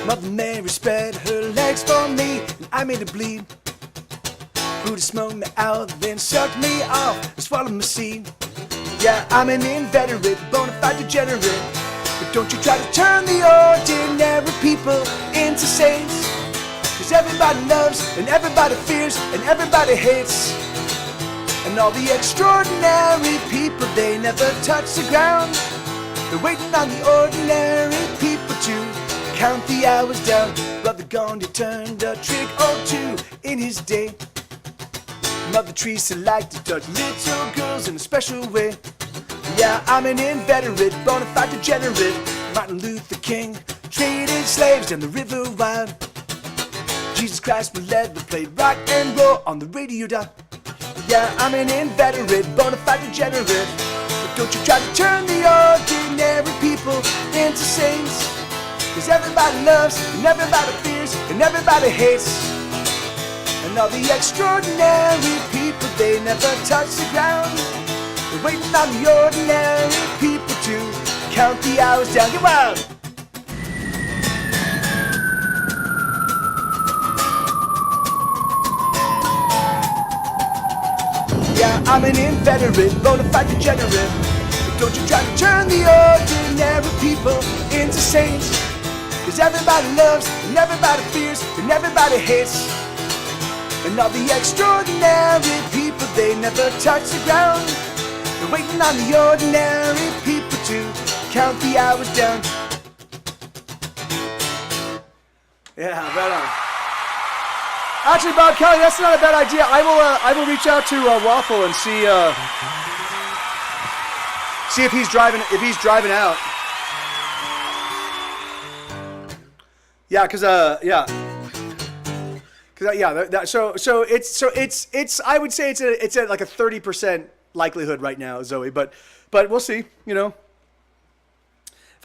Mother Mary spread her legs for me, and I made her bleed. Buddha smoked me out, then sucked me off and swallowed my seed. Yeah, I'm an inveterate, bona fide degenerate. But don't you try to turn the ordinary people into saints. Cause everybody loves, and everybody fears, and everybody hates. And all the extraordinary people, they never touch the ground. They're waiting on the ordinary people to count the hours down. Brother Gandhi turned a trick or two in his day. Mother Teresa liked to touch little girls in a special way. Yeah, I'm an inveterate, bona fide degenerate. Martin Luther King traded slaves down the river wild. Jesus Christ wear leather, played rock and roll on the radio dial. Yeah, I'm an inveterate, bona fide degenerate. But don't you try to turn the ordinary people into saints. Cause everybody loves, and everybody fears, and everybody hates. And And all the extraordinary people, they never touch the ground. They're waiting on the ordinary people to count the hours down. Come on! Yeah, I'm an inveterate, bona fide degenerate. But don't you try to turn the ordinary people into saints. Cause everybody loves, and everybody fears, and everybody hates. And all the extraordinary people, they never touch the ground. They're waiting on the ordinary people to count the hours down. Yeah, right on. Actually, Bob Kelly, that's not a bad idea. I will reach out to Waffle and see if he's driving out. Yeah, so it's I would say it's at like a 30% likelihood right now, Zoe, but we'll see, you know.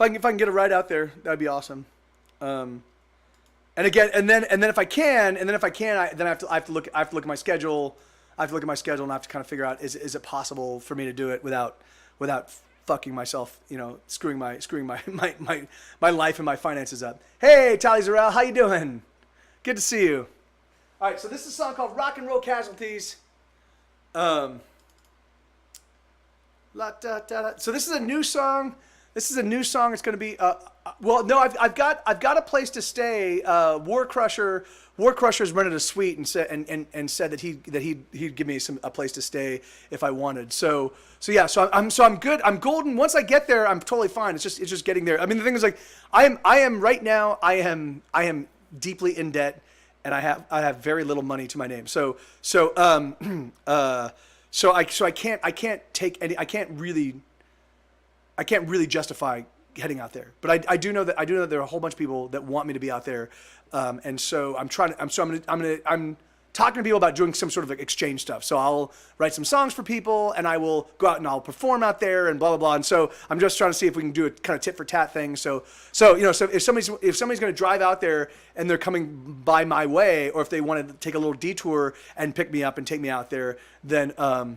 If I can get a ride out there, that'd be awesome. And again, and then if I can, I have to look at my schedule. I have to look at my schedule and I have to kind of figure out is it possible for me to do it without fucking myself, you know, screwing my life and my finances up. Hey, Tally Zarel, how you doing? Good to see you. All right, so this is a song called Rock and Roll Casualties. So this is a new song. It's going to be well, no, I've got a place to stay. War Crusher's rented a suite and said that he'd give me a place to stay if I wanted. So I'm good. I'm golden. Once I get there, I'm totally fine. It's just getting there. I mean, the thing is, like, I am right now. I am deeply in debt, and I have very little money to my name. So I can't really justify heading out there. But I do know that there are a whole bunch of people that want me to be out there, and so I'm talking to people about doing some sort of like exchange stuff. So I'll write some songs for people, and I will go out and I'll perform out there, and blah blah blah. And so I'm just trying to see if we can do a kind of tit for tat thing. So you know, so if somebody's going to drive out there and they're coming by my way, or if they want to take a little detour and pick me up and take me out there, then oh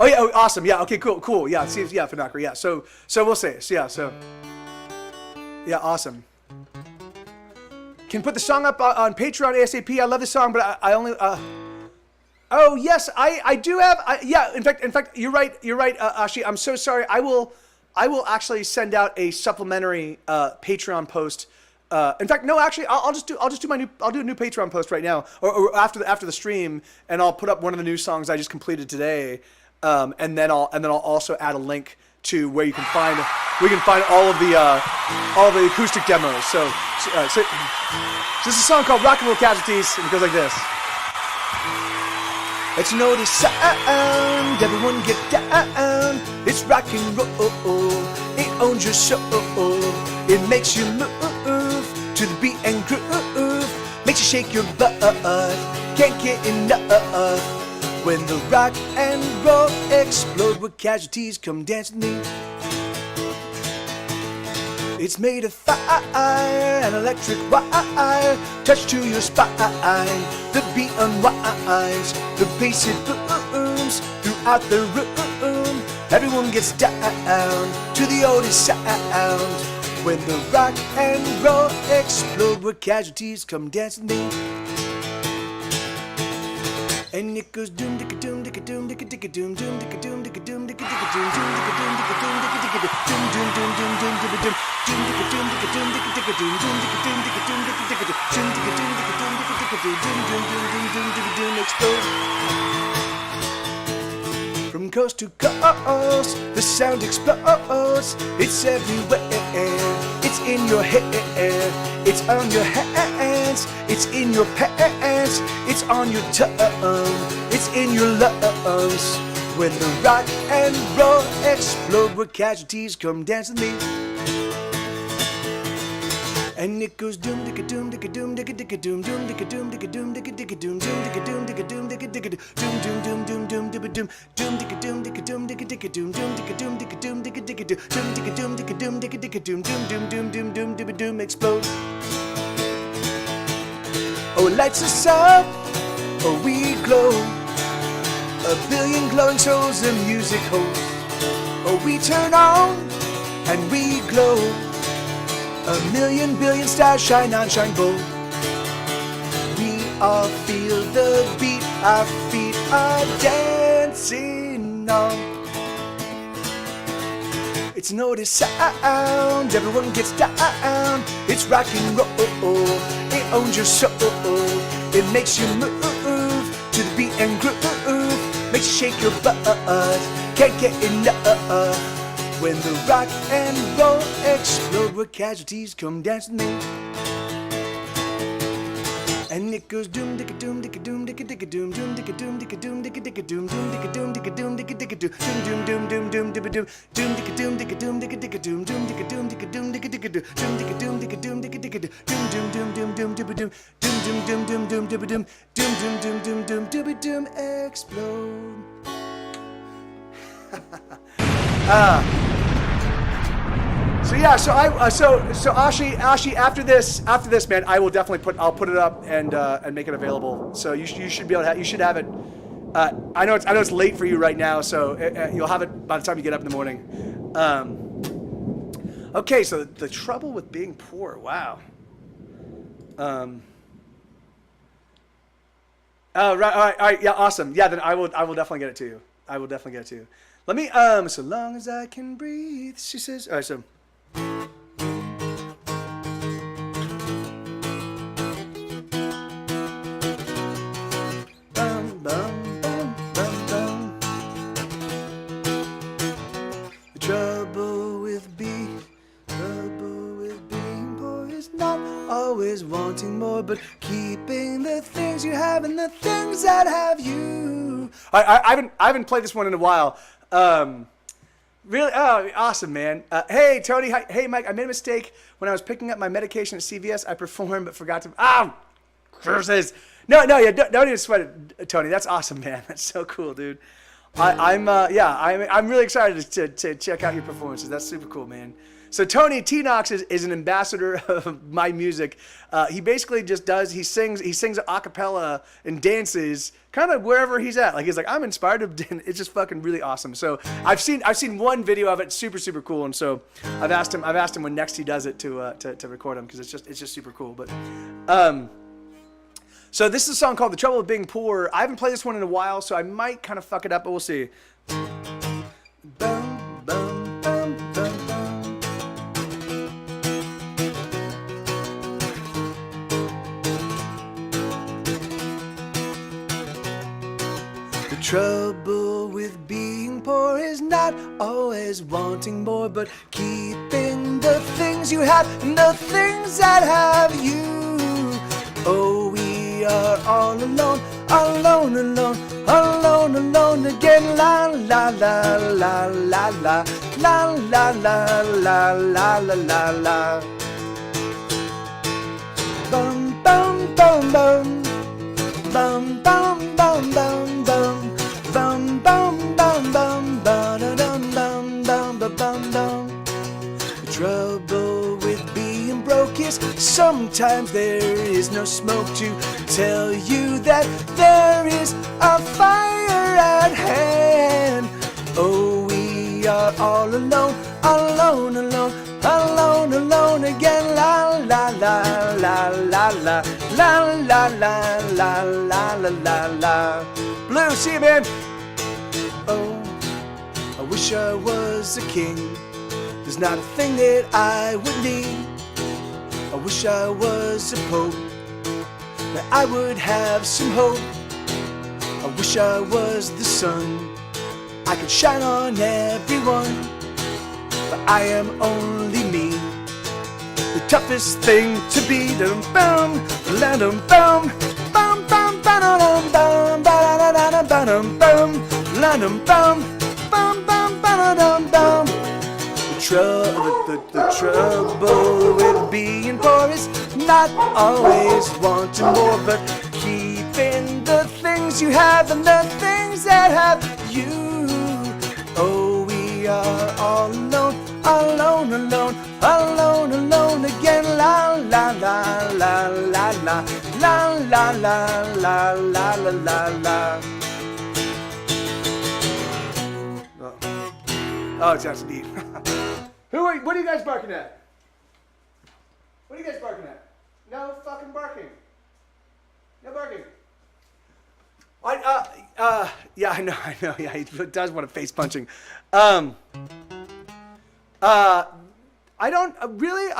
yeah, awesome. Yeah, okay, cool. Yeah, see, yeah, Fanakra. Yeah, so we'll say it. Yeah, awesome. Can put the song up on Patreon ASAP. I love this song, but I only. Oh yes, I do have. Yeah, in fact, you're right, Ashi. I'm so sorry. I will actually send out a supplementary Patreon post. In fact, no, actually, I'll do a new Patreon post right now, or after the stream, and I'll put up one of the new songs I just completed today. And then I'll also add a link to where you can find all of the acoustic demos. So this is a song called Rock and Roll Casualties, and it goes like this. Let's know the sound, everyone get down. It's rock and roll, it owns your soul. It makes you move to the beat and groove, makes you shake your butt, can't get enough. When the rock and roll explode, where casualties come dance with me. It's made of fire and electric wire, touch to your spine. The beat unwinds, the bass it booms throughout the room. Everyone gets down to the oldest sound. When the rock and roll explode, where casualties come dance with me. And it goes doom dicka doom dicka doom dicka dicka doom doom dicka doom dicka doom dicka dicka doom doom dicka doom dicka doom dicka dicka doom doom doom doom doom dicka doom doom dicka doom dicka doom dicka dicka doom doom dicka doom dicka doom dicka dicka doom dicka doom dicka doom dicka dicka doom doom doom doom doom dicka doom explode. From coast to coast, the sound explodes. It's everywhere. It's in your hair. It's on your hands. It's in your pants. It's on your tongue. It's in your lungs. When the rock and roll explode, where casualties come dance with me. And it goes doom dicka doom dicka doom dicka dicka doom doom dicka doom dicka doom dicka dicka doom doom dicka doom dicka doom dicka dicka doom doom doom doom doom dicka doom doom dicka doom dicka doom dicka dicka doom doom dicka doom dicka doom dicka dicka doom dicka doom dicka doom dicka dicka doom doom doom doom doom doom dicka doom explode. Oh, it lights us up. Oh, we glow. A billion glowing souls the music holds. Oh, we turn on and we glow. A million billion stars shine on, shine bold. We all feel the beat, our feet are dancing on. It's an oldie sound, everyone gets down. It's rock and roll, it owns your soul. It makes you move to the beat and groove. Makes you shake your butt, can't get enough. When the rock and roll explode, where casualties come dance with me. And it goes doom dicka doom dicka doom dicka dicka doom doom dicka doom dicka doom dicka dicka doom doom dicka doom dicka doom dicka dicka doom doom doom doom doom dibba doom doom dicka doom dicka doom dicka dicka doom doom dicka doom dicka doom dicka dicka doom doom dicka doom dicka doom dicka dicka doom doom doom doom doom dibba doom doom doom doom doom dibba doom doom doom doom doom doom dibba doom explode. So yeah, so Ashi, after this, man, I will definitely I'll put it up and make it available. So you should be able to you should have it. I know it's late for you right now, so you'll have it by the time you get up in the morning. Okay, so the trouble with being poor. Wow. Right, all right, yeah, awesome. Yeah, then I will definitely get it to you. I will definitely get it to you. Let me so long as I can breathe, she says. All right, so. The trouble with being poor is not always wanting more, but keeping the things you have and the things that have you. I haven't played this one in a while. Really? Oh, awesome, man. Hey, Tony. Hi, hey, Mike. I made a mistake when I was picking up my medication at CVS. I performed but forgot to. Curses. No, yeah, don't even sweat it, Tony. That's awesome, man. That's so cool, dude. I'm really excited to check out your performances. That's super cool, man. So Tony T. Knox is an ambassador of my music. He basically just he sings a cappella and dances kind of wherever he's at. Like he's like, I'm inspired to dance. It's just fucking really awesome. So I've seen one video of it, super cool. And so I've asked him when next he does it to record him because it's just super cool. But so this is a song called "The Trouble with Being Poor." I haven't played this one in a while, so I might kind of fuck it up, but we'll see. Trouble with being poor is not always wanting more, but keeping the things you have and the things that have you. Oh, we are all alone, alone, alone, alone, alone again. La la la la la la la la la la la la la. Bum bum bum bum bum bum bum bum bum. Bum bum bum bum ba da dum bum bum ba bum bum. The trouble with being broke is sometimes there is no smoke to tell you that there is a fire at hand. Oh, we are all alone, alone, alone, alone, alone again. La la la la la la la la la la la la la. Blue, see you, man. Oh, I wish I was a king. There's not a thing that I would need. I wish I was a pope, that I would have some hope. I wish I was the sun, I could shine on everyone. But I am only me, the toughest thing to be. Dum bum, la dum bum, bum bum ba dum bum ba da da da bum bum, la dum bum, bum bum ba dum bum. The trouble with being poor is not always wanting more, but keeping the things you have and the things that have you. Oh, we are all alone, alone, alone, alone, alone again. La la la la la la la la la la la la la la. Oh, it sounds deep. What are you guys barking at? What are you guys barking at? No fucking barking. No barking. Yeah, I know. Yeah, he does want to face punching. I don't really.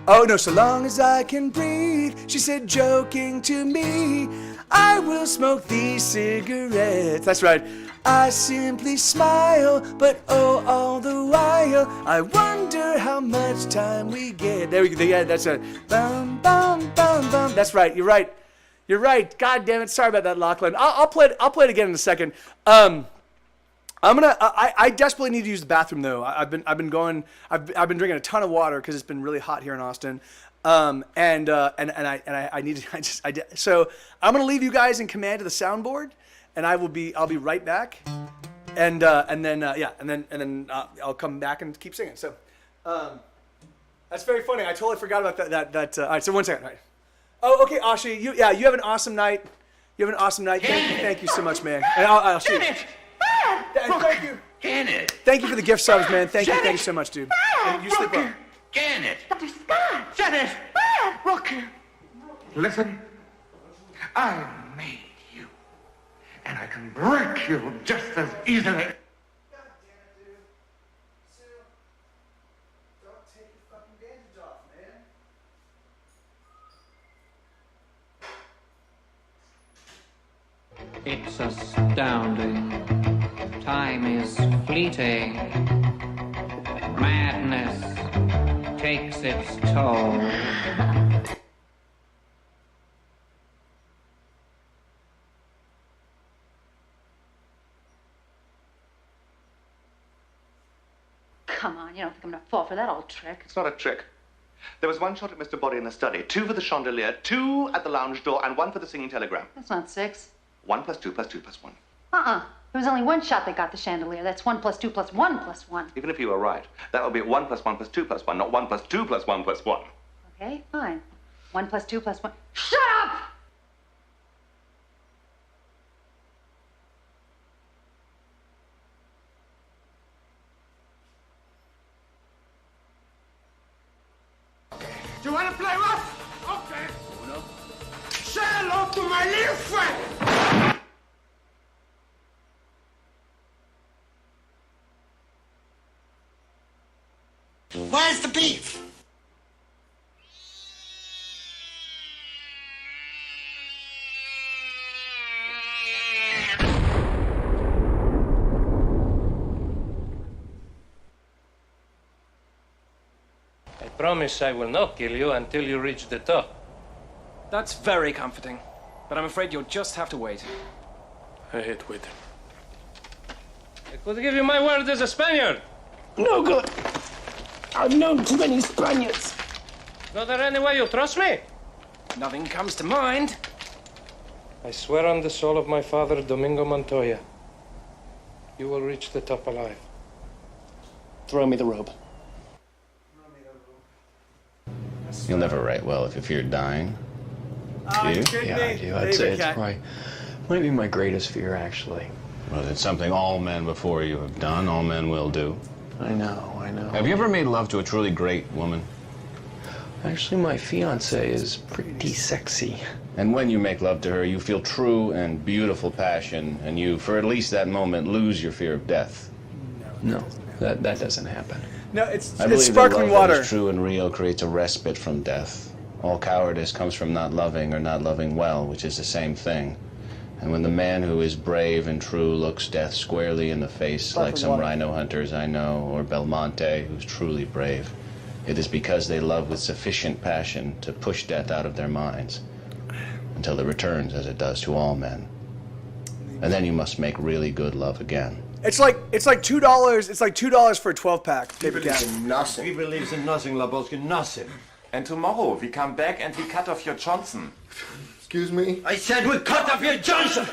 Oh no, so long as I can breathe, she said, joking to me, I will smoke these cigarettes. That's right. I simply smile, but oh, all the while, I wonder how much time we get. There we go. Yeah, that's a bum bum bum bum. That's right. You're right. You're right. God damn it. Sorry about that, Lachlan. I'll play it again in a second. I desperately need to use the bathroom though. I've been drinking a ton of water because it's been really hot here in Austin. So I'm gonna leave you guys in command of the soundboard, and I'll be right back. And then I'll come back and keep singing. So that's very funny. I totally forgot about that. All right, so 1 second. All right. Oh, okay, Ashi. You have an awesome night. You have an awesome night. Thank you so much, man. And I'll see you. Thank you. Thank you for the gift subs, man. Thank you so much, dude. And you sleep well. Janet! Dr. Scott! Janet! Rooker! Listen, I made you, and I can break you just as easily. It's astounding. Time is fleeting. Madness takes its toll. Come on, you don't think I'm gonna fall for that old trick? It's not a trick. There was one shot at Mr. Body in the study, 2 for the chandelier, 2 at the lounge door, and 1 for the singing telegram. That's not 6. 1 plus 2 plus 2 plus 1. There was only one shot that got the chandelier. That's 1 plus 2 plus 1 plus 1. Even if you were right, that would be 1 plus 1 plus 2 plus 1, not 1 plus 2 plus 1 plus 1. Okay, fine. 1 plus 2 plus 1. Shut up! Do you want to play rough? Okay. No. Say hello to my little friend. Where's the beef? I promise I will not kill you until you reach the top. That's very comforting, but I'm afraid you'll just have to wait. I hate waiting. I could give you my word as a Spaniard. No good. I've known too many Spaniards. Is there any way you trust me? Nothing comes to mind. I swear on the soul of my father, Domingo Montoya, you will reach the top alive. Throw me the rope. You'll never write well if you fear dying. Do you? Yeah, I do. I'd say it's probably might be my greatest fear, actually. Well, it's something all men before you have done, all men will do. I know. Have you ever made love to a truly great woman? Actually, my fiancée is pretty sexy. And when you make love to her, you feel true and beautiful passion, and you, for at least that moment, lose your fear of death. No, that doesn't happen. No, it's I believe sparkling that love water. that is true and real creates a respite from death. All cowardice comes from not loving or not loving well, which is the same thing. And when the man who is brave and true looks death squarely in the face, like some rhino hunters I know, or Belmonte, who's truly brave, it is because they love with sufficient passion to push death out of their minds, until it returns, as it does to all men. And then you must make really good love again. It's like $2. It's like $2 for a 12-pack. He believes in nothing. He believes in nothing, Lebowski, nothing. And tomorrow we come back and we cut off your Johnson. Excuse me? I said we cut off your Johnson!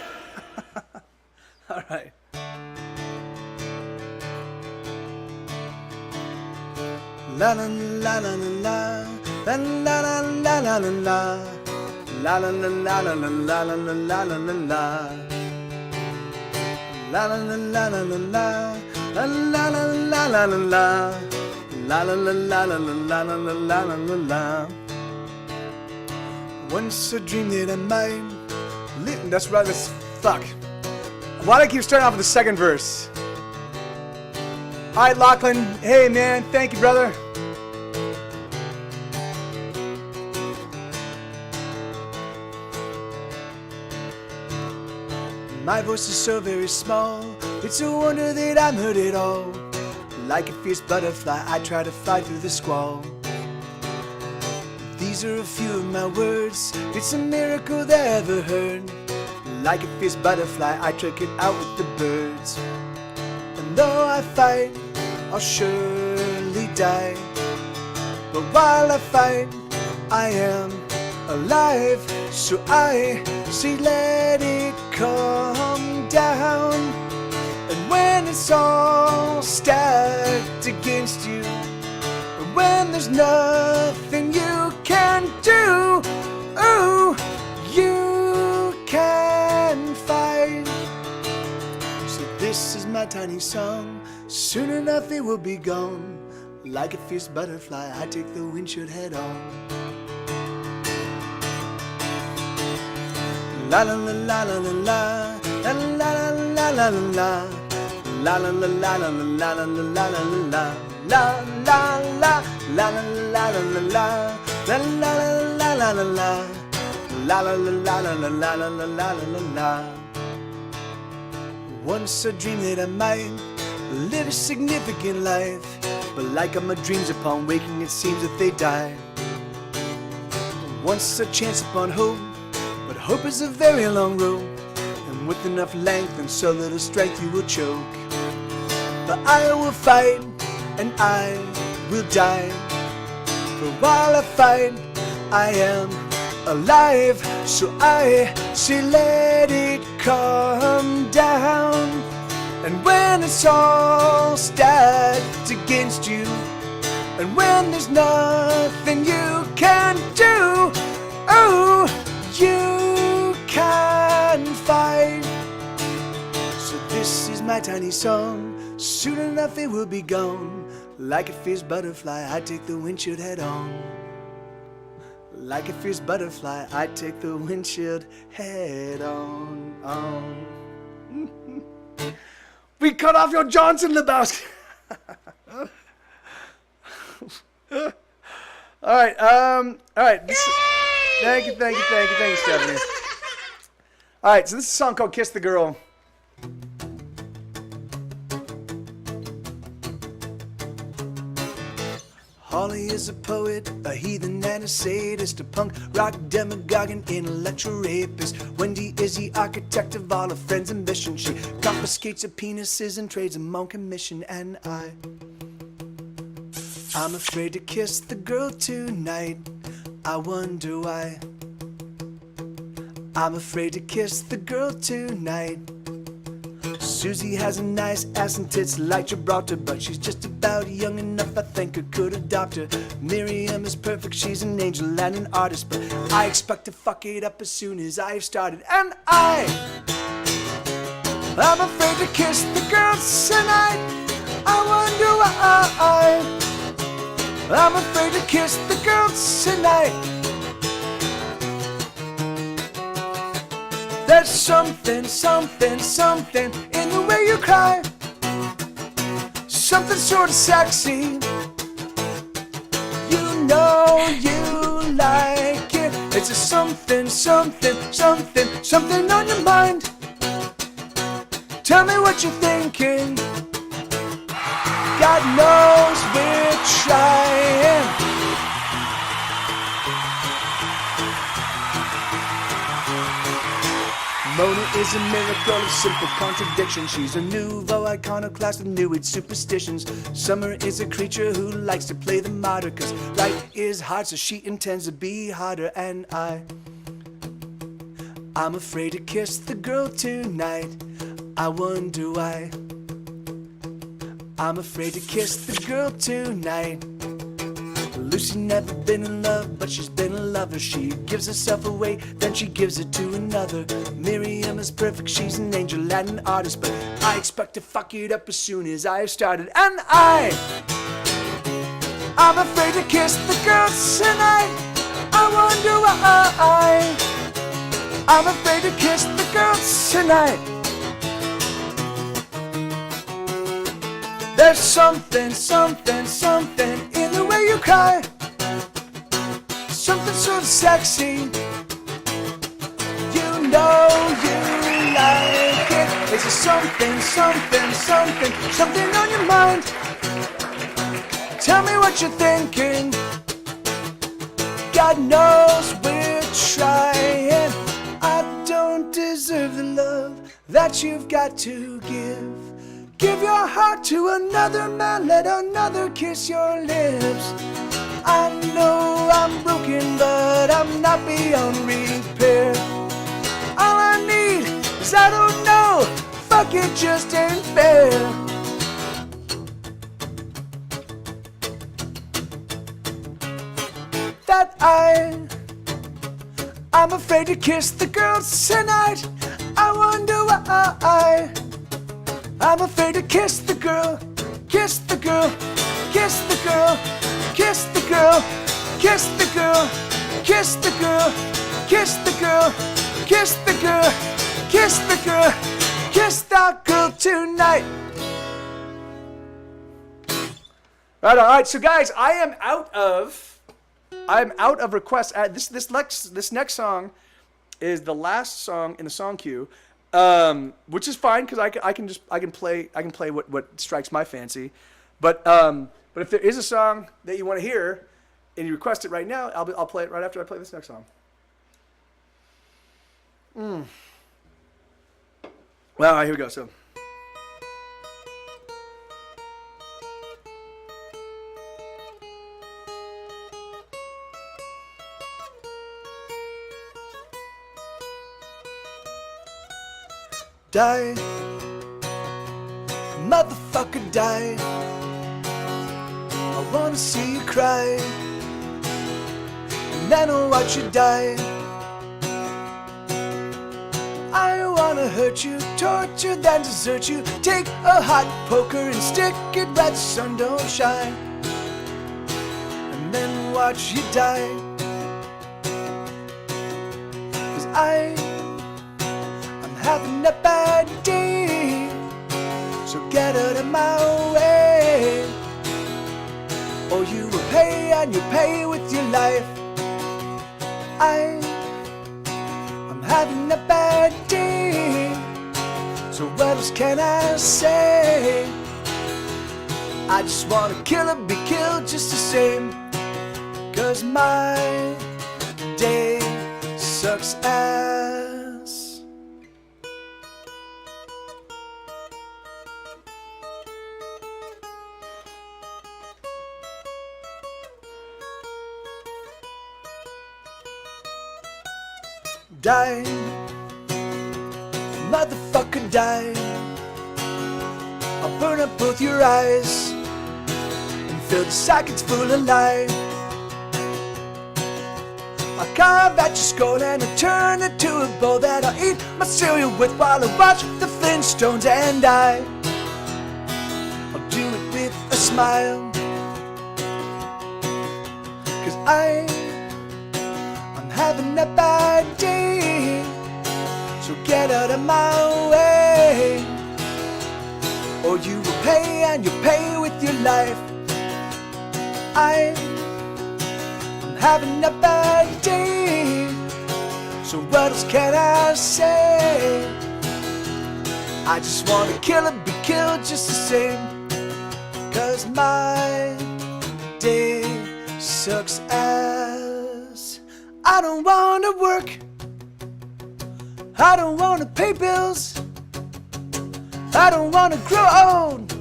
All right. La la la la la la La la la la la la la. La la la la la la la la la la la la. La la la la la la la. La la la la la la la. La la la la la la la la la la la. Once I dreamed that I might live. That's right. That's fuck. Why do I keep starting off with the second verse? All right, Lachlan. Hey, man. Thank you, brother. My voice is so very small. It's a wonder that I'm heard at all. Like a fierce butterfly, I try to fly through the squall. These are a few of my words. It's a miracle that I ever heard. Like a fierce butterfly, I trick it out with the birds. And though I fight, I'll surely die. But while I fight, I am alive. So I say let it come down. And when it's all stacked against you, and when there's nothing you can do, ooh, you can fight. So this is my tiny song. Soon enough it will be gone. Like a fierce butterfly, I take the windshield head on. La la la la la la la. La la la la la la. La la la la la la la la la la. La la la la la la la la. La la la la la la. La la la la la la la la la la. Once I dreamed that I might live a significant life, but like all my dreams upon waking it seems that they die. Once I chance upon hope, but hope is a very long road, and with enough length and so little strength you will choke. But I will fight and I will die, for while I fight I am alive. So I say let it come down. And when it's all stacked against you, and when there's nothing you can do, oh, you can fight. So this is my tiny song. Soon enough it will be gone. Like a fierce butterfly, I take the windshield head on. Like a fierce butterfly, I take the windshield head on. We cut off your Johnson, Lebowski. All right. Thank you, Stephanie. All right, so this is a song called "Kiss the Girl." Holly is a poet, a heathen and a sadist, a punk rock demagogue and intellectual rapist. Wendy is the architect of all her friends' ambition. She confiscates her penises and trades them on commission. And I'm afraid to kiss the girl tonight. I wonder why. I'm afraid to kiss the girl tonight. Susie has a nice ass and tits like Gibraltar, but she's just about young enough, I think I could adopt her. Miriam is perfect, she's an angel and an artist, but I expect to fuck it up as soon as I've started. And I'm afraid to kiss the girl tonight. I wonder why. I'm afraid to kiss the girl tonight. There's something in the way you cry. Something sort of sexy. You know you like it. It's a something on your mind. Tell me what you're thinking. God knows we're trying. Mona is a miracle of simple contradiction. She's a nouveau iconoclast with new age superstitions. Summer is a creature who likes to play the martyr, 'cause right is hard, so she intends to be harder. And I'm afraid to kiss the girl tonight. I wonder why. I'm afraid to kiss the girl tonight. Lucy never been in love, but she's been a lover. She gives herself away, then she gives it to another. Miriam is perfect, she's an angel and an artist, but I expect to fuck it up as soon as I have started. And I'm afraid to kiss the girls tonight. I wonder why. I'm afraid to kiss the girls tonight. There's something, something, something in the way you cry. Something sort of sexy. You know you like it. Is there something, something, something, something on your mind? Tell me what you're thinking. God knows we're trying. I don't deserve the love that you've got to give. Give your heart to another man, let another kiss your lips. I know I'm broken, but I'm not beyond repair. All I need is I don't know, fuck it just ain't fair. That I'm afraid to kiss the girls tonight. I wonder why. I'm afraid to kiss the girl, kiss the girl, kiss the girl, kiss the girl, kiss the girl, kiss the girl, kiss the girl, kiss the girl, kiss the girl, kiss that girl tonight. Right, all right. So guys, I am out of requests. This next song is the last song in the song queue. Which is fine because I can play what strikes my fancy, but if there is a song that you want to hear and you request it right now, I'll play it right after I play this next song. Well, all right, here we go. So. Die, motherfucker, die. I wanna see you cry, and then I'll watch you die. I wanna hurt you, torture, then desert you. Take a hot poker and stick it where the sun don't shine, and then watch you die. 'Cause I'm having a bad day, so get out of my way, or you will pay, and you pay with your life. I'm having a bad day, so what else can I say? I just wanna kill or be killed just the same, 'cause my day sucks ass. Die, motherfucker, die. I'll burn up both your eyes and fill the sockets full of light. I'll carve at your skull and I'll turn it to a bowl that I'll eat my cereal with while I watch the Flintstones, and I'll do it with a smile. 'Cause I'm having a bad day, so get out of my way, or you will pay, and you pay with your life. I'm having a bad day, so what else can I say? I just wanna kill or be killed just the same, 'cause my day sucks ass. I don't wanna work, I don't wanna pay bills, I don't wanna grow old,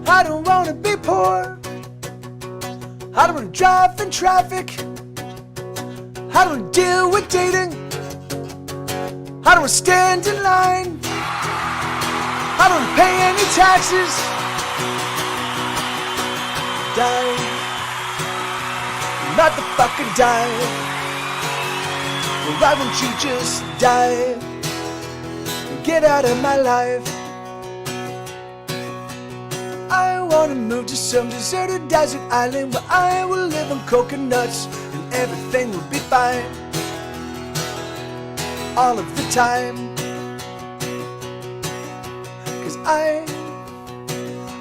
I don't wanna be poor, I don't wanna drive in traffic, I don't wanna deal with dating, I don't wanna stand in line, I don't wanna pay any taxes. Die, not the fucking die. Well, why won't you just die? Get out of my life. I wanna move to some deserted desert island where I will live on coconuts and everything will be fine all of the time. 'Cause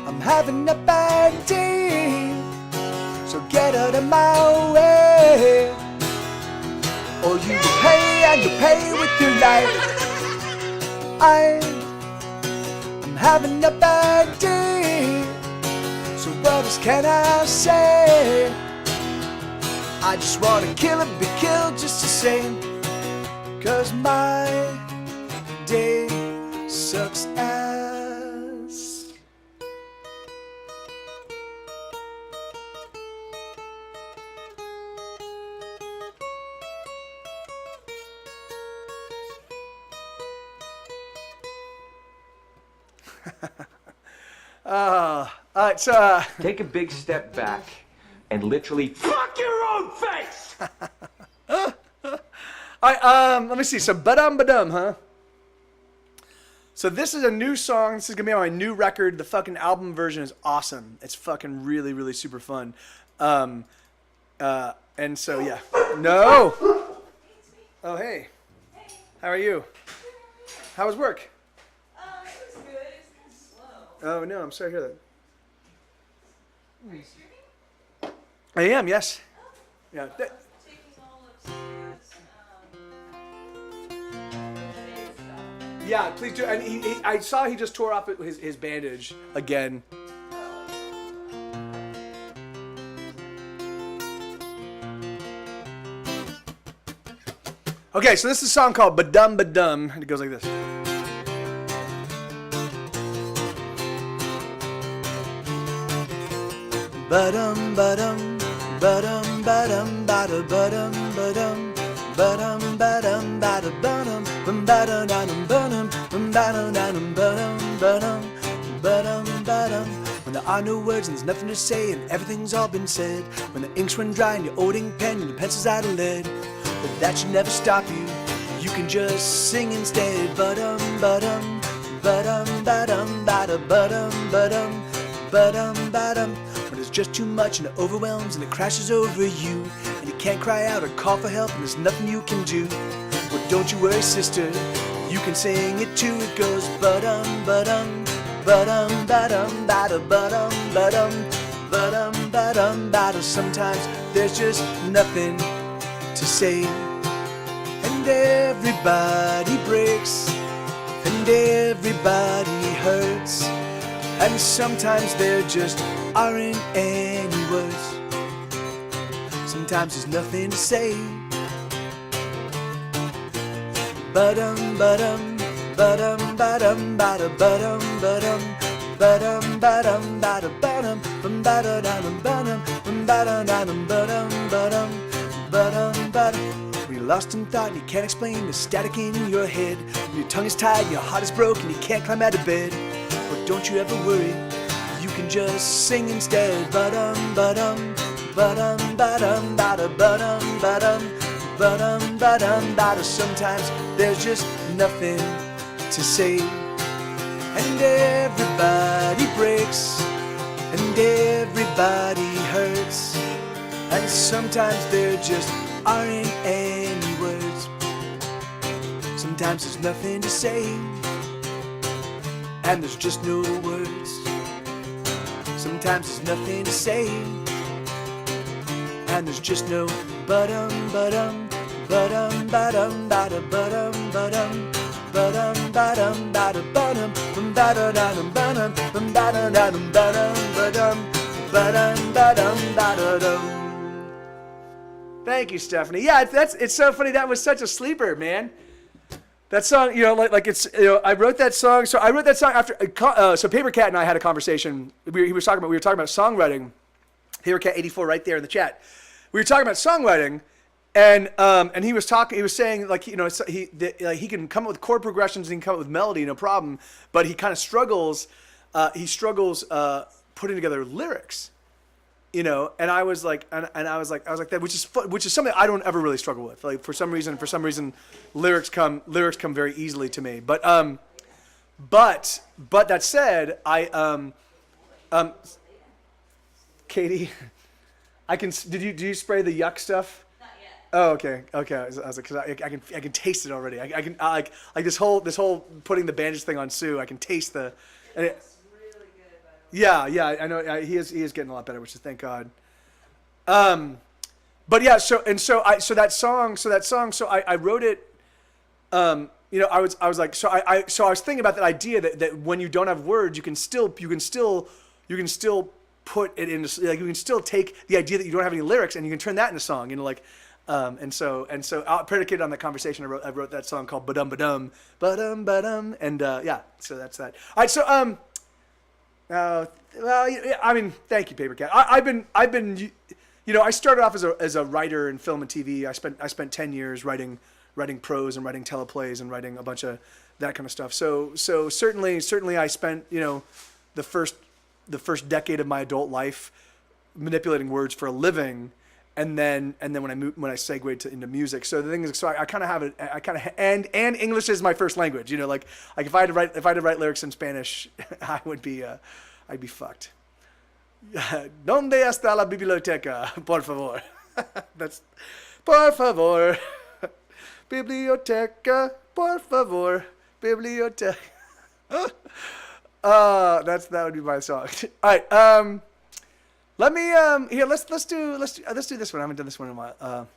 I'm having a bad day, so get out of my way, or you will pay and you pay with your life. I'm having a bad day, so what else can I say? I just wanna kill and be killed just the same, 'cause my day sucks ass. Take a big step back and literally fuck your own face. Let me see. So Badum, huh? So this is a new song. This is gonna be on my new record. The fucking album version is awesome. It's fucking really, really super fun. And so yeah. No. Oh hey. How are you? How was work? It was good. It's kind of slow. Oh no, I'm sorry to hear that. Are you streaming? I am, yes. Yeah. Taking all of Stu's stuff. Yeah, please do. And I saw he just tore off his bandage again. Okay, so this is a song called Badum Badum, and it goes like this. Badum badum badum badum bada badum badum badum badum bada badum badum badum badum badum badum badum badum. When there are no words and there's nothing to say and everything's all been said, when the ink's run dry and your old ink pen and your pencil's out of lead, but that should never stop you. You can just sing instead. Badum badum badum badum bada badum badum badum badum. When it's just too much and it overwhelms and it crashes over you, and you can't cry out or call for help and there's nothing you can do. Well, don't you worry, sister, you can sing it too. It goes badum badum badum badum bada badum badum badum badum bada. Sometimes there's just nothing to say, and everybody breaks and everybody hurts, and sometimes there just aren't any words. Sometimes there's nothing to say. Badum badum badum badum bada badum badum badum badum bada badum badum badum badum badum badum badum badum. When you're lost in thought and you can't explain the static in your head, when your tongue is tied and your heart is broken, you can't climb out of bed. But don't you ever worry, you can just sing instead. Badum badum badum badum bada badum badum badum badum bada. Sometimes there's just nothing to say, and everybody breaks and everybody hurts, and sometimes there just aren't any words. Sometimes there's nothing to say, and there's just no words. Sometimes there's nothing to say, and there's just no badum badum badum badum bada badum badum badum badum bada badum badum badum badum badum badum badum badum badum. Thank you, Stephanie. Yeah, it's so funny. That was such a sleeper, man. That song, like it's, I wrote that song. So I wrote that song after. So Paper Cat and I had a conversation. We were talking about songwriting. Paper Cat 84 right there in the chat. We were talking about songwriting, and he was talking. He was saying like he can come up with chord progressions and he can come up with melody, no problem. But he kind of struggles. He struggles putting together lyrics. you know, and I was like, that, which is something I don't ever really struggle with. Like for some reason, lyrics come very easily to me. But that said, Katie, do you spray the yuck stuff? Not yet. Oh, okay. I was like, cause I can taste it already. I can like this whole putting the bandage thing on Sue. I can taste the. And it, yeah, I know. He is getting a lot better, which is thank God. But yeah, so that song. I wrote it. You know, I was thinking about that idea that when you don't have words, you can still put it into, like, you can still take the idea that you don't have any lyrics and you can turn that into song. You know, like. And so predicated on that conversation, I wrote that song called Ba-Dum Ba-Dum, Ba-Dum Ba-Dum, and yeah, so that's that. All right, so well, yeah, I mean, thank you, Paper Cat. I've been, you know, I started off as a writer in film and TV. I spent 10 years writing prose and writing teleplays and writing a bunch of that kind of stuff. So certainly I spent, you know, the first decade of my adult life manipulating words for a living. And then when I segued into music, so the thing is, so I kind of have it. And English is my first language. You know, like if I had to write lyrics in Spanish, I'd be fucked. ¿Dónde está la biblioteca, por favor? That's, por favor, biblioteca, por favor, biblioteca. That would be my song. All right. Let me here. Let's do this one. I haven't done this one in a while.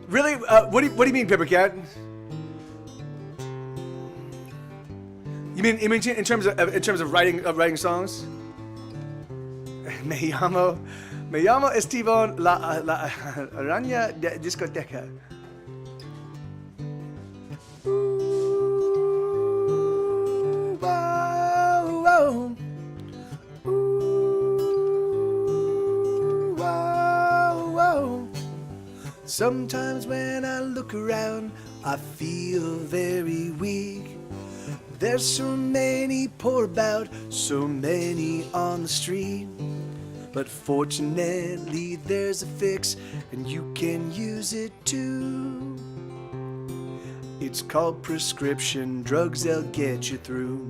Really? What do you mean, Paper Cat? You mean in terms of writing songs? Me llamo Esteban la araña de discoteca. Ooh, wow, wow. Ooh, wow, wow. Sometimes when I look around, I feel very weak. There's so many poor about, so many on the street. But fortunately there's a fix, and you can use it too. It's called prescription drugs, they'll get you through.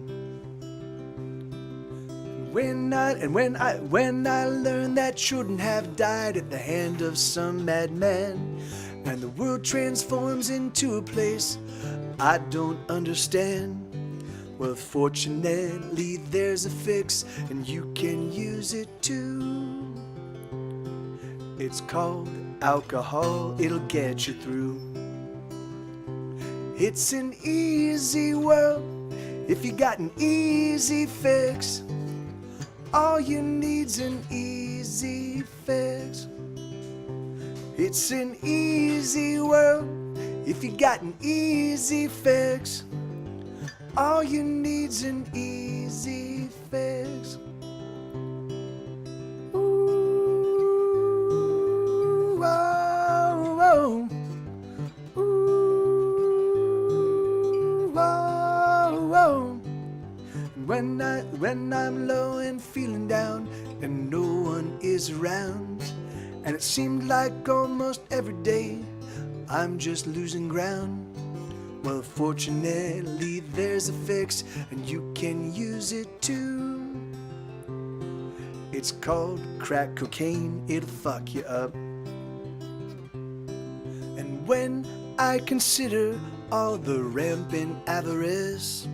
When I learned that children have died at the hand of some madman, and the world transforms into a place I don't understand. Well, fortunately, there's a fix, and you can use it too. It's called alcohol, it'll get you through. It's an easy world if you got an easy fix. All you need's an easy fix. It's an easy world if you got an easy fix. All you need's an easy fix. Ooh, oh, oh. Ooh, oh, oh. When I'm low and feeling down and no one is around, and it seemed like almost every day I'm just losing ground. Well, fortunately, there's a fix, and you can use it too. It's called crack cocaine, it'll fuck you up. And when I consider all the rampant avarice,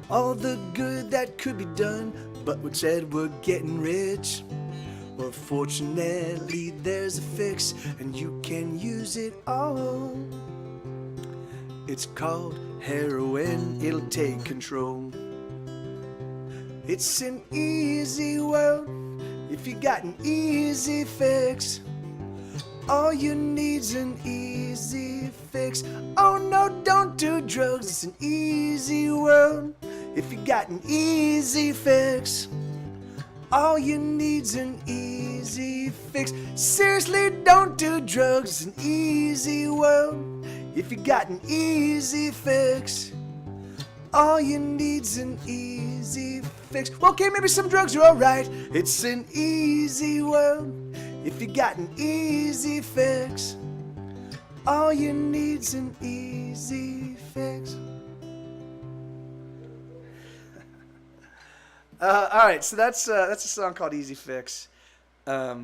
all the good that could be done, but we said we're getting rich. Well, fortunately, there's a fix, and you can use it all. It's called heroin, it'll take control. It's an easy world if you got an easy fix. All you need's an easy fix. Oh no, don't do drugs, it's an easy world If you got an easy fix, all you need's an easy fix. Seriously, don't do drugs. It's an easy world. If you got an easy fix, all you need's an easy fix. Well, okay, maybe some drugs are alright. It's an easy world. If you got an easy fix, all you need's an easy fix. All right, so that's a song called "Easy Fix." Let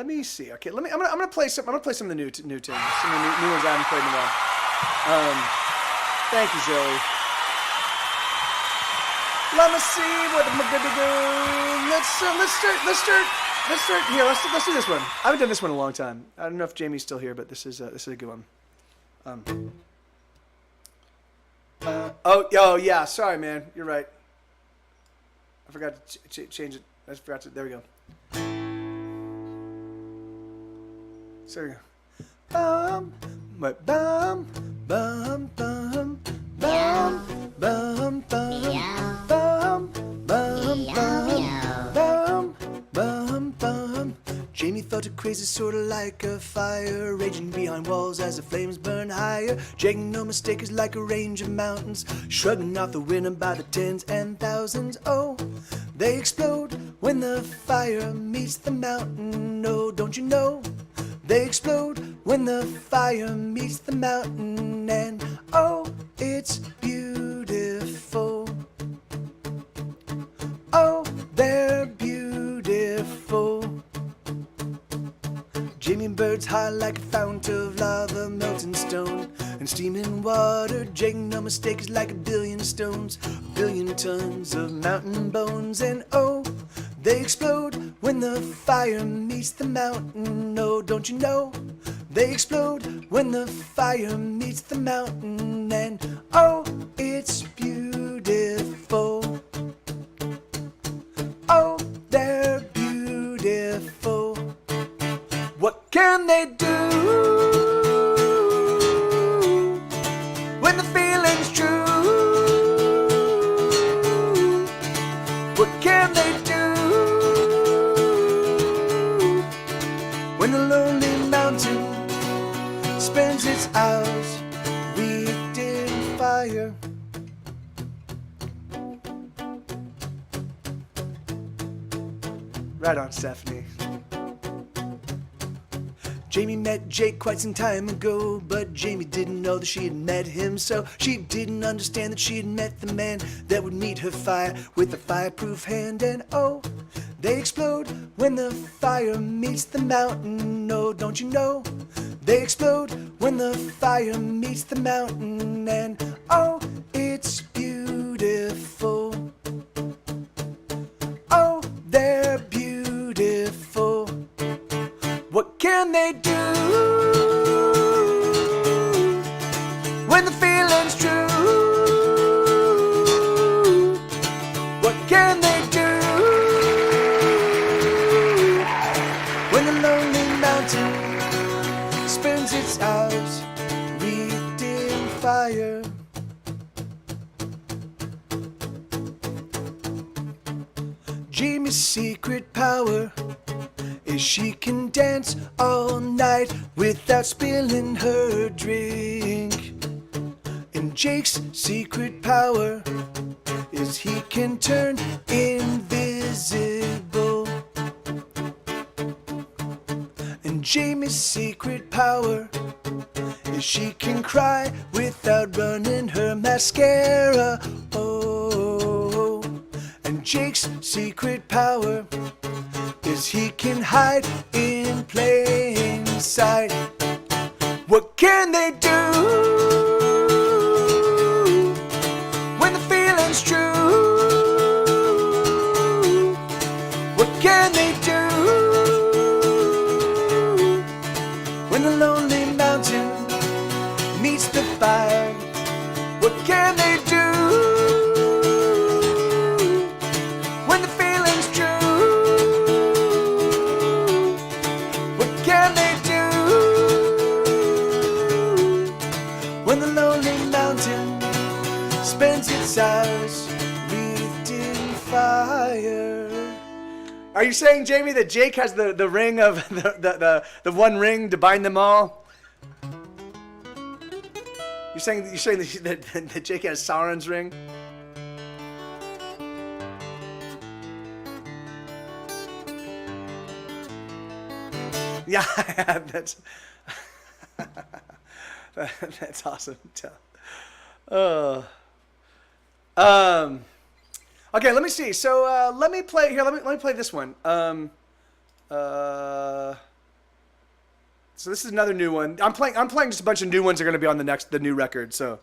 me see. Okay, I'm gonna play some. I'm gonna play some of the new tunes, some of the new ones I haven't played in a while. Thank you, Zoe. Let me see what I'm gonna do. Let's start here. Let's do this one. I haven't done this one in a long time. I don't know if Jamie's still here, but this is a good one. Oh yeah. Sorry, man. You're right. I forgot to change it. I just forgot to. There we go. So there we go. Bum, bum, bum, bum, bum, bum, bum, bum, bum, bum, bum. Jamie felt it crazy, sort of like a fire raging behind walls as the flames burn higher. Jagging no mistake is like a range of mountains, shrugging off the wind by the tens and thousands. Oh, they explode when the fire meets the mountain. Oh, don't you know? They explode when the fire meets the mountain. And oh, it's beautiful. Oh, they're beautiful. Jamie birds high like a fount of lava, melting stone and steaming water. Jagging no mistake is like a billion stones, a billion tons of mountain bones. And oh, they explode when the fire meets the mountain. Oh, don't you know? They explode when the fire meets the mountain. And oh, it's beautiful. Oh, they're beautiful. What can they do when the feeling's true? What can they do when the lonely mountain spends its hours wreathed in fire? Right on, Stephanie. Jamie met Jake quite some time ago, but Jamie didn't know that she had met him, so she didn't understand that she had met the man that would meet her fire with a fireproof hand. And oh, they explode when the fire meets the mountain. Oh, don't you know? They explode when the fire meets the mountain. And oh, it's beautiful. Oh, they're beautiful. What can they do when the feeling's true? What can they do when the lonely mountain spends its hours wreathed in fire? Jamie's secret power is she can dance all night without spilling her drink. And Jake's secret power is he can turn invisible. And Jamie's secret power is she can cry without running her mascara. Oh, and Jake's secret power is he can hide in plain sight. What can they do when the feeling's true? What can they do when the lonely mountain meets the fire? What can they do when the feeling's true? When the lonely mountain Are you saying, Jamie, that Jake has the ring of the one ring to bind them all? You're saying that Jake has Sauron's ring? Yeah, that's that's awesome. Okay, let me see. So let me play here. Let me play this one. So this is another new one. I'm playing just a bunch of new ones that are going to be on the new record. So.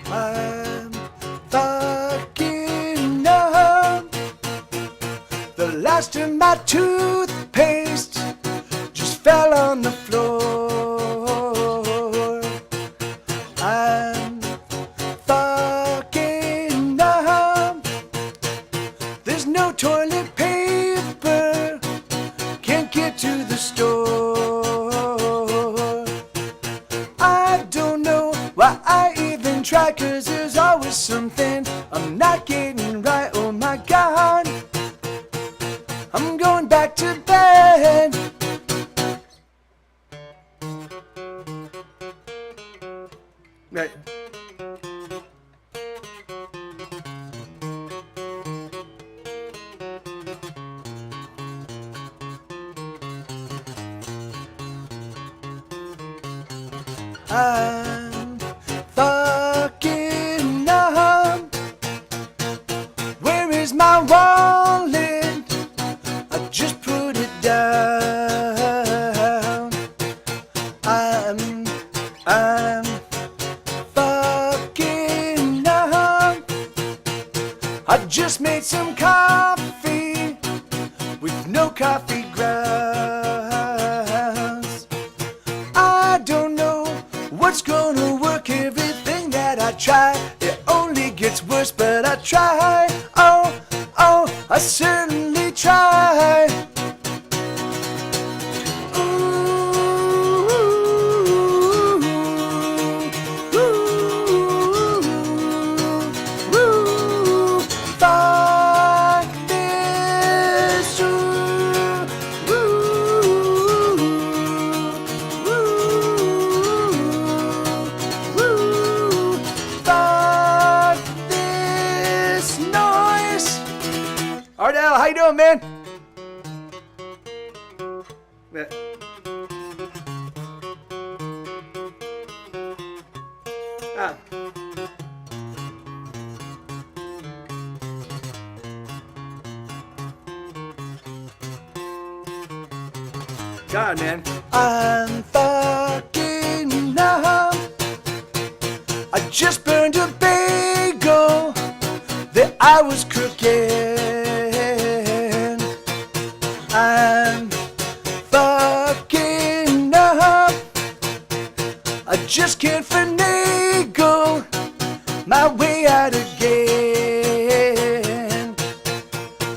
I'm fucking up. The last of my toothpaste just fell on the floor. I'm fucking up. There's no toilet paper. Can't get to the store. I don't know why I even try, 'cause there's always something I'm not getting right. Oh my God, I'm going back to bed. Right. I'm fucking up. Where is my wallet? I just put it down. I'm fucking up. I just made some coffee with no coffee grounds. I don't know what's gonna work. Everything that I try, it only gets worse, but I try. Oh, I certainly try. Fuck this. Fuck this noise. Ardell, how you doing, man? Yeah. Ah. God, man. I'm fucking up. I just burned a bagel that I was cooking. I'm fucking up. I just can't finagle my way out again.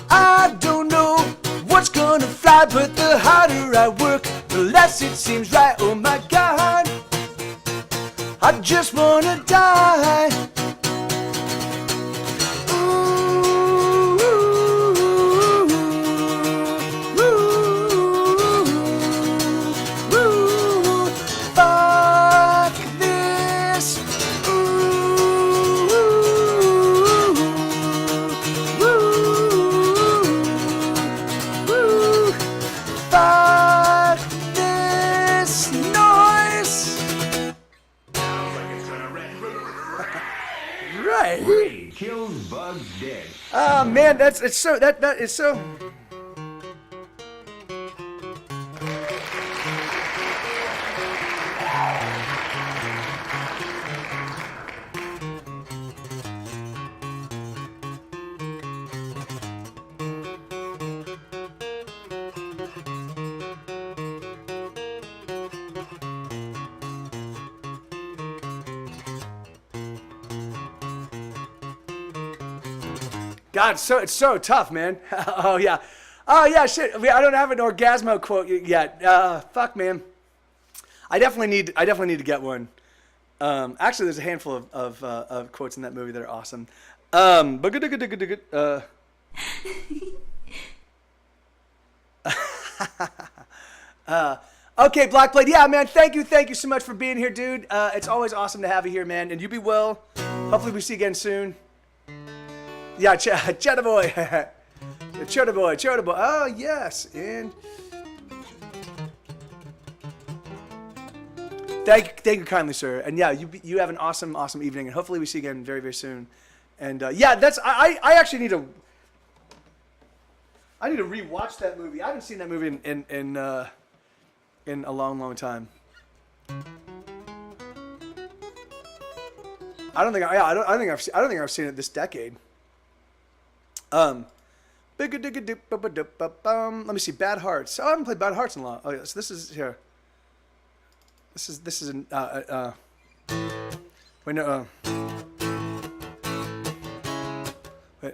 I don't know what's gonna fly, but the harder I work, the less it seems right. Oh my God, I just wanna die. Fuck this. Fuck this noise. Right. Ray kills Bug dead. Oh man, that is so. God, it's so tough, man. Oh yeah. Oh yeah, shit. I don't have an Orgasmo quote yet. Fuck, man. I definitely need to get one. Actually, there's a handful of quotes in that movie that are awesome. Okay, Blackblade. Yeah, man. Thank you so much for being here, dude. It's always awesome to have you here, man. And you be well. Hopefully, we see you again soon. Yeah, Cheddar Boy. Cheddar Boy. Oh yes, and thank you kindly, sir. And yeah, you have an awesome evening, and hopefully we see you again very, very soon. And yeah, I actually need to rewatch that movie. I haven't seen that movie in a long time. I don't think I've seen it this decade. Let me see. Bad Hearts. Oh, I haven't played Bad Hearts in a long. Oh, yeah. So this is here. This is an. Wait, no. Wait.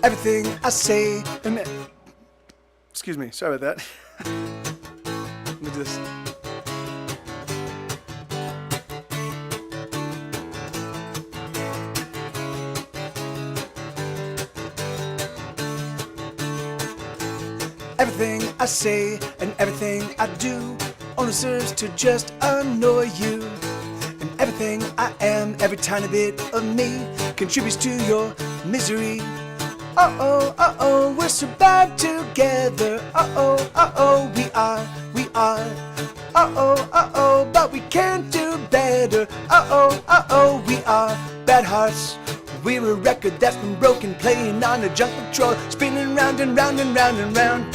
Everything I say. Excuse me. Sorry about that. Let me do this. Everything I say and everything I do only serves to just annoy you. And everything I am, every tiny bit of me, contributes to your misery. Uh-oh, we're so bad together. Uh-oh, we are. Uh-oh, but we can't do better. Uh-oh, we are bad hearts. We're a record that's been broken, playing on a junk patrol, spinning round and round and round and round.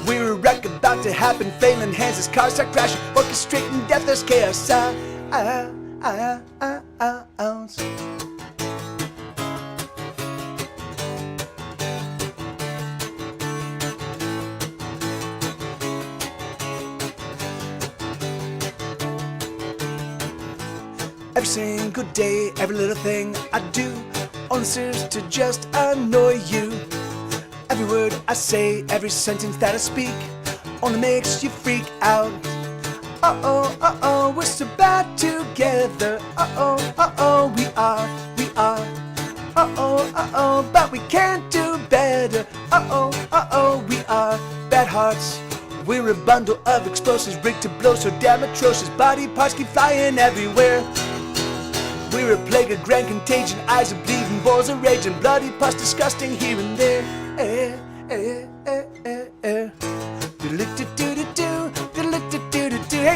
We're a wreck about to happen, failing hands as cars start crashing, orchestrating death as chaos. Every single day, every little thing I do only serves to just annoy you. Every word I say, every sentence that I speak only makes you freak out. Uh-oh, we're so bad together. Uh-oh, we are. Uh-oh, but we can't do better. Uh-oh, we are bad hearts. We're a bundle of explosives rigged to blow so damn atrocious. Body parts keep flying everywhere. We're a plague of grand contagion, eyes are bleeding, balls are raging, bloody pus disgusting here and there. Hey,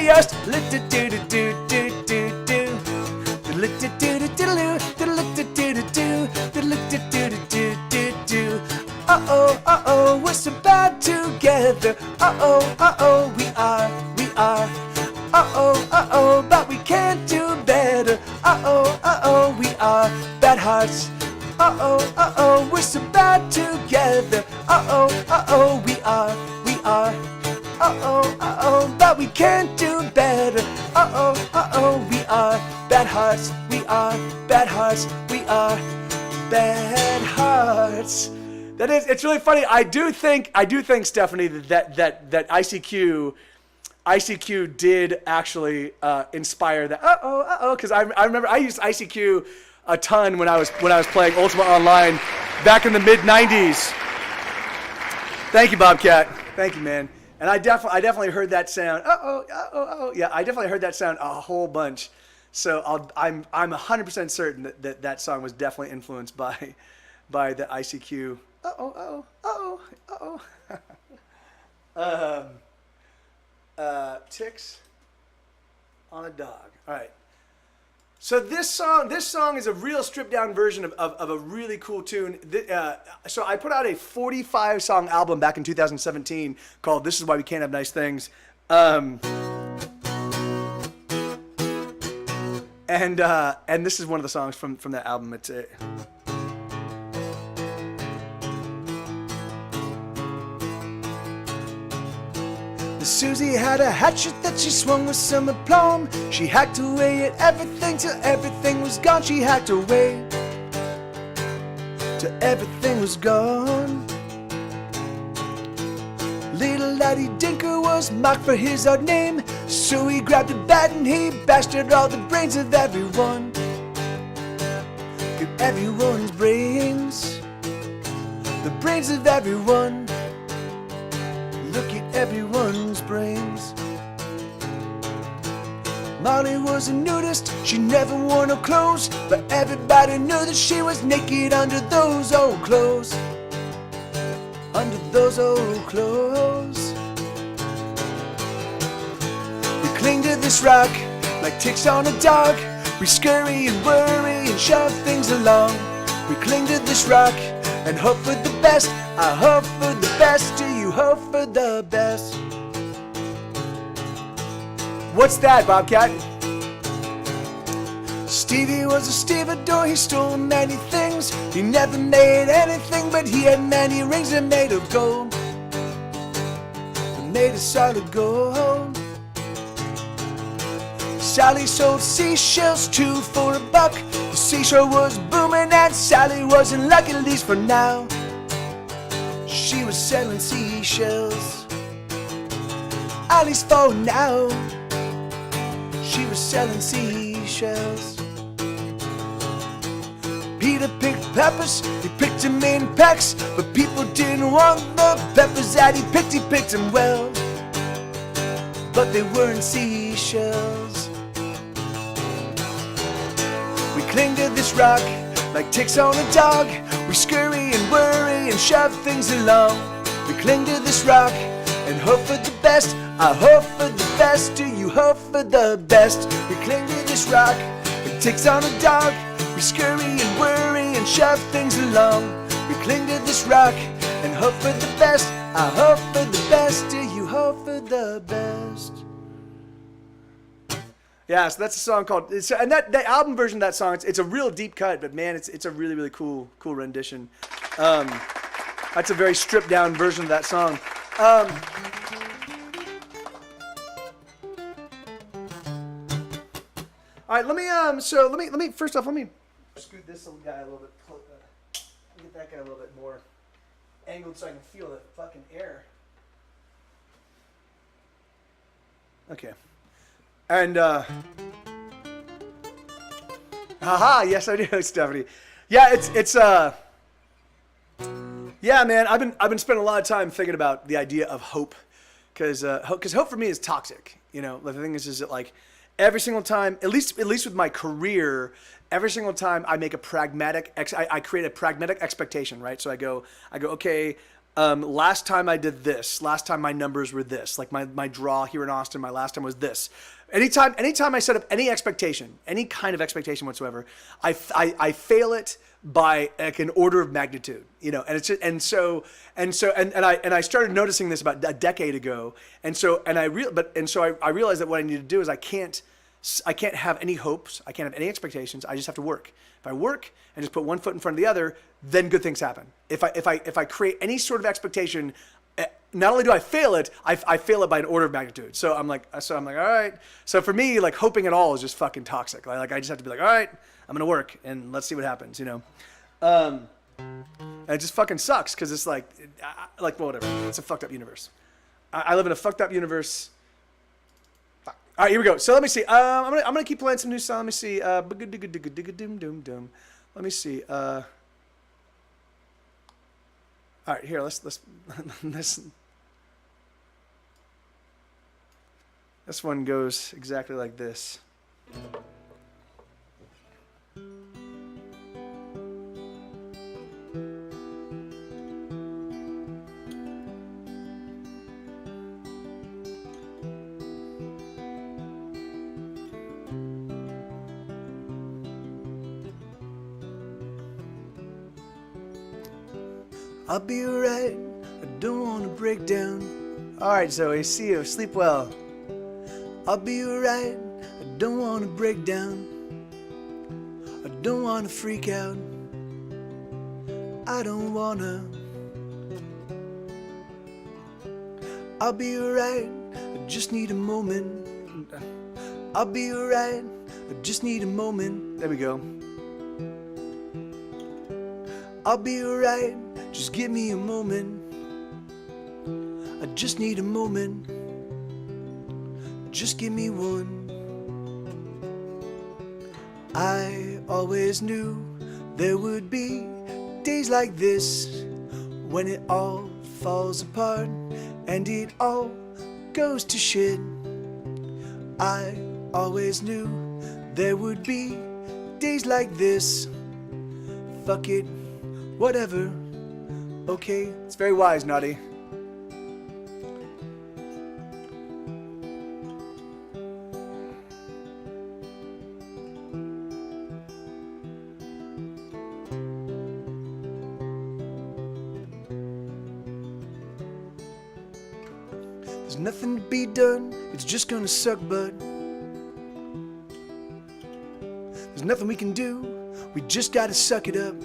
yours. Uh-oh, we're so bad together. Uh-oh, we are. Uh-oh, but we can't do better. Uh-oh, we are bad hearts. Uh-oh, we're so bad together. Uh-oh, we are. Uh-oh, but we can't do better. Uh-oh, we are bad hearts. We are bad hearts. We are bad hearts. That is, it's really funny. I do think, Stephanie, that ICQ did actually inspire that. Because I remember I used ICQ a ton when I was playing Ultima Online back in the mid-90s. Thank you, Bobcat. Thank you, man. And I definitely heard that sound. Yeah, I definitely heard that sound a whole bunch. So I'm 100% certain that song was definitely influenced by the ICQ. Ticks on a dog. All right. So this song is a real stripped down version of a really cool tune. So I put out a 45 song album back in 2017 called "This Is Why We Can't Have Nice Things," and this is one of the songs from that album. It's Susie had a hatchet that she swung with some aplomb. She hacked away at everything till everything was gone. She hacked away till everything was gone. Little laddie Dinker was mocked for his odd name, so he grabbed a bat and he bashed out all the brains of everyone. Got everyone's brains, the brains of everyone. Look at everyone's brains. Molly was a nudist, she never wore no clothes, but everybody knew that she was naked under those old clothes. Under those old clothes. We cling to this rock like ticks on a dog. We scurry and worry and shove things along. We cling to this rock and hope for the best. I hope for the best. Do you hope for the best? What's that, Bobcat? Stevie was a stevedore, he stole many things. He never made anything, but he had many rings that made of gold. That made of solid gold. Sally sold seashells too for $1. The seashore was booming and Sally wasn't lucky, at least for now. She was selling seashells, at least for now. She was selling seashells. Peter picked peppers, he picked them in pecks, but people didn't want the peppers that he picked them well, but they weren't seashells. We cling to this rock like ticks on a dog. We scurry and worry and shove things along. We cling to this rock and hope for the best. I hope for the best. Do you hope for the best? We cling to this rock like ticks on a dog. We scurry and worry and shove things along. We cling to this rock and hope for the best. I hope for the best. Do you hope for the best? Yeah, so that's a song called, and that album version of that song, it's a real deep cut, but man, it's a really, really cool rendition. That's a very stripped down version of that song. All right, let me first off, let me scoot this little guy a little bit closer. Get that guy a little bit more angled so I can feel the fucking air. Okay. And haha, yes I do, Stephanie. Yeah, yeah, man, I've been spending a lot of time thinking about the idea of hope, because hope for me is toxic. You know, the thing is that like every single time, at least with my career, every single time I make a I create a pragmatic expectation, right? So I go, okay, last time I did this, last time my numbers were this, like my draw here in Austin, my last time was this. Anytime I set up any expectation, any kind of expectation whatsoever, I fail it by like an order of magnitude, you know, and it's just, and I started noticing this about a decade ago, and so I realized that what I need to do is I can't have any hopes, I can't have any expectations. I just have to work. If I work and just put one foot in front of the other, then good things happen. If I create any sort of expectation, not only do I fail it, I fail it by an order of magnitude. So I'm like, all right. So for me, like hoping at all is just fucking toxic. Like I just have to be like, all right, I'm gonna work and let's see what happens, you know. And it just fucking sucks because it's like whatever. It's a fucked up universe. I live in a fucked up universe. Fuck. All right, here we go. So let me see. I'm gonna keep playing some new songs. Let me see. Let me see. All right, here. Let's listen. This one goes exactly like this. I'll be alright, I don't want to break down. Alright, Zoe, see you, sleep well. I'll be alright, I don't want to break down. I don't want to freak out. I don't wanna. I'll be alright, I just need a moment. I'll be alright. I just need a moment. There we go. I'll be alright. Just give me a moment. I just need a moment. Just give me one. I always knew there would be days like this when it all falls apart and it all goes to shit. I always knew there would be days like this. Fuck it, whatever, okay. It's very wise, Naughty. There's nothing to be done, it's just gonna suck, but there's nothing we can do, we just gotta suck it up.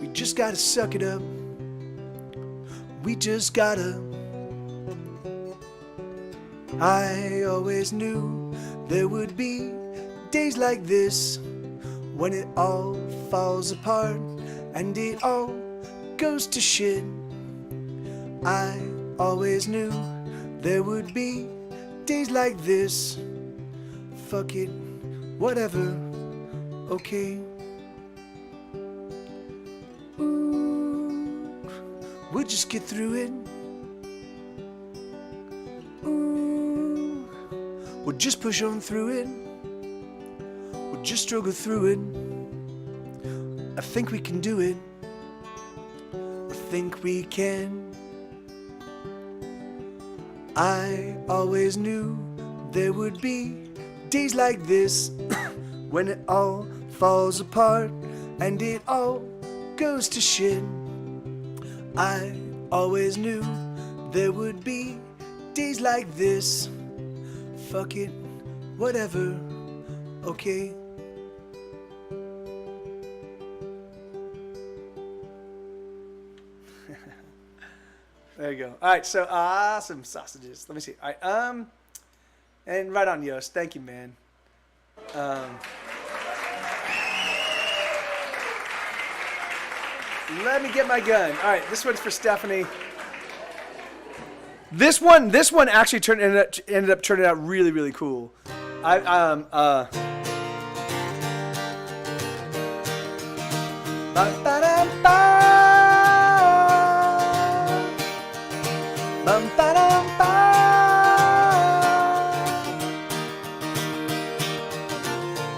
We just gotta suck it up. We just gotta. I always knew there would be days like this when it all falls apart and it all goes to shit. I always knew there would be days like this. Fuck it, whatever, okay. Ooh, we'll just get through it. Ooh, we'll just push on through it. We'll just struggle through it. I think we can do it. I think we can. I always knew there would be days like this when it all falls apart and it all goes to shit. I always knew there would be days like this. Fuck it, whatever, okay. There you go. All right, so awesome sausages. Let me see. All right, and right on, Yost. Thank you, man. Let me get my gun. All right, this one's for Stephanie. This one actually ended up turning out really, really cool.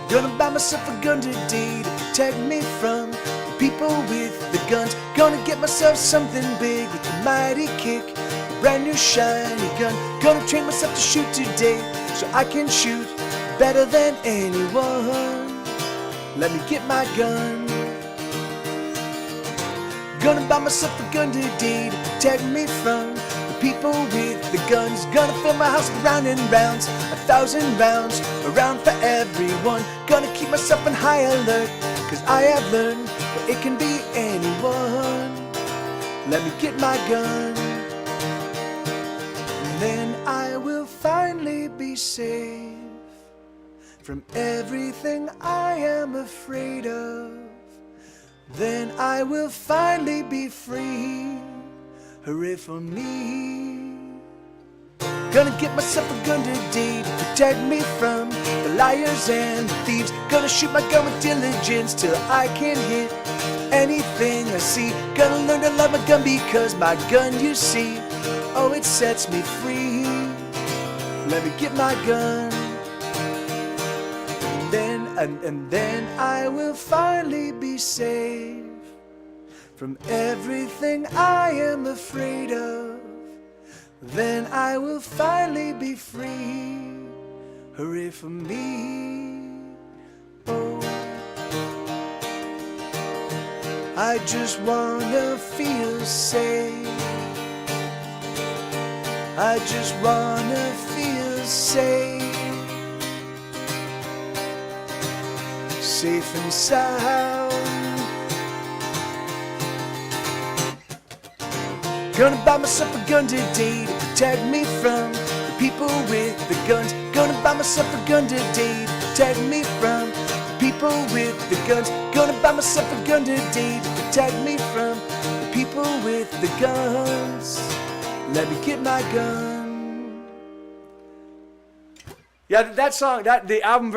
Gonna buy myself a gun today to protect me from the people with the guns. Gonna get myself something big with a mighty kick, a brand new shiny gun. Gonna train myself to shoot today so I can shoot better than anyone. Let me get my gun. Gonna buy myself a gun today to protect me from the people with the guns. Gonna fill my house with round and rounds, 1,000 rounds, around for everyone. Gonna keep myself on high alert, cause I have learned that it can be anyone. Let me get my gun, and then I will finally be safe from everything I am afraid of. Then I will finally be free. Hooray for me. Gonna get myself a gun today to protect me from the liars and the thieves. Gonna shoot my gun with diligence till I can hit anything I see. Gonna learn to love my gun because my gun, you see, oh, it sets me free. Let me get my gun, and then I will finally be safe from everything I am afraid of. Then I will finally be free. Hooray for me. Oh, I just wanna feel safe. I just wanna feel safe. Safe and sound. Gonna buy myself a gun today to protect me from the people with the guns. Gonna buy myself a gun today to protect me from the people with the guns. Gonna buy myself a gun today to protect me from the people with the guns. Let me get my gun. Yeah, that song, the album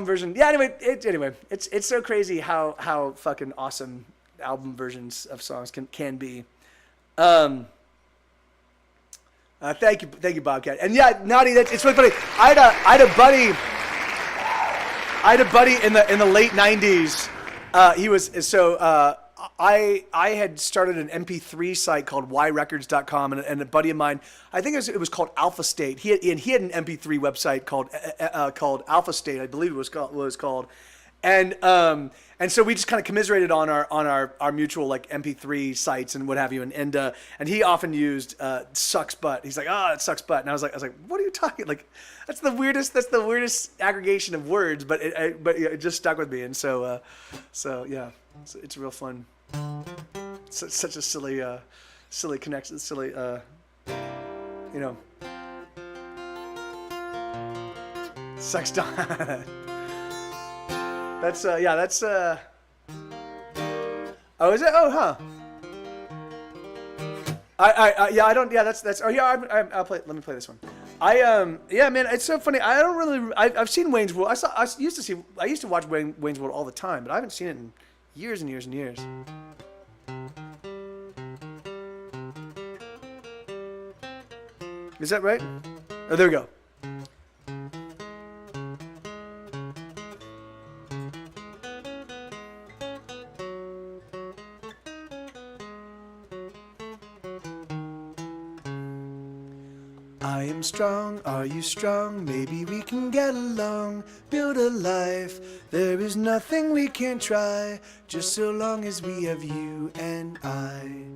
version. Yeah, anyway, it's so crazy how fucking awesome album versions of songs can be. Thank you, Bobcat. And yeah, Naughty, it's really funny. I had a buddy in the late '90s. I had started an MP3 site called yrecords.com, and a buddy of mine, I think it was called Alpha State. He had an MP3 website called Alpha State, I believe it was called. And so we just kind of commiserated on our mutual like MP3 sites and what have you. And he often used sucks butt. He's like, it sucks butt. And I was like, what are you talking? Like, that's the weirdest aggregation of words, but it just stuck with me. And so yeah, it's real fun. It's such a silly connection, sex dog. That's oh, is it? Oh, huh. I'll play. Let me play this one. Yeah, man, it's so funny. I've seen Wayne's World. I used to watch Wayne's World all the time, but I haven't seen it in years and years and years. Is that right? Oh, there we go. I am strong, are you strong? Maybe we can get along, build a life. There is nothing we can't try, just so long as we have you and I.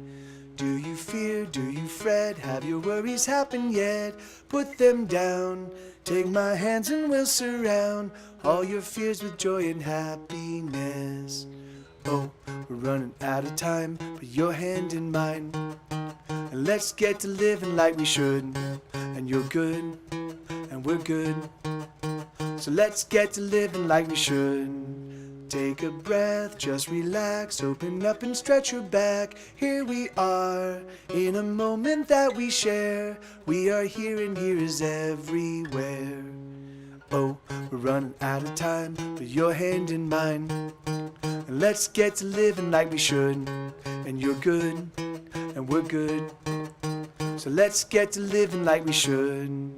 Do you fear, do you fret, have your worries happened yet? Put them down, take my hands and we'll surround all your fears with joy and happiness. Oh, we're running out of time, put your hand in mine. And let's get to living like we should. And you're good, and we're good. So let's get to living like we should. Take a breath, just relax, open up and stretch your back. Here we are, in a moment that we share. We are here and here is everywhere. Oh, we're running out of time, put your hand in mine. And let's get to living like we should. And you're good, and we're good. So let's get to living like we should.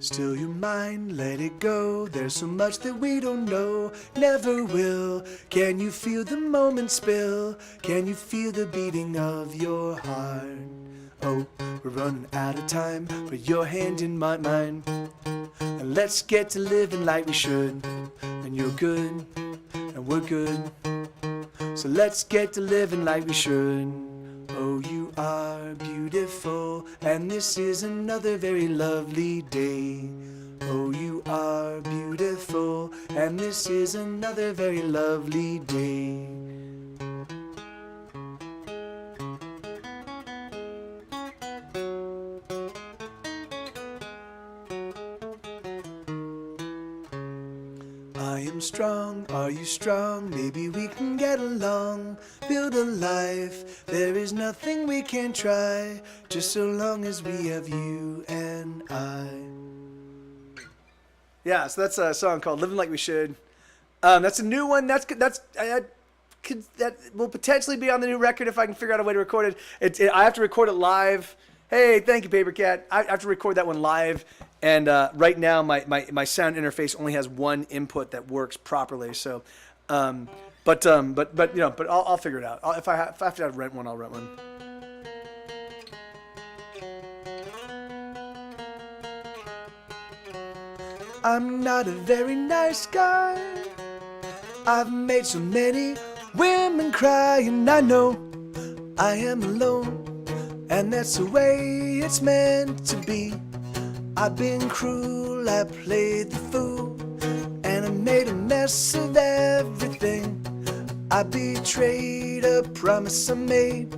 Still your mind, let it go. There's so much that we don't know, never will. Can you feel the moment spill? Can you feel the beating of your heart? Oh, we're running out of time, put your hand in mine. And let's get to living like we should. And you're good, and we're good. So let's get to living like we should. Oh, you are beautiful, and this is another very lovely day. Oh, you are beautiful, and this is another very lovely day. I am strong, are you strong? Maybe we can get along, build a life. There is nothing we can't try, just so long as we have you and I. Yeah, so that's a song called "Living Like We Should." That's a new one. That will potentially be on the new record if I can figure out a way to record it. I have to record it live. Hey, thank you, Paper Cat. I have to record that one live. And right now, my sound interface only has one input that works properly. So, but I'll figure it out. If I have to rent one, I'll rent one. I'm not a very nice guy. I've made so many women cry, and I know I am alone, and that's the way it's meant to be. I've been cruel, cruel, I played the fool, and I made a mess of everything. I betrayed a promise I made,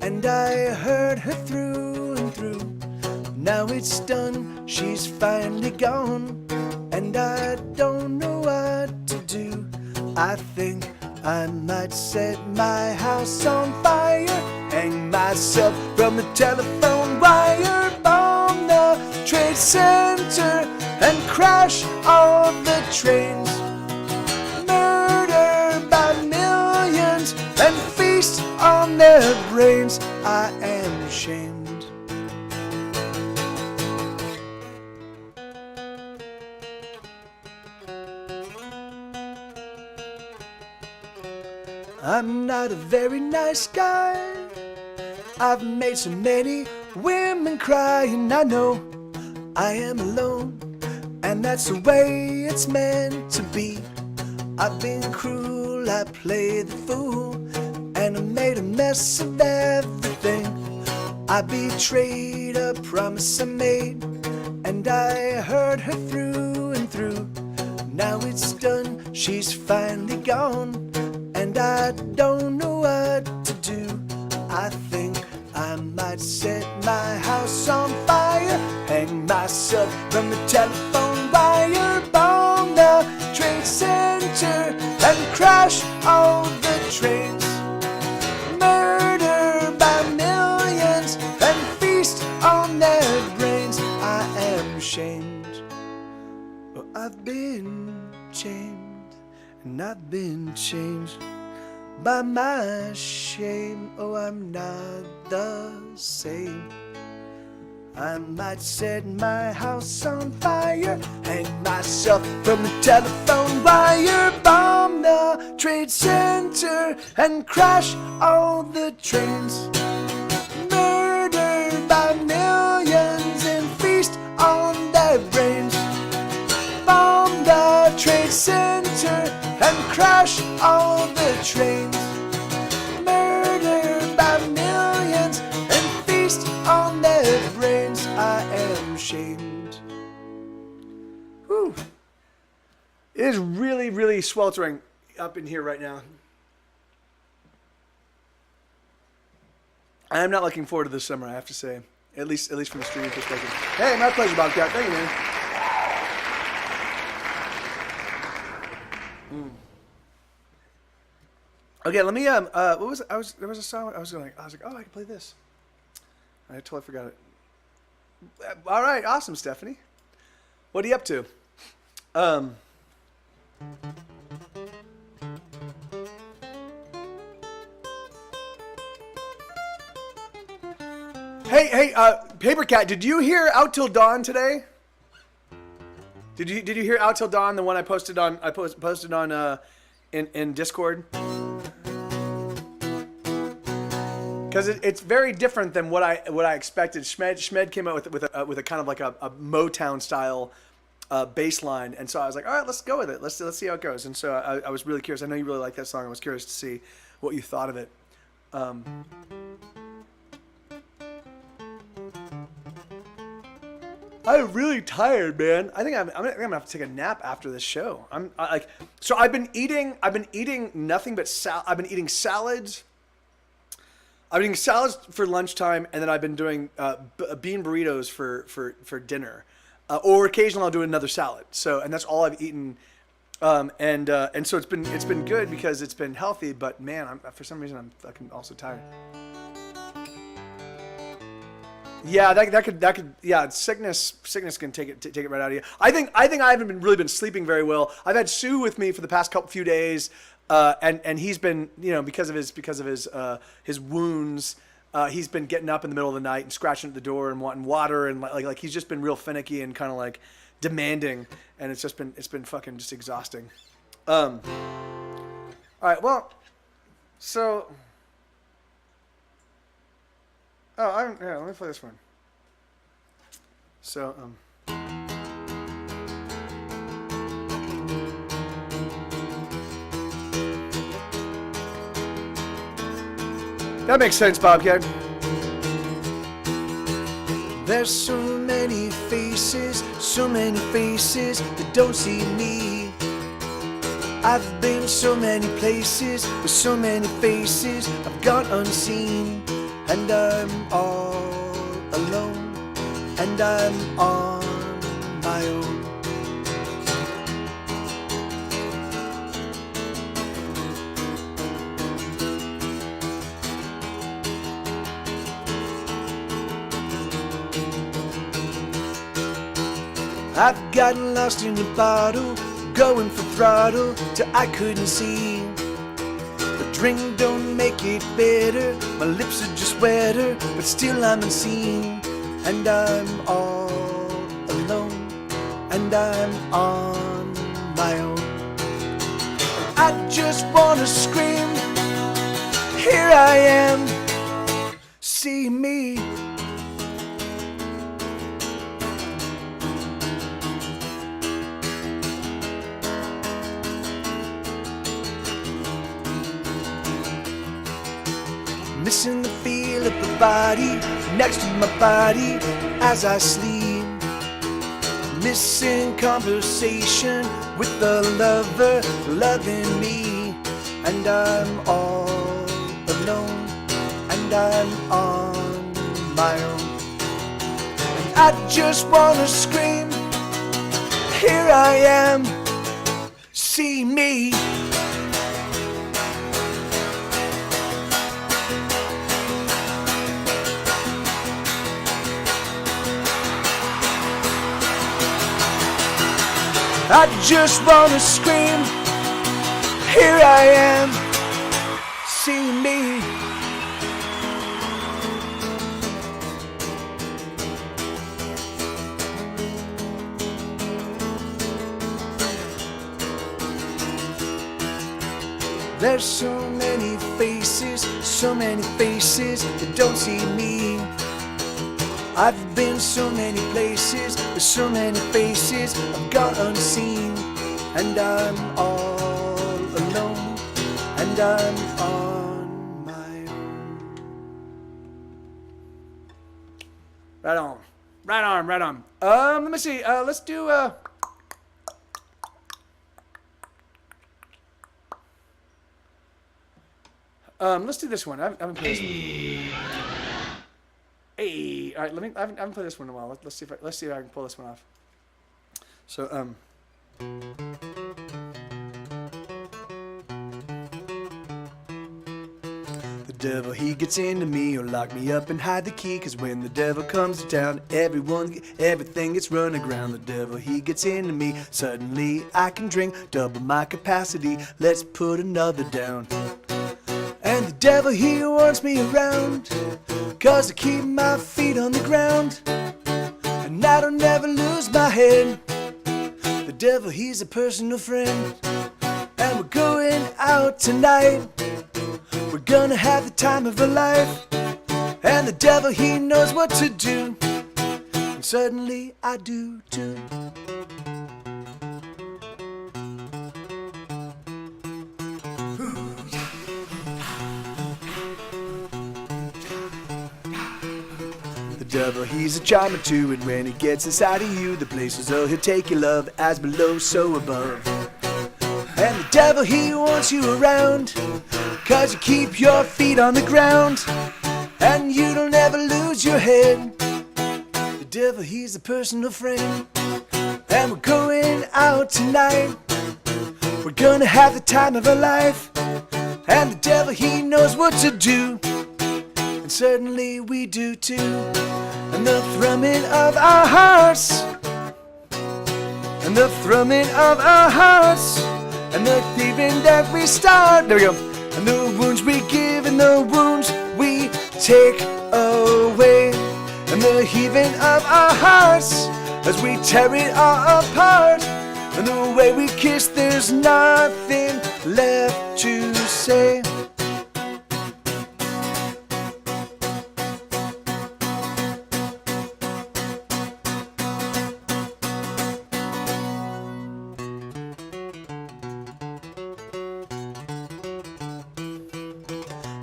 and I hurt her through and through. Now it's done, she's finally gone, and I don't know what to do. I think I might set my house on fire, hang myself from the telephone wire, bomb the Trade Center, and crash all the trains. Murder by millions and feast on their brains. I am ashamed. I'm not a very nice guy. I've made so many women cry, and I know I am alone, and that's the way it's meant to be. I've been cruel, I played the fool, and I made a mess of everything. I betrayed a promise I made, and I hurt her through and through. Now it's done, she's finally gone, and I don't know what to do. I think I might set my house on fire, hang myself from the telephone wire, bomb the Trade Center, and crash all the trains. Murder by millions and feast on their brains. I am ashamed. Oh, I've been chained, and I've been changed by my shame. Oh, I'm not the same. I might set my house on fire, hang myself from the telephone wire, bomb the Trade Center, and crash all the trains. Murder by millions and feast on their brains. Bomb the Trade Center and crash all the trains. Murder by millions and feast on their brains. I am ashamed. Whew. It is really, really sweltering up in here right now. I am not looking forward to this summer, I have to say. At least from a streaming perspective. Hey, my pleasure, Bobcat. Thank you, man. Okay, let me what was it? There was a song I was like, oh, I can play this. I totally forgot it. All right, awesome, Stephanie. What are you up to? Hey, Paper Cat, did you hear Out Till Dawn today? Did you hear Out Till Dawn, the one I posted on in Discord? Because it's very different than what I expected. Schmed came out with a kind of like a Motown style bass line, and so I was like, all right, let's go with it. Let's see how it goes. And so I was really curious. I know you really like that song. I was curious to see what you thought of it. I'm really tired, man. I think I'm gonna have to take a nap after this show. So I've been eating nothing but I've been eating salads. I've been eating salads for lunchtime, and then I've been doing bean burritos for dinner, or occasionally I'll do another salad. So, and that's all I've eaten, and so it's been good because it's been healthy. But man, for some reason I'm fucking also tired. Yeah, that could yeah, sickness can take it right out of you. I think I haven't really been sleeping very well. I've had Sue with me for the past few days. And he's been, because of his wounds, he's been getting up in the middle of the night and scratching at the door and wanting water, and like he's just been real finicky and kind of like demanding, and it's been fucking just exhausting. All right, well, so let me play this one. So that makes sense, Bobcat. There's so many faces that don't see me. I've been so many places with so many faces I've gone unseen. And I'm all alone, and I'm on my own. I've gotten lost in a bottle, going for throttle till I couldn't see. But drink don't make it better, my lips are just wetter, but still I'm unseen. And I'm all alone, and I'm on my own. I just wanna scream, here I am, see me. Missing the feel of the body next to my body as I sleep. Missing conversation with the lover loving me. And I'm all alone, and I'm on my own. And I just wanna scream, here I am, see me. I just wanna scream, here I am, see me. There's so many faces that don't see me. I've been so many places with so many faces I've gone unseen. And I'm all alone, and I'm on my own. Right on. Right on, right on. Let me see. Let's do let's do this one. I haven't played this one. Hey, all right. I haven't played this one in a while. Let's see if I can pull this one off. So the devil, he gets into me, or lock me up and hide the key. Cause when the devil comes to town, everything gets run aground. The devil, he gets into me. Suddenly I can drink double my capacity. Let's put another down. And the devil, he wants me around, cause I keep my feet on the ground, and I don't ever lose my head. The devil, he's a personal friend, and we're going out tonight. We're gonna have the time of our life, and the devil, he knows what to do, and suddenly I do too. The devil, he's a charmer too, and when he gets inside of you, the places oh he'll take your love, as below so above. And the devil, he wants you around, cause you keep your feet on the ground, and you don't ever lose your head. The devil, he's a personal friend, and we're going out tonight. We're gonna have the time of our life, and the devil, he knows what to do, and certainly we do too. And the thrumming of our hearts, and the thrumming of our hearts, and the thieving that we start. There we go. And the wounds we give, and the wounds we take away, and the heaving of our hearts as we tear it all apart. And the way we kiss, there's nothing left to say.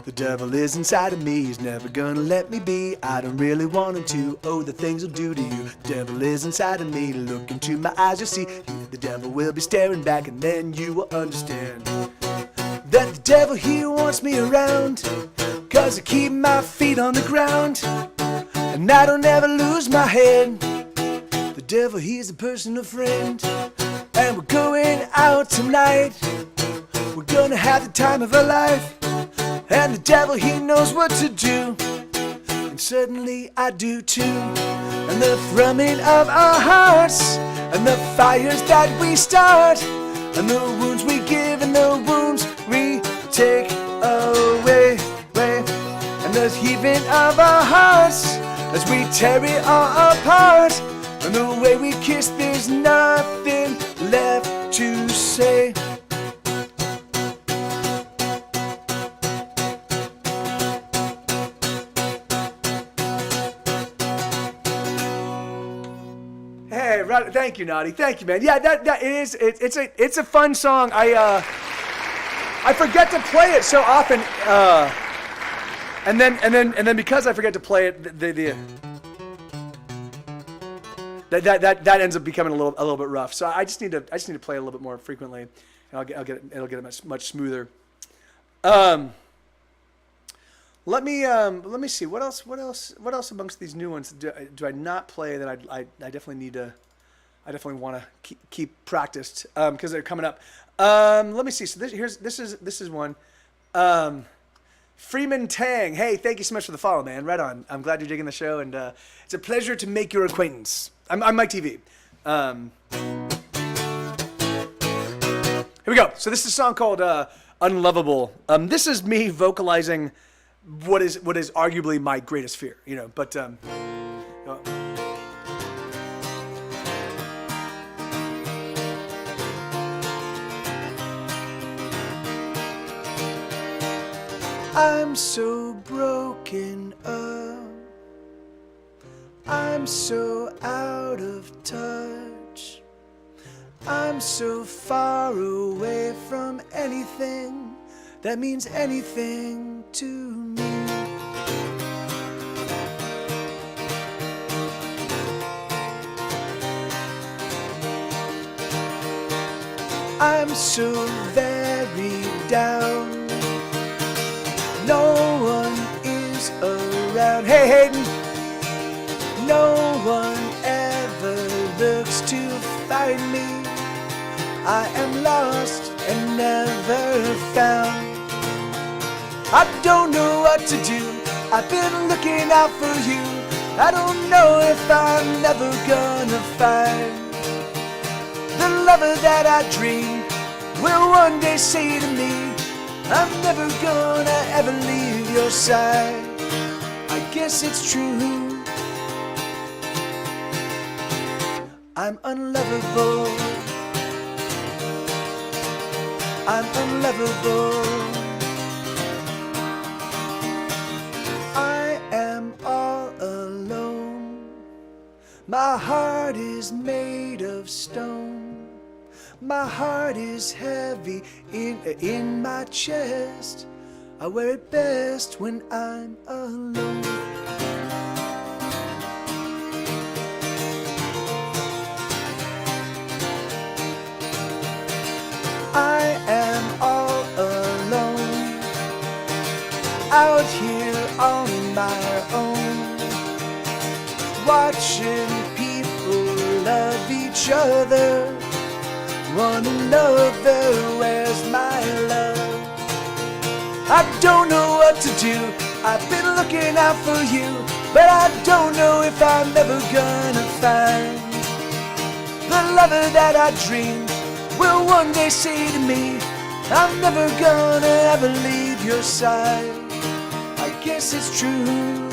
The The devil is inside of me, he's never gonna let me be. I don't really want him to, oh, the things he'll do to you. The devil is inside of me, look into my eyes, you'll see. The devil will be staring back, and then you will understand that the devil, he wants me around, 'cause I keep my feet on the ground, and I don't ever lose my head. The devil, he's a personal friend, and we're going out tonight. We're gonna have the time of our life, and the devil, he knows what to do, and certainly I do too. And the thrumming of our hearts, and the fires that we start, and the wounds we give, and the wounds we take away, and the heaving of our hearts as we tear it all apart, and the way we kiss, there's nothing left to say. Hey, right, thank you, Naughty. Thank you, man. Yeah, that is it's a fun song. I forget to play it so often, and then because I forget to play it, that ends up becoming a little bit rough. So I just need to play it a little bit more frequently, and it'll get it much smoother. Let me see what else amongst these new ones do I not play that I definitely want to keep practiced because they're coming up. Let me see. So this is one. Freeman Tang. Hey, thank you so much for the follow, man. Right on. I'm glad you're digging the show, and it's a pleasure to make your acquaintance. I'm Mike TV. Here we go. So this is a song called Unlovable. This is me vocalizing what is arguably my greatest fear, you know, but I'm so broken up, I'm so out of touch, I'm so far away from anything that means anything to me. I'm so very down, no one is around. Hey Hayden, no one ever looks to find me. I am lost and never found. I don't know what to do, I've been looking out for you. I don't know if I'm never gonna find the lover that I dream will one day say to me, I'm never gonna ever leave your side. I guess it's true, I'm unlovable, I'm unlovable. I am all alone. My heart is made of stone. My heart is heavy in my chest. I wear it best when I'm alone. I am all alone, out here on my own, watching people love each other, one another. Where's my love? I don't know what to do, I've been looking out for you, but I don't know if I'm ever gonna find the lover that I dream will one day say to me, I'm never gonna ever leave your side. I guess it's true,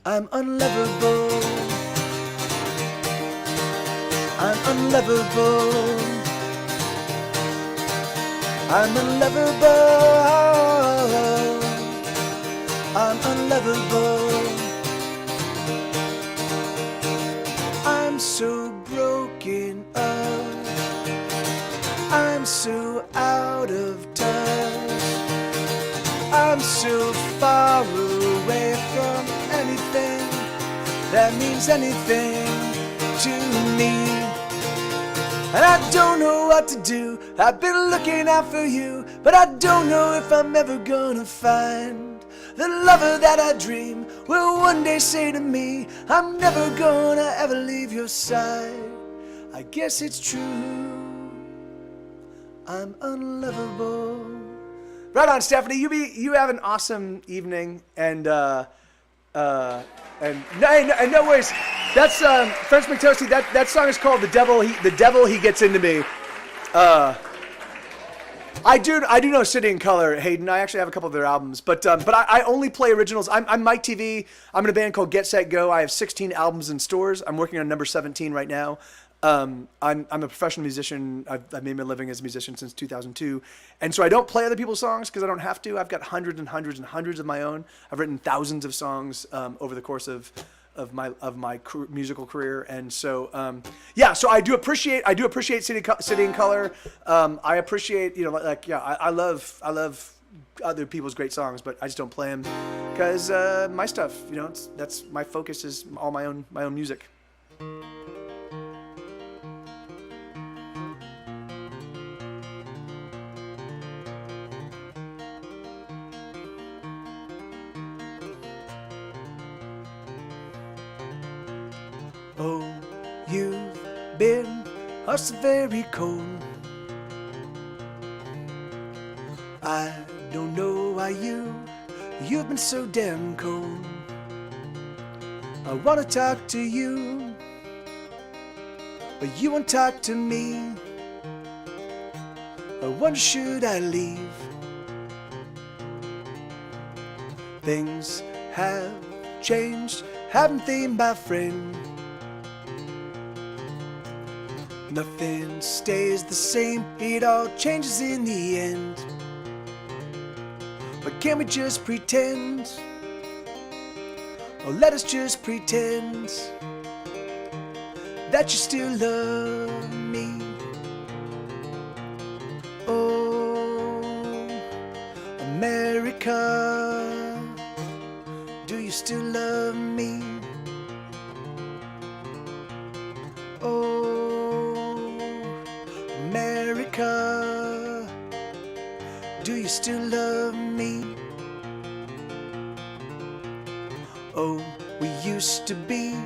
I'm unlovable, I'm unlovable, I'm unlovable, I'm unlovable. I'm so broken up, I'm so out of touch, so far away from anything that means anything to me. And I don't know what to do. I've been looking out for you, but I don't know if I'm ever gonna find the lover that I dream will one day say to me, I'm never gonna ever leave your side. I guess it's true, I'm unlovable. Right on, Stephanie. You have an awesome evening, and no worries. That's French McToasty. That song is called "The Devil." The Devil He Gets Into Me. I do know City and Color, Hayden. I actually have a couple of their albums, but I only play originals. I'm Mike TV. I'm in a band called Get Set Go. I have 16 albums in stores. I'm working on number 17 right now. I'm a professional musician. I've made my living as a musician since 2002, and so I don't play other people's songs because I don't have to. I've got hundreds and hundreds and hundreds of my own. I've written thousands of songs over the course of my musical career, and so so I do appreciate City and Color. I appreciate I love other people's great songs, but I just don't play them because my stuff, that's my focus is all my own music. Oh, you've been so very cold. I don't know why you've been so damn cold. I wanna talk to you, but you won't talk to me. I wonder, should I leave? Things have changed, haven't they, my friend? Nothing stays the same, it all changes in the end. But can't we just pretend? Or let us just pretend that you still love me. Oh, America, do you still love me? Oh, America, do you still love me? Oh, we used to be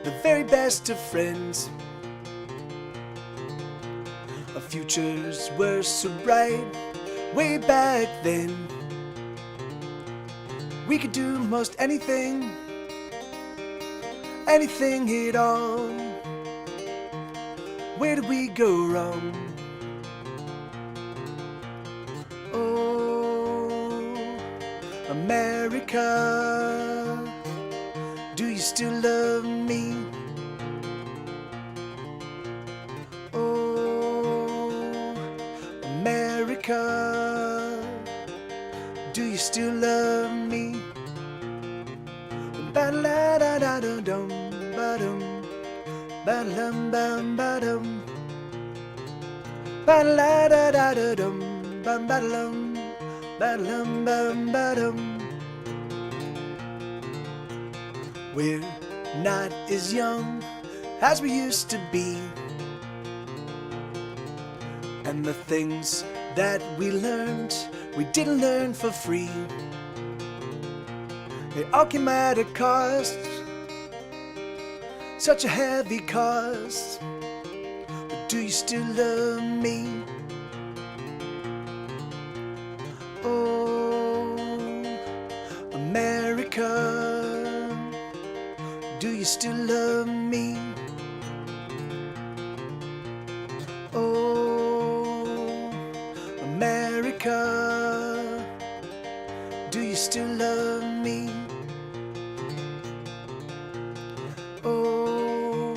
the very best of friends. Our futures were so bright way back then. We could do most anything, anything at all. Where did we go wrong? Oh, America, do you still love me? Oh, America, do you still love me? Ba-da-da-da-da-dum, ba-dum, ba-dum, ba-dum, ba-da-da-da-da-dum, ba-dum, ba-dum, ba-dum. We're not as young as we used to be, and the things that we learned, we didn't learn for free. It all came at a cost, such a heavy cost. But do you still love me? Oh, America, do you still love me? Oh, America, do you still love me? Oh,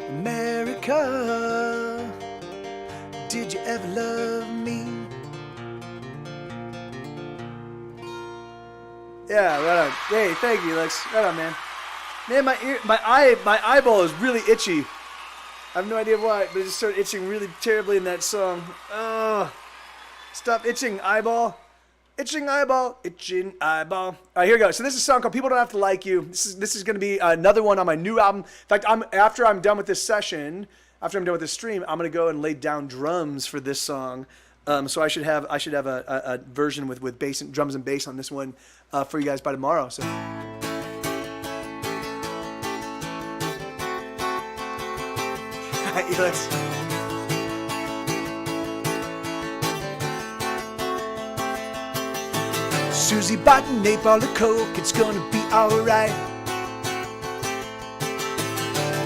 America, did you ever love me? Yeah, right on. Hey, thank you, Lex. Right on, man. Man, my eyeball is really itchy. I have no idea why, but it just started itching really terribly in that song. Oh, stop itching, eyeball. Itching eyeball, itching eyeball. All right, here we go. So this is a song called "People Don't Have to Like You." This is going to be another one on my new album. In fact, after I'm done with this session, after I'm done with this stream, I'm going to go and lay down drums for this song. So I should have a version with bass and drums and bass on this one for you guys by tomorrow. So. Let's. Susie bought an 8-ball of Coke, it's gonna be alright.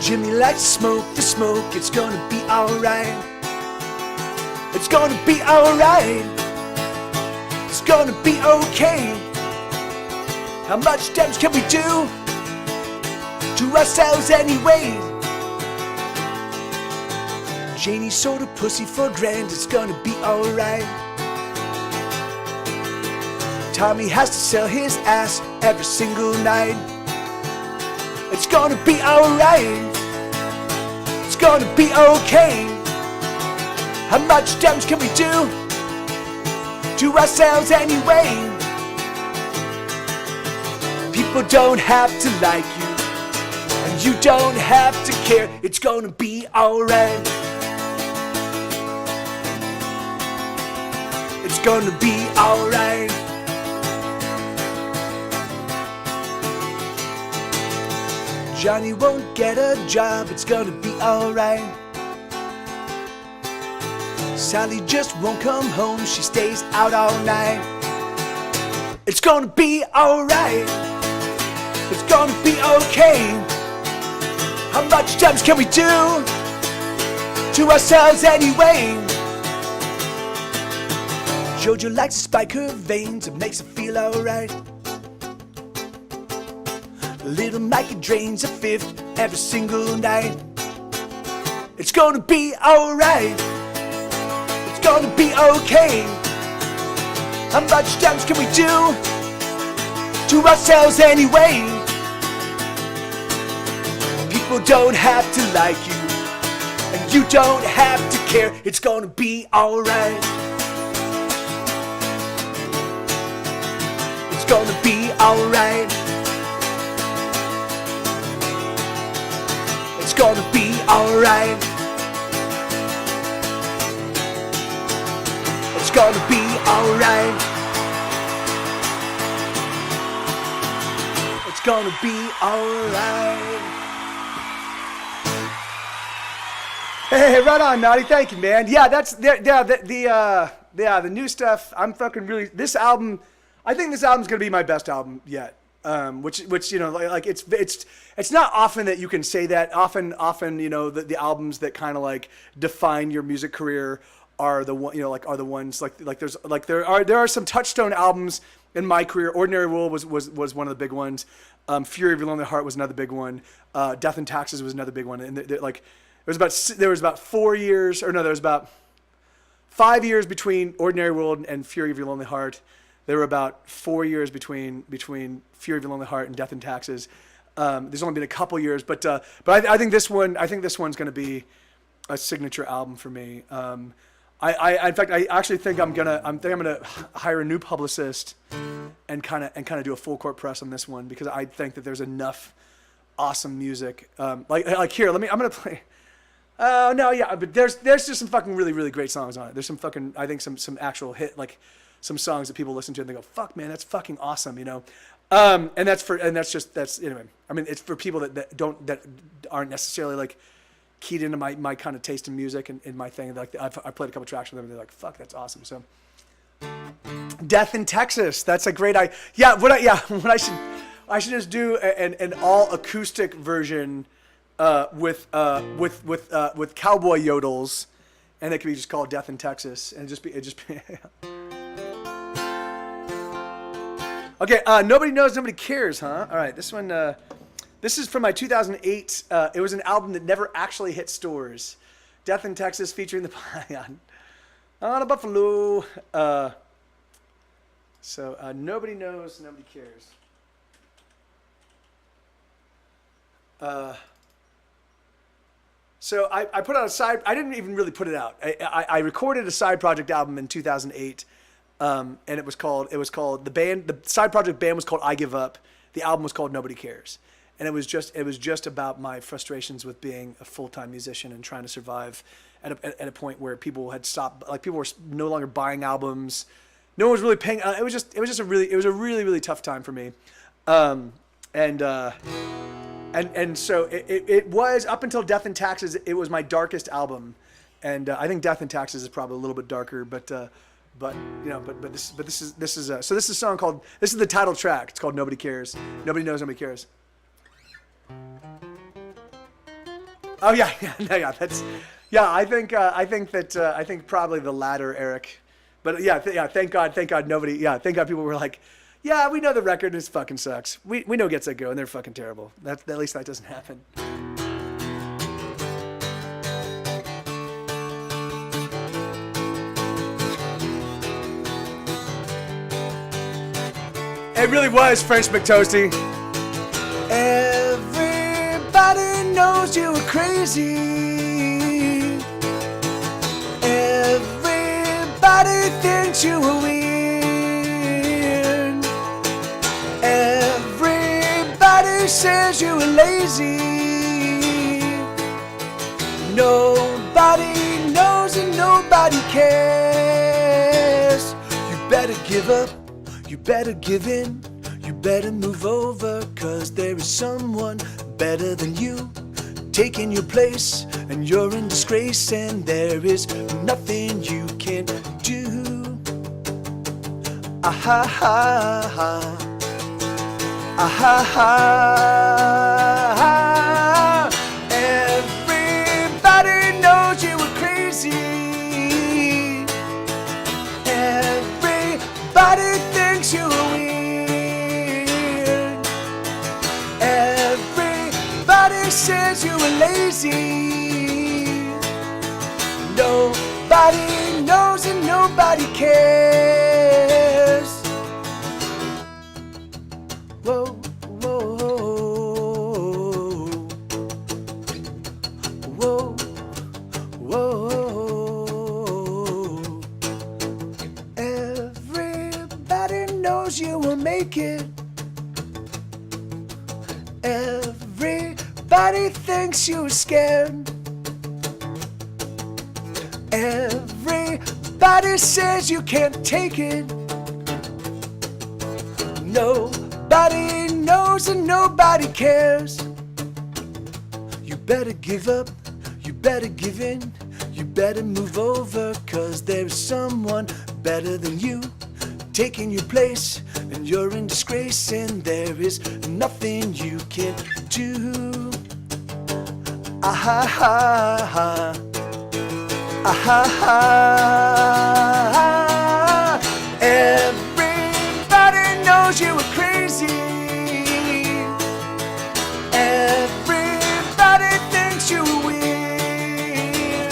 Jimmy likes to smoke the smoke, it's gonna be alright. It's gonna be alright. It's gonna be okay. How much damage can we do to ourselves anyway? Janie sold a pussy for $1,000, it's gonna be alright. Tommy has to sell his ass every single night. It's gonna be alright. It's gonna be okay. How much damage can we do to ourselves anyway? People don't have to like you, and you don't have to care. It's gonna be alright. It's gonna be alright. Johnny won't get a job, it's gonna be alright. Sally just won't come home, she stays out all night. It's gonna be alright. It's gonna be okay. How much damage can we do to ourselves anyway? Jojo likes to spike her veins, it makes her feel alright. Little Mikey drains a fifth every single night. It's gonna be alright. It's gonna be okay. How much damage can we do to ourselves anyway? People don't have to like you, and you don't have to care. It's gonna be alright. It's gonna be alright. It's gonna be alright. It's gonna be alright. It's gonna be alright. Hey, right on, Naughty. Thank you, man. Yeah, that's the new stuff. I'm fucking really. This album, I think this album's gonna be my best album yet. Which you know, like it's not often that you can say that. Often you know the albums that kind of like define your music career are the one, you know, like are the ones like there are some touchstone albums in my career. Ordinary World was one of the big ones. Fury of Your Lonely Heart was another big one. Death and Taxes was another big one. And there was about 4 years, or no, there was about 5 years between Ordinary World and Fury of Your Lonely Heart. There were about 4 years between Fury of Your Lonely Heart and Death and Taxes. There's only been a couple years, but I think this one's going to be a signature album for me. In fact, I actually think I'm gonna hire a new publicist and kind of do a full court press on this one, because I think that there's enough awesome music. Like here, I'm gonna play. Oh no, yeah, but there's just some fucking really really great songs on it. There's some fucking, I think some actual hit, like some songs that people listen to and they go, fuck man, that's fucking awesome, you know. And that's anyway. I mean, it's for people that aren't necessarily like keyed into my kind of taste in music and my thing. Like I played a couple tracks with them and they're like, fuck, that's awesome. So Death in Texas, that's a great what I should just do an all acoustic version with cowboy yodels, and it could be just called Death in Texas, and it just be Okay, Nobody Knows, Nobody Cares, huh? All right, this one, this is from my 2008, it was an album that never actually hit stores. Death in Texas featuring the Pion. On a Buffalo. So, Nobody Knows, Nobody Cares. So I put out I didn't even really put it out. I recorded a side project album in 2008 and it was called the side project band was called I Give Up. The album was called Nobody Cares, and it was just about my frustrations with being a full-time musician and trying to survive at a point where people had stopped, like people were no longer buying albums, no one was really paying. It was a really tough time for me, and so it was up until Death and Taxes. It was my darkest album, and I think Death and Taxes is probably a little bit darker, but this is a song called, this is the title track. It's called Nobody Cares. Nobody knows, nobody cares. Oh yeah. I think probably the latter, Eric. But thank God nobody. Yeah, thank God people were like, yeah, we know the record is fucking sucks. We know Get Set Go and they're fucking terrible. At least that doesn't happen. It really was French McToasty. Everybody knows you were crazy. Everybody thinks you were weird. Everybody says you were lazy. Nobody knows and nobody cares. You better give up. You better give in, you better move over, 'cause there is someone better than you taking your place, and you're in disgrace, and there is nothing you can do. Ah ha ha ha, ah ha ha. Everybody knows you were crazy. Everybody thinks you were weird. Everybody says you were lazy. Nobody knows and nobody cares. Whoa, whoa, whoa, whoa. You will make it. Everybody thinks you were scared. Everybody says you can't take it. Nobody knows and nobody cares. You better give up, you better give in, you better move over, 'cause there's someone better than you taking your place, and you're in disgrace, and there is nothing you can do. Ah ha ha ha, ah ha ha. Everybody knows you were crazy. Everybody thinks you were weird.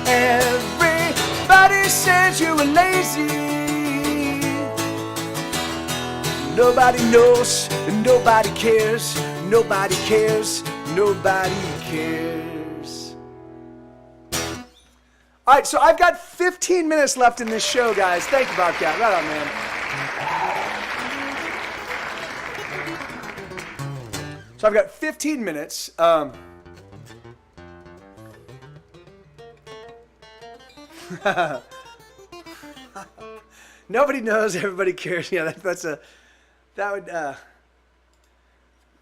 Everybody says you were lazy. Nobody knows, and nobody cares. Nobody cares, nobody cares. All right, so I've got 15 minutes left in this show, guys. Thank you, Bobcat. Right on, man. So I've got 15 minutes. Nobody knows, everybody cares. Yeah,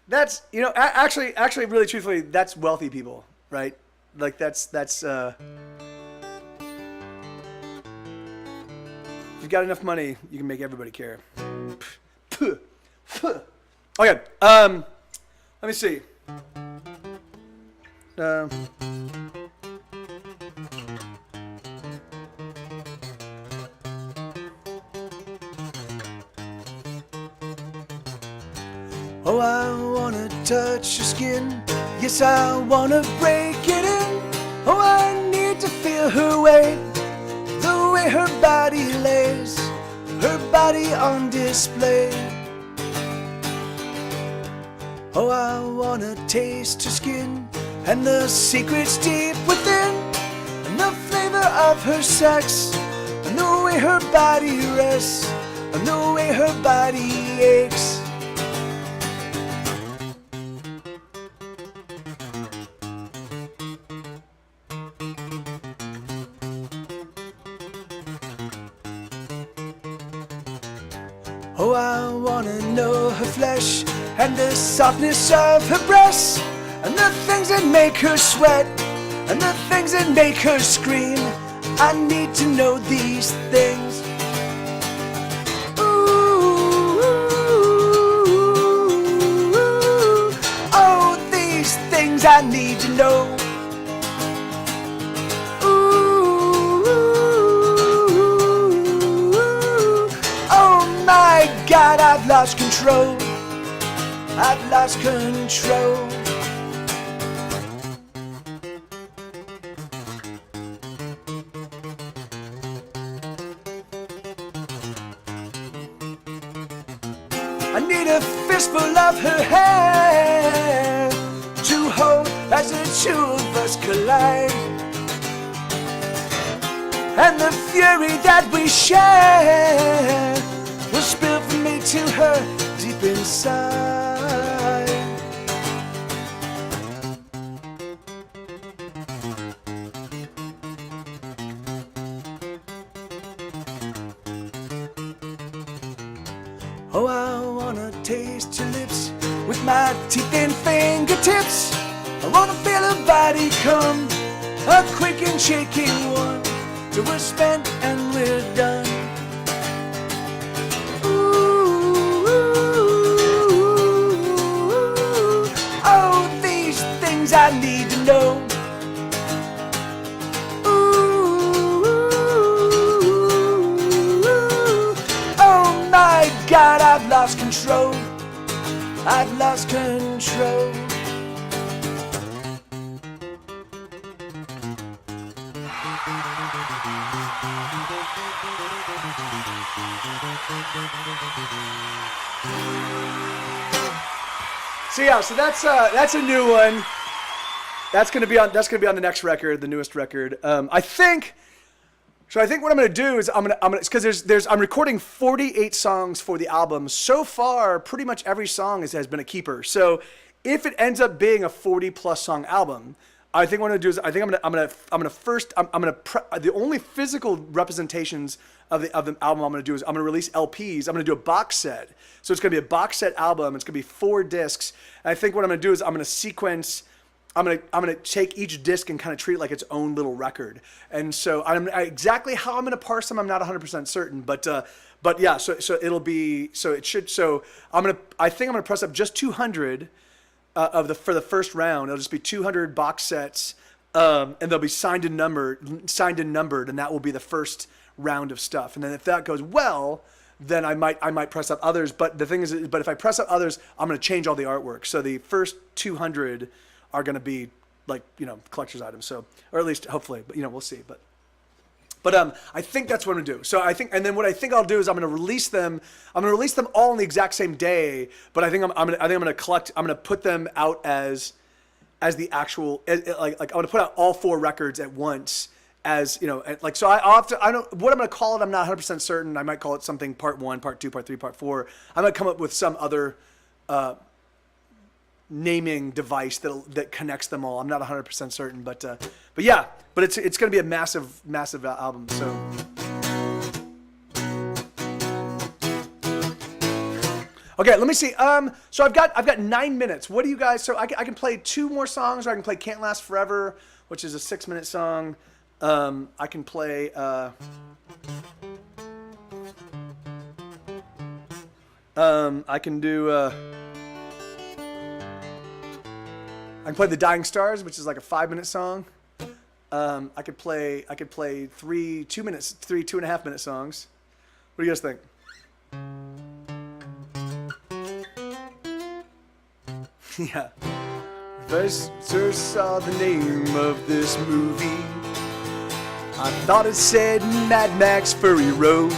that's you know, actually, really truthfully, that's wealthy people, right? Like that's if you've got enough money, you can make everybody care. Okay, let me see. Oh, I wanna touch your skin. Yes, I wanna break it in. Oh, I need to feel her weight, the way her body lays, her body on display. Oh, I wanna taste her skin and the secrets deep within, and the flavor of her sex, and and the way her body rests, and the way her body aches. Oh, I wanna know her flesh and the softness of her breasts, and the things that make her sweat, and the things that make her scream. I need to know these things. Ooh, oh, these things I need to know. My God, I've lost control. I've lost control. I need a fistful of her hair to hold as the two of us collide, and the fury that we share will spill from me to her deep inside. Oh, I wanna taste your lips with my teeth and fingertips. I wanna feel her body come, a quick and shaking one, till we're spent and we're done. I need to know. Ooh, oh my God, I've lost control. I've lost control. So yeah, so that's a new one. That's gonna be on the next record, the newest record. I think what I'm gonna do is I'm gonna because I'm recording 48 songs for the album. So far, pretty much every song has been a keeper. So if it ends up being a 40+ song album, I think what I'm gonna do is the only physical representations of the album I'm gonna do is I'm gonna release LPs. I'm gonna do a box set. So it's gonna be a box set album. It's gonna be 4 discs. And I think what I'm gonna do is I'm gonna sequence. I'm gonna take each disc and kind of treat it like its own little record. And so exactly how I'm gonna parse them, I'm not 100% certain. But yeah, so it'll be I think I'm gonna press up just 200 for the first round. It'll just be 200 box sets, and they'll be signed and numbered, and that will be the first round of stuff. And then if that goes well, then I might press up others. But the thing is, if I press up others, I'm gonna change all the artwork. So the first 200 are going to be like, collector's items. So, or at least hopefully, but we'll see. But I think that's what I'm going to do. So and then what I think I'll do is I'm going to release them. I'm going to release them all on the exact same day. But I think I'm going to put them out as the actual, like I'm going to put out all 4 records at once as, so what I'm going to call it, I'm not 100% certain. I might call it something part 1, part 2, part 3, part 4. I might come up with some other, naming device that connects them all. I'm not 100% certain, but yeah, but it's going to be a massive album. So okay, let me see. So I've got 9 minutes. What do you guys? So I can play 2 more songs, or I can play "Can't Last Forever," which is a 6-minute song. I can play. I can do. I can play "The Dying Stars," which is like a 5-minute song. I could play 3 2.5-minute songs. What do you guys think? Yeah. First saw the name of this movie. I thought it said Mad Max Fury Road.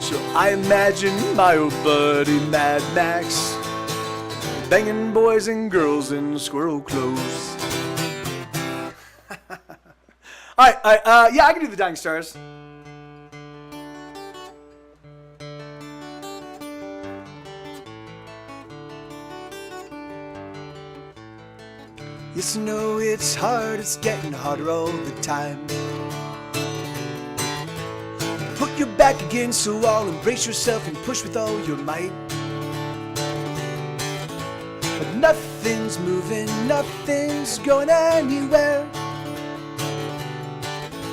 So I imagined my old buddy Mad Max banging boys and girls in squirrel clothes. All right, yeah, I can do "The Dying Stars." Yes, I know it's hard, it's getting harder all the time. Put your back against the wall, embrace yourself and push with all your might. But nothing's moving, nothing's going anywhere.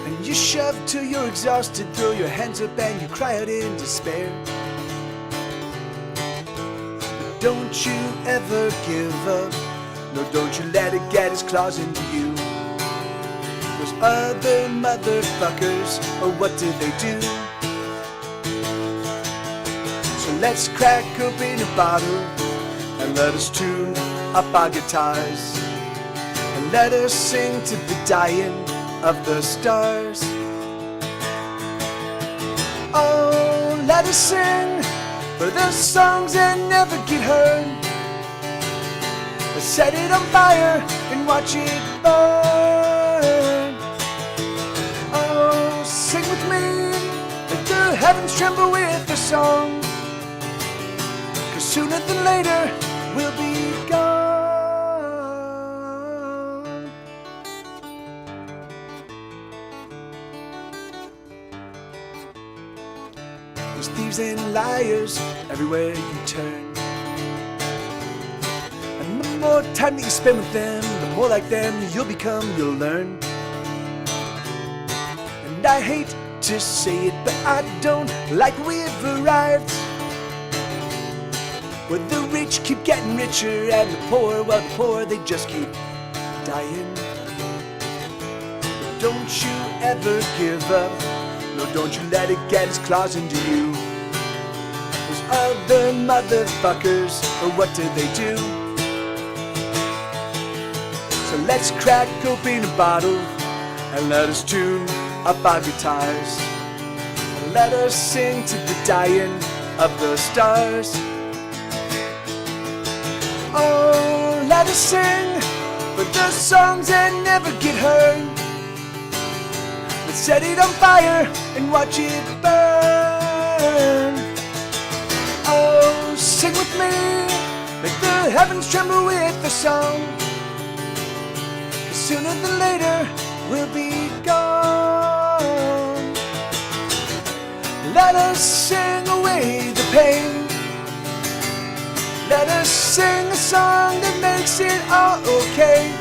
And you shove till you're exhausted, throw your hands up and you cry out in despair. But don't you ever give up. No, don't you let it get its claws into you. Those other motherfuckers, oh, what did they do? So let's crack open a bottle and let us tune up our guitars and let us sing to the dying of the stars. Oh, let us sing for the songs that never get heard. Set it on fire and watch it burn. Oh, sing with me, let the heavens tremble with the song. 'Cause sooner than later we'll be gone. There's thieves and liars everywhere you turn. The more time that you spend with them, the more like them you'll become, you'll learn. And I hate to say it, but I don't like we've arrived. Where the rich keep getting richer and the poor, well, the poor, they just keep dying. But don't you ever give up. No, don't you let it get its claws into you. Those other motherfuckers, oh, what did they do? So let's crack open a bottle and let us tune up our guitars and let us sing to the dying of the stars. Oh, let us sing for the songs that never get heard. Let's set it on fire and watch it burn. Oh, sing with me, make the heavens tremble with the song. Sooner than later, we'll be gone. Let us sing away the pain. Let us sing a song that makes it all okay.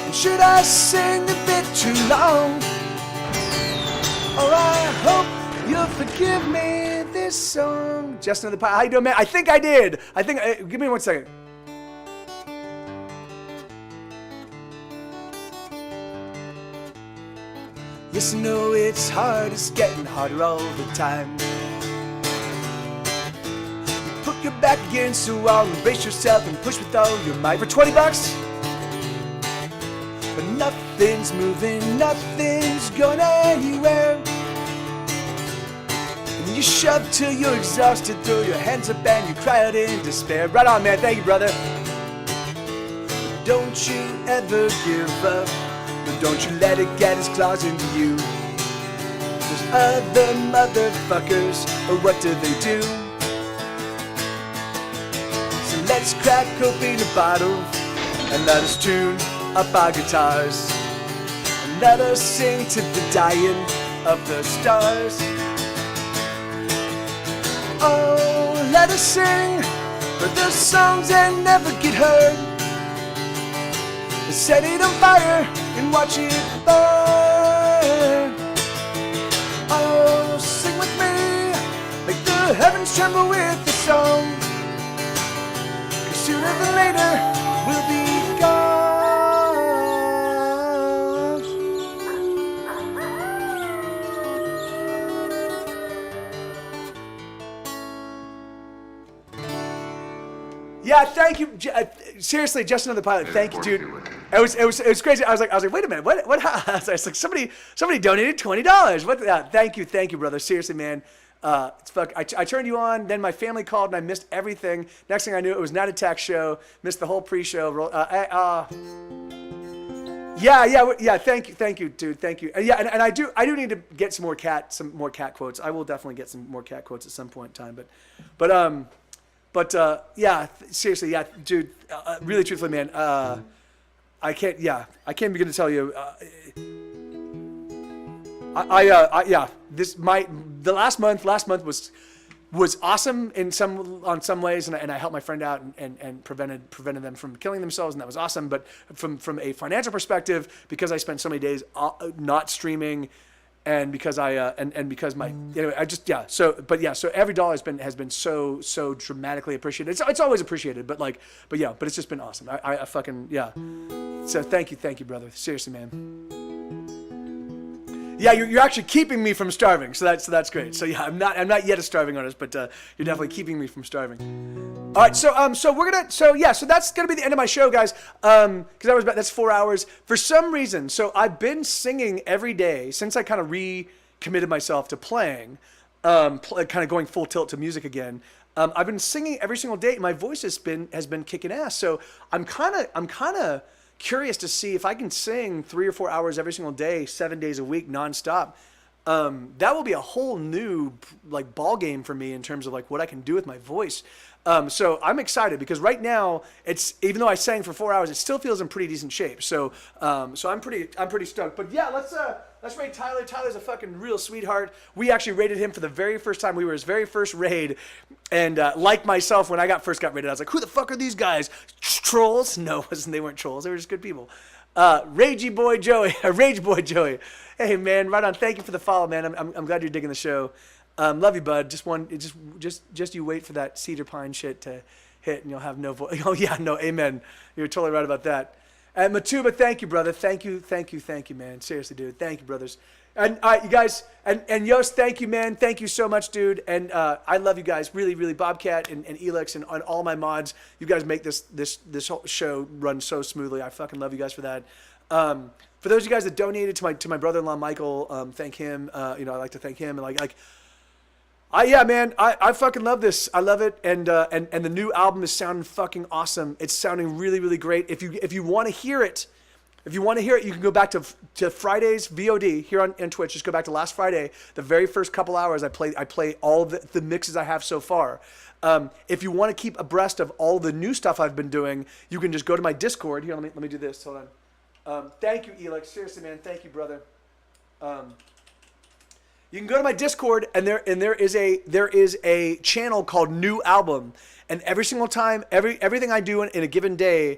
And should I sing a bit too long? Oh, I hope you'll forgive me this song. Just another how you doing, man? I think I did. Give me 1 second. Yes, I know it's hard, it's getting harder all the time. Put your back against the wall, embrace yourself and push with all your might for $20. But nothing's moving, nothing's going anywhere. And you shove till you're exhausted, throw your hands up and you cry out in despair. Right on, man, thank you, brother. But don't you ever give up. But don't you let it get its claws into you. Those other motherfuckers, oh, what do they do? So let's crack open a bottle and let us tune up our guitars and let us sing to the dying of the stars. Oh, let us sing for the songs that never get heard. Set it on fire and watch it burn. Oh, sing with me, make the heavens tremble with the song. 'Cause sooner than later, we'll be gone. Yeah, thank you. Seriously, just another pilot. Thank you, dude. It was crazy. I was like, wait a minute, what? I was like, somebody donated $20. What? Thank you, brother. Seriously, man. It's fuck. I turned you on. Then my family called and I missed everything. Next thing I knew, it was Night Attack show. Missed the whole pre-show. Yeah. Thank you, dude. Thank you. Yeah, and I do need to get some more cat quotes. I will definitely get some more cat quotes at some point in time. yeah, seriously, yeah, dude, really truthfully, man, I can't begin to tell you, the last month was awesome on some ways, and I helped my friend out and prevented them from killing themselves, and that was awesome. But from a financial perspective, because I spent so many days not streaming, and because so every dollar has been so dramatically appreciated. It's always appreciated, but it's just been awesome. I fucking So thank you, brother. Seriously, man. Yeah, you're actually keeping me from starving, so that's great. So yeah, I'm not yet a starving artist, but you're definitely keeping me from starving. All right, so that's gonna be the end of my show, guys. Because that's 4 hours. For some reason, so I've been singing every day since I kind of recommitted myself to playing, kind of going full tilt to music again. I've been singing every single day, and my voice has been kicking ass. So I'm kind of curious to see if I can sing 3 or 4 hours every single day, 7 days a week, nonstop. That will be a whole new ball game for me in terms of what I can do with my voice. So I'm excited because right now even though I sang for 4 hours, it still feels in pretty decent shape. So I'm pretty stoked. But yeah, let's rate Tyler. Tyler's a fucking real sweetheart. We actually rated him for the very first time. We were his very first raid. And like myself, when I first got raided, I was like, who the fuck are these guys? Trolls? No, they weren't trolls. They were just good people. Ragey Boy Joey. Rage Boy Joey. Hey, man, right on. Thank you for the follow, man. I'm glad you're digging the show. Love you, bud. Just you wait for that Cedar Pine shit to hit, and you'll have no voice. Oh yeah, no, amen. You're totally right about that. And Matuba, thank you, brother. Thank you, man. Seriously, dude. Thank you, brothers. And you guys, and Yost, thank you, man. Thank you so much, dude. And I love you guys, really, really. Bobcat and Elix and all my mods. You guys make this whole show run so smoothly. I fucking love you guys for that. For those of you guys that donated to my brother-in-law Michael, thank him. I'd like to thank him and I fucking love this. I love it, and the new album is sounding fucking awesome. It's sounding really, really great. If you want to hear it, you can go back to Friday's VOD here on Twitch. Just go back to last Friday. The very first couple hours, I play all the mixes I have so far. If you want to keep abreast of all the new stuff I've been doing, you can just go to my Discord. Here, let me do this. Hold on. Thank you, Elix. Seriously, man. Thank you, brother. You can go to my Discord, and there is a channel called New Album, and every single time, everything I do in a given day,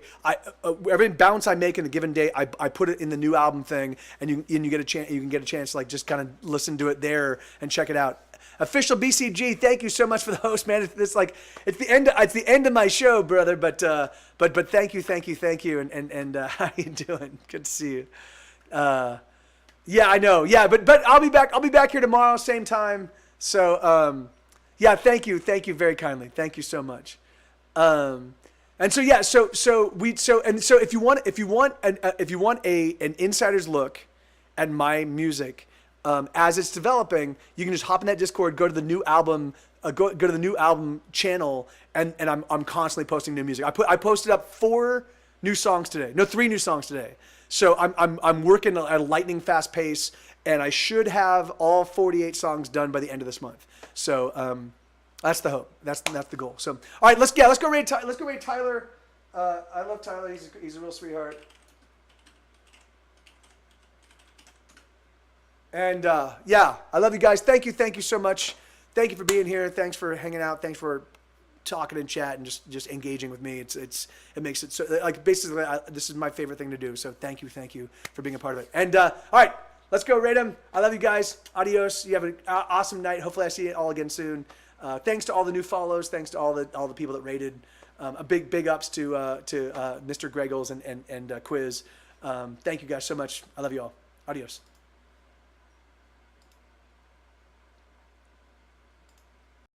every bounce I make in a given day, I put it in the New Album thing, and you get a chance. You can get a chance to just kind of listen to it there and check it out. Official BCG, thank you so much for the host, man. It's the end of my show, brother. But thank you, and how you doing? Good to see you. Yeah, I know. Yeah, but I'll be back here tomorrow, same time. So yeah, thank you very kindly. Thank you so much. And so yeah, so if you want an insider's look at my music as it's developing, you can just hop in that Discord, go to the New Album. Go to the New Album channel, and I'm constantly posting new music. I posted up 3 new songs today. So I'm working at a lightning fast pace, and I should have all 48 songs done by the end of this month. So that's the hope. That's the goal. So all right, let's go raid Tyler. I love Tyler. He's a real sweetheart. And yeah, I love you guys. Thank you so much. Thank you for being here. Thanks for hanging out. Thanks for talking in chat and just engaging with me. It makes it so basically this is my favorite thing to do. So thank you for being a part of it. And all right, let's go rate them. I love you guys. Adios. You have an awesome night. Hopefully I see it all again soon. Thanks to all the new follows. Thanks to all the people that rated. A big ups to Mr. Greggles and Quiz. Thank you guys so much. I love you all. Adios.